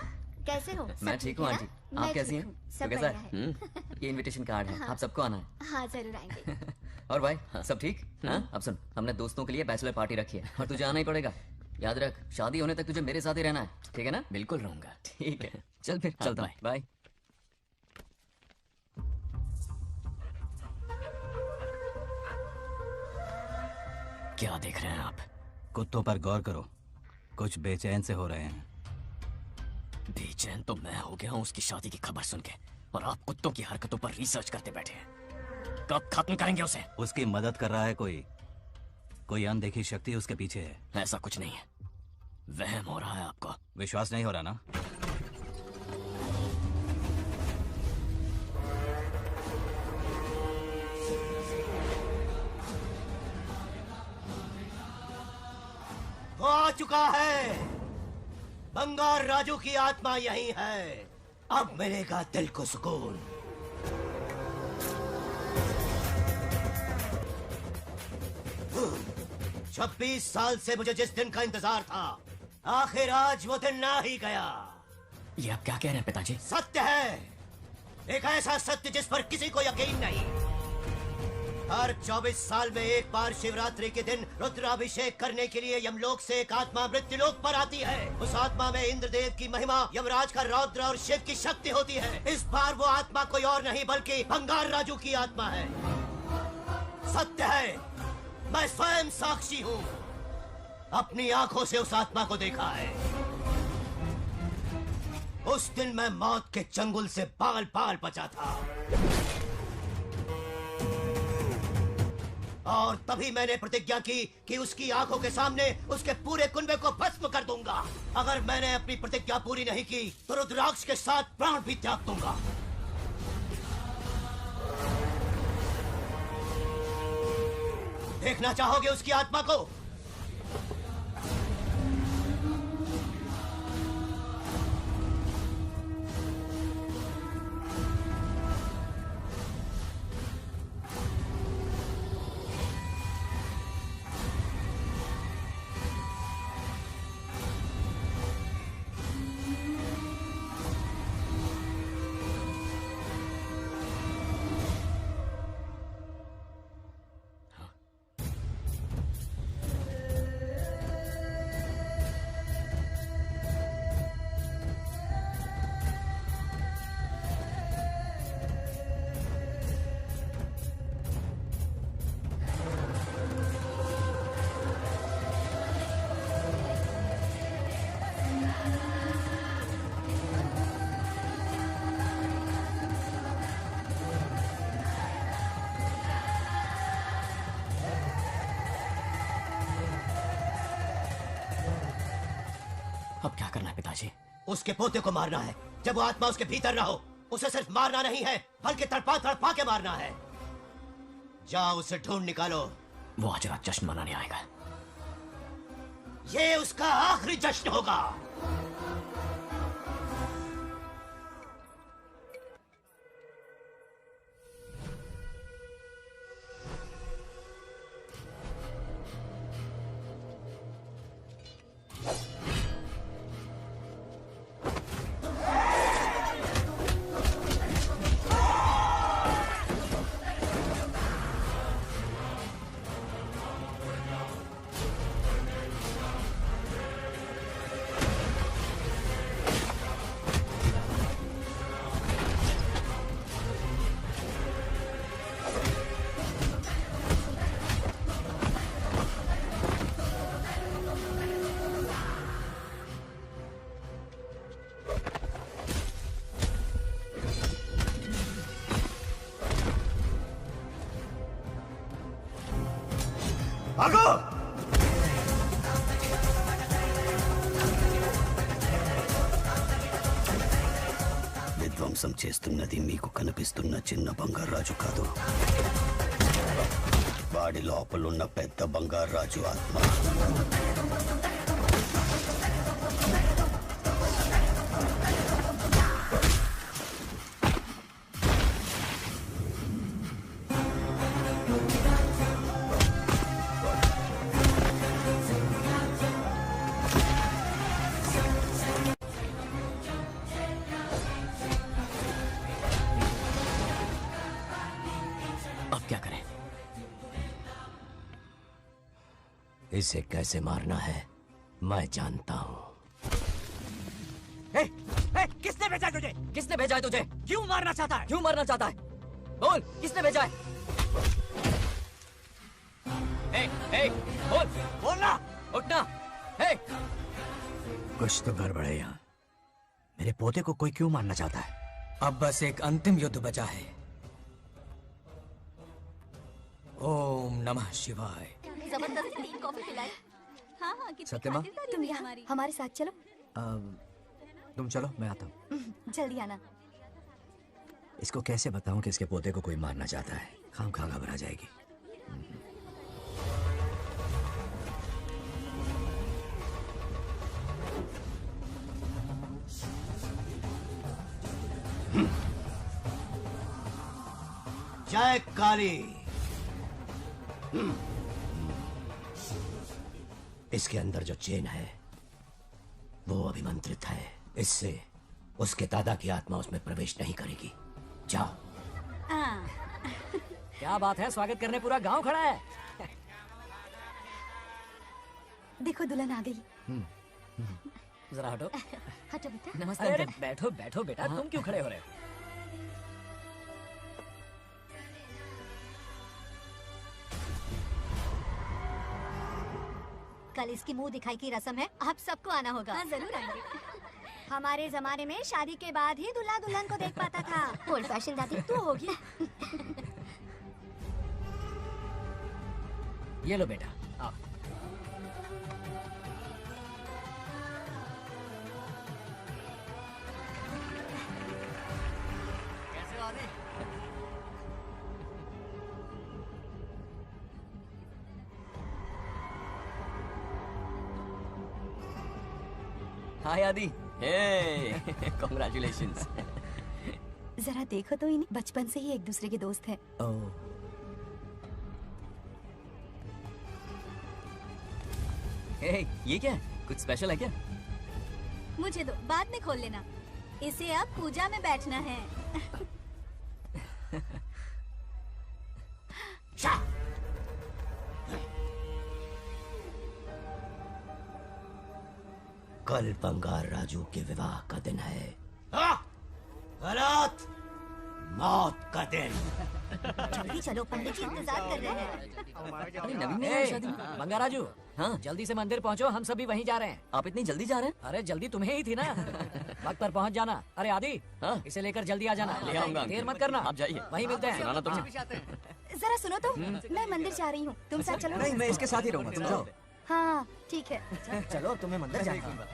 कैसे हो? मैं ठीक हूँ आंटी, आप कैसी हैं? सब तो कैसा बढ़िया है? ये इनविटेशन कार्ड है, आप सबको आना है। हाँ जरूर आएंगे। और भाई सब ठीक? हाँ अब सुन, हमने दोस्तों के लिए बैचलर पार्टी रखी है और तुझे आना ही पड़ेगा। याद रख, शादी होने तक तुझे मेरे साथ ही रहना है, ठीक है ना? बिल्कुल रहूंगा। ठीक है, चल फिर चलता हूँ। बाय। क्या देख रहे हैं आप? कुत्तों पर गौर करो, कुछ बेचैन से हो रहे हैं। बेचैन तो मैं हो गया हूँ उसकी शादी की खबर सुन के, और आप कुत्तों की हरकतों पर रिसर्च करते बैठे हैं। कब खत्म करेंगे उसे? उसकी मदद कर रहा है कोई अनदेखी शक्ति उसके पीछे है। ऐसा कुछ नहीं है, वहम हो रहा है आपको। विश्वास नहीं हो रहा ना? वो आ चुका है। बंगार राजू की आत्मा यही है। अब मिलेगा दिल को सुकून। छब्बीस साल से मुझे जिस दिन का इंतजार था, आखिर आज वो दिन ना ही गया। ये आप क्या कह रहे हैं पिताजी? सत्य है, एक ऐसा सत्य जिस पर किसी को यकीन नहीं। हर 24 साल में एक बार शिवरात्रि के दिन रुद्राभिषेक करने के लिए यमलोक से एक आत्मा मृत्युलोक पर आती है। उस आत्मा में इंद्रदेव की महिमा, यमराज का रौद्र और शिव की शक्ति होती है। इस बार वो आत्मा कोई और नहीं बल्कि बंगार राजू की आत्मा है। सत्य है, मैं स्वयं साक्षी हूँ, अपनी आंखों से उस आत्मा को देखा है। उस दिन मैं मौत के चंगुल से बाल बाल बचा था, और तभी मैंने प्रतिज्ञा की कि उसकी आंखों के सामने उसके पूरे कुनबे को भस्म कर दूंगा। अगर मैंने अपनी प्रतिज्ञा पूरी नहीं की तो रुद्राक्ष के साथ प्राण भी त्याग दूंगा। देखना चाहोगे उसकी आत्मा को? अब क्या करना है पिताजी? उसके पोते को मारना है। जब वो आत्मा उसके भीतर ना हो, उसे सिर्फ मारना नहीं है, बल्कि तड़पा तड़पा के मारना है। जाओ उसे ढूंढ निकालो। वो आज रात जश्न मनाने आएगा। ये उसका आखिरी जश्न होगा। भागो! విధ్వంసం చేస్తున్నది మీకు కనిపిస్తున్న చిన్న బంగారు రాజు కాదు, వాడి లోపలున్న పెద్ద బంగారు రాజు ఆత్మ. अब क्या करें? इसे कैसे मारना है मैं जानता हूँ। किसने भेजा है तुझे? किसने भेजा है तुझे? क्यों मारना चाहता है? क्यों मारना चाहता है? बोल, किसने भेजा है? बोल, बोलना, उठना। कुछ तो गड़बड़ है यहाँ। मेरे पोते को कोई क्यों मारना चाहता है? अब बस एक अंतिम युद्ध बचा है। ओम नमः शिवाय। जबरदस्त 3 कॉफी पिलाई। हाँ हाँ कितनी सत्यमा? खातिरदारी तुम हुई यहाँ हमारी। हमारे साथ चलो। तुम चलो, मैं आता हूँ। जल्दी आना। इसको कैसे बताऊं कि इसके पोते को कोई मारना चाहता है? खामखा घबरा जाएगी। जय काली। इसके अंदर जो चेन है वो अभिमंत्रित है। इससे उसके दादा की आत्मा उसमें प्रवेश नहीं करेगी। जाओ। क्या बात है, स्वागत करने पूरा गांव खड़ा है। देखो दुल्हन आ गई। जरा हटो। हटो बेटा। नमस्ते। अरे बैठो बैठो बेटा, तुम क्यों खड़े हो रहे हो? कल इसकी मुंह दिखाई की रस्म है, आप सबको आना होगा। हाँ, जरूर आएंगे। हमारे जमाने में शादी के बाद ही दूल्हा दुल्हन को देख पाता था। ओल्ड फैशन दादी तू होगी। ये लो बेटा, आओ। कैसे हो आदि? हाय आदि। कॉन्ग्रेचुलेशंस। जरा देखो तो इन्हें, बचपन से ही एक दूसरे के दोस्त हैं। ये क्या है? कुछ स्पेशल है क्या? मुझे दो, बाद में खोल लेना। इसे अब पूजा में बैठना है। कल बंगार राजू के विवाह का दिन है। गलत, मौत का दिन। जल्दी चलो, पंडित जी इंतजार कर रहे हैं। अरे नवीन ने शादी। बंगाराजू, हाँ जल्दी से मंदिर पहुँचो, हम सभी वहीं जा रहे हैं। आप इतनी जल्दी जा रहे हैं? अरे जल्दी तुम्हें ही थी ना। वक्त पर पहुँच जाना। अरे आदि, इसे लेकर जल्दी आ जाना। ले आऊंगा। देर मत करना। आप जाइए। वहीं मिलते हैं। सुनाना तुम। जरा सुनो तो, मैं मंदिर जा रही हूँ, तुम साथ चलो। नहीं, मैं इसके साथ ही रहूंगा, तुम जाओ। हाँ ठीक है। चलो, तुम्हें मंदिर जाना।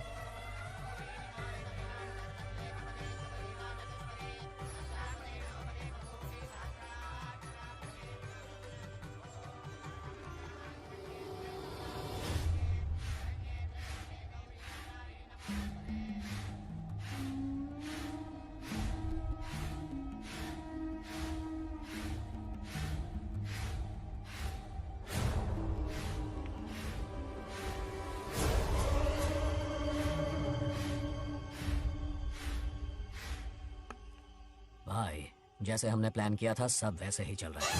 जैसे हमने प्लान किया था सब वैसे ही चल रहा है।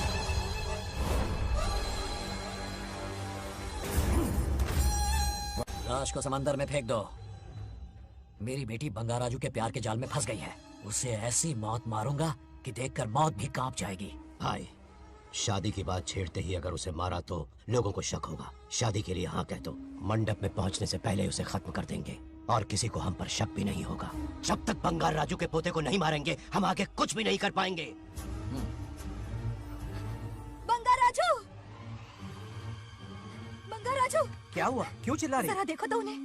लाश को समंदर में फेंक दो। मेरी बेटी बंगाराजू के प्यार के जाल में फंस गई है। उसे ऐसी मौत मारूंगा कि देखकर मौत भी कांप जाएगी। भाई, शादी की बात छेड़ते ही अगर उसे मारा तो लोगों को शक होगा। शादी के लिए हाँ कह दो, मंडप में पहुंचने से पहले उसे खत्म कर देंगे और किसी को हम पर शक भी नहीं होगा। जब तक बंगार राजू के पोते को नहीं मारेंगे हम आगे कुछ भी नहीं कर पाएंगे। बंगाराजू, बंगाराजू, क्या हुआ? क्यों चिल्ला रही? जरा देखो तो उन्हें।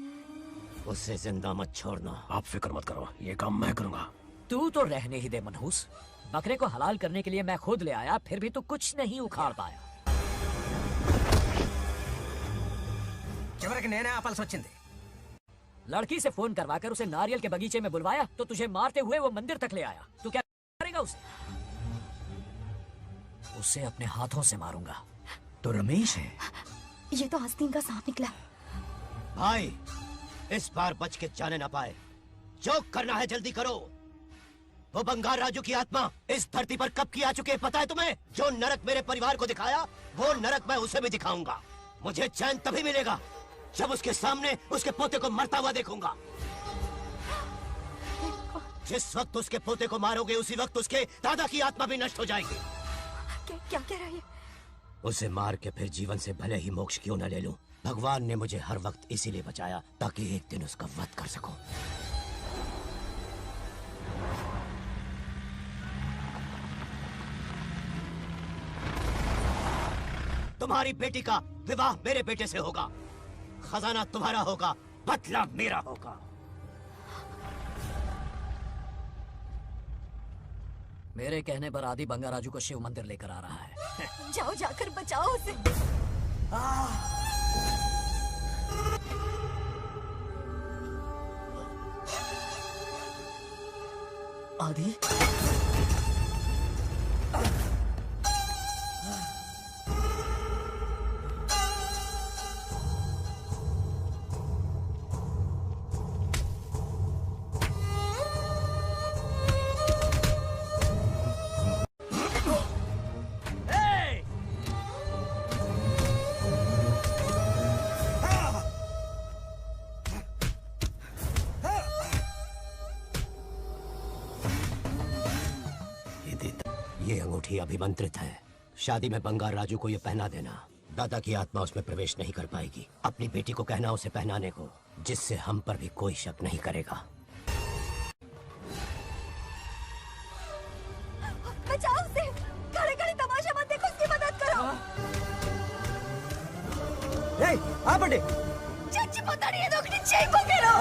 उससे जिंदा मत छोड़ना। आप फिक्र मत करो, ये काम मैं करूंगा। तू तो रहने ही दे मनहूस। बकरे को हलाल करने के लिए मैं खुद ले आया, फिर भी तू कुछ नहीं उखाड़ पाया। చివరికి నేనే ఆపాల్సి వచ్చింది। लड़की से फोन करवाकर उसे नारियल के बगीचे में बुलवाया तो तुझे मारते हुए वो मंदिर तक ले आया। तू क्या करेगा उसे? उसे अपने हाथों से मारूंगा। तो रमेश है। ये तो आस्तीन का सांप निकला। भाई, इस बार बच के जाने ना पाए। जो करना है जल्दी करो। वो बंगार राजू की आत्मा इस धरती पर कब की आ चुकी है पता है तुम्हें? जो नरक मेरे परिवार को दिखाया वो नरक मैं उसे भी दिखाऊंगा। मुझे चैन तभी मिलेगा जब उसके सामने उसके पोते को मरता हुआ देखूंगा। जिस वक्त उसके पोते को मारोगे उसी वक्त उसके दादा की आत्मा भी नष्ट हो जाएगी। क्या कह रहा है? उसे मार के फिर जीवन से भले ही मोक्ष क्यों न ले लूं, भगवान ने मुझे हर वक्त इसीलिए बचाया ताकि एक दिन उसका वध कर सकूं। तुम्हारी बेटी का विवाह मेरे बेटे से होगा, खजाना तुम्हारा होगा, बदला मेरा होगा। मेरे कहने पर आदि बंगाराजू को शिव मंदिर लेकर आ रहा है। जाओ, जाकर बचाओ उसे। आदि, ये अंगूठी अभिमंत्रित है। शादी में बंगार राजू को ये पहना देना। दादा की आत्मा उसमें प्रवेश नहीं कर पाएगी। अपनी बेटी को कहना उसे पहनाने को, जिससे हम पर भी कोई शक नहीं करेगा। बचाओ उसे। खड़े खड़े तमाशा मत देखो, उसकी मदद करो। ఆపండి। చచ్చిపోతాడు ఏదో ఒకటి చేయకపోయారు।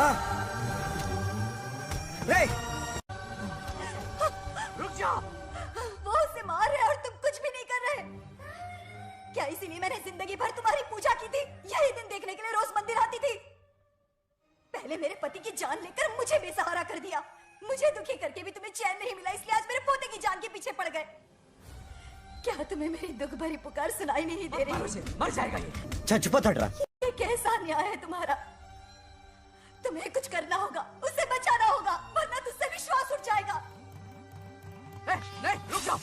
रुक जा। वो उसे मार रहे और तुम कुछ भी नहीं कर रहे। क्या इसीलिए मैंने जिंदगी भर तुम्हारी पूजा की थी? यही दिन देखने के लिए रोज मंदिर आती थी। पहले मेरे पति की जान लेकर मुझे बेसहारा कर दिया। मुझे दुखी करके भी तुम्हें चैन नहीं मिला, इसलिए आज मेरे पोते की जान के पीछे पड़ गए। क्या तुम्हें मेरी दुख भरी पुकार सुनाई नहीं दे रही? मर जाएगा ये। చచ్చిపోతాడు రా। ये कैसा न्याय है तुम्हारा? तुम्हें कुछ करना होगा, उसे बचाना होगा, वरना तुझसे विश्वास उठ जाएगा। नहीं, रुक जाओ।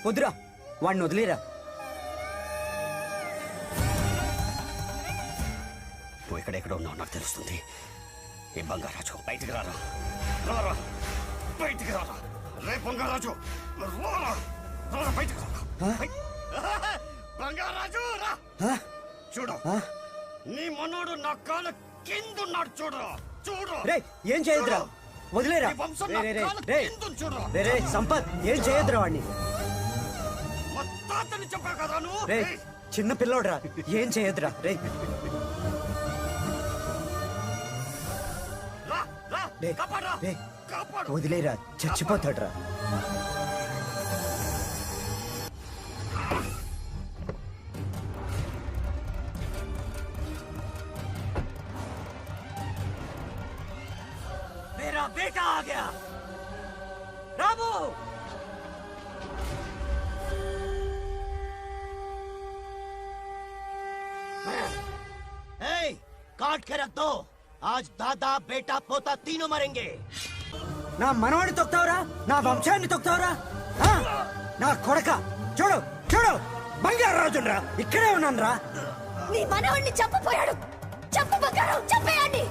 వద్దురా, వాడిని వదిలేరా। నువ్వు ఎక్కడెక్కడ ఉన్నావు నాకు తెలుస్తుంది। ఈ బంగారాజు బయటికి రారా, రారా బయటికి రారా। రే బంగారాజు, రారా, రారా బయటికి రారా। బంగారాజు రా, చూడు నీ మనోడు నా కాళ్ళ కిందున్నాడు, చూడు చూడు। రే ఏం చేయొద్దురా, వదిలేరా। రే రే రే రే రే సంపత్, ఏం చేయొద్దురా వాడిని। తాతని చెప్పా కదా నువ్వు। రే చిన్న పిల్లోడ్రా, ఏం చేయొద్దురా। రే देख देख వదిలేరా చచ్చిపోతాడురా मेरा बेटा आ गया रामू काट के रख दो आज दादा बेटा पोता तीनों मरेंगे నా మనవాడిని తొక్తావురా నా వంశాన్ని తొక్తావురా నా కొడక చూడు చూడు బంగారు రాజురా ఇక్కడే ఉన్నాను రా నీ మనవాడిని చంపపోయాడు చంపు బంగారం చంపేయండి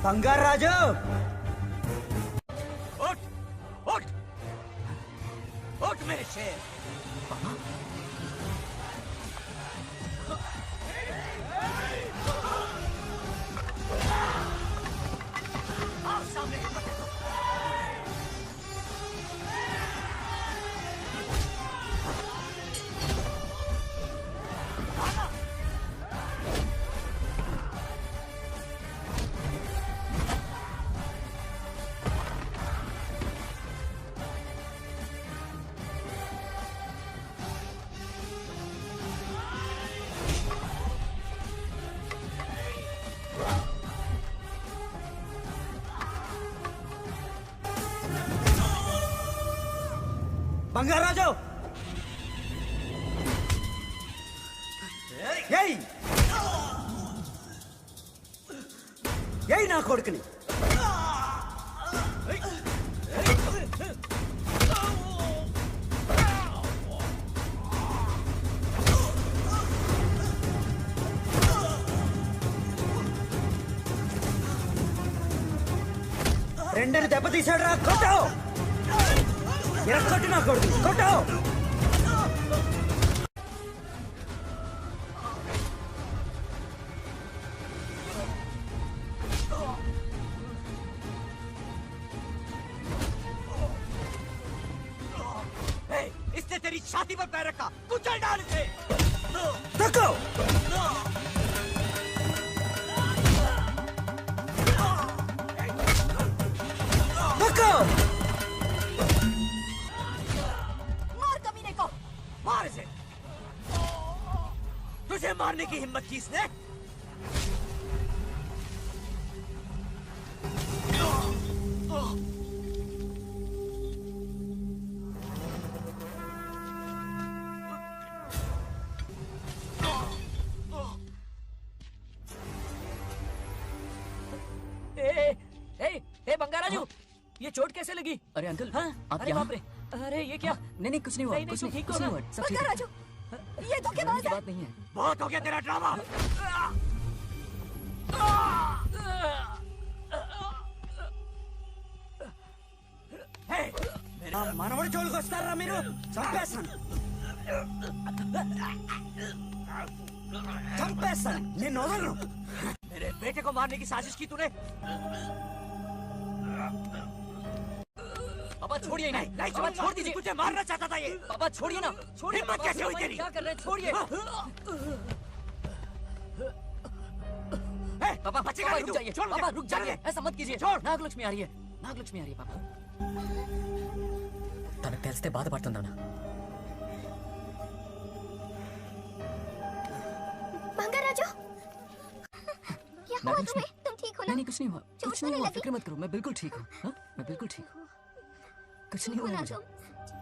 బంగారు రాజు उठ उठ उठ मेरे शेर आओ सामने బంగారు రాజు ఏయ్ ఏయ్ నా కొడుకుని రెండని దెబ్బతీశాడు రా కొట్టు కొట్టు నా కొడుకు కొట్టు इसने तेरी छाती पर पैर रखा कुचल डाल इसे देखो देखो मार कमीने को मार इसे तुझे मारने की हिम्मत की इसने ए बंगाराजू ये चोट कैसे लगी? अरे अंकल हाँ? आप अरे यहाँ? बाप रे अरे ये क्या? नहीं कुछ नहीं हुआ नहीं, कुछ नहीं, नहीं ठीक कुछ नहीं होगा। हुआ सब ठीक है राजू ये तो क्या बात है बात नहीं है बहुत हो गया तेरा ड्रामा మనవడి జోలికి వస్తారా మీరు చంపేస్తాను చంపేస్తాను నిన్ను వదలను मेरे बेटे को मारने की साजिश की तूने पापा छोड़िए नहीं नहीं समझ छोड़ दीजिए तुझे मारना चाहता था ये पापा छोड़िए ना छोड़िए हिम्मत कैसे हुई तेरी क्या कर रहे हैं छोड़िए पापा बचेगा रुक जाइए पापा रुक जाइए ऐसा मत कीजिए छोड़ नागलक्ष्मी आ रही है नागलक्ष्मी आ रही है पापा తనకు తెలిస్తే బాధపడుతుందన్నా बंगाराजू क्या हुआ तुम्हें तुम ठीक हो ना नहीं कुछ नहीं हुआ चोट कुछ नहीं नहीं हुआ लगी? फिक्र मत करो मैं बिल्कुल ठीक हूँ हाँ? मैं बिल्कुल ठीक हूँ कुछ नहीं हुआ ना मुझे तुम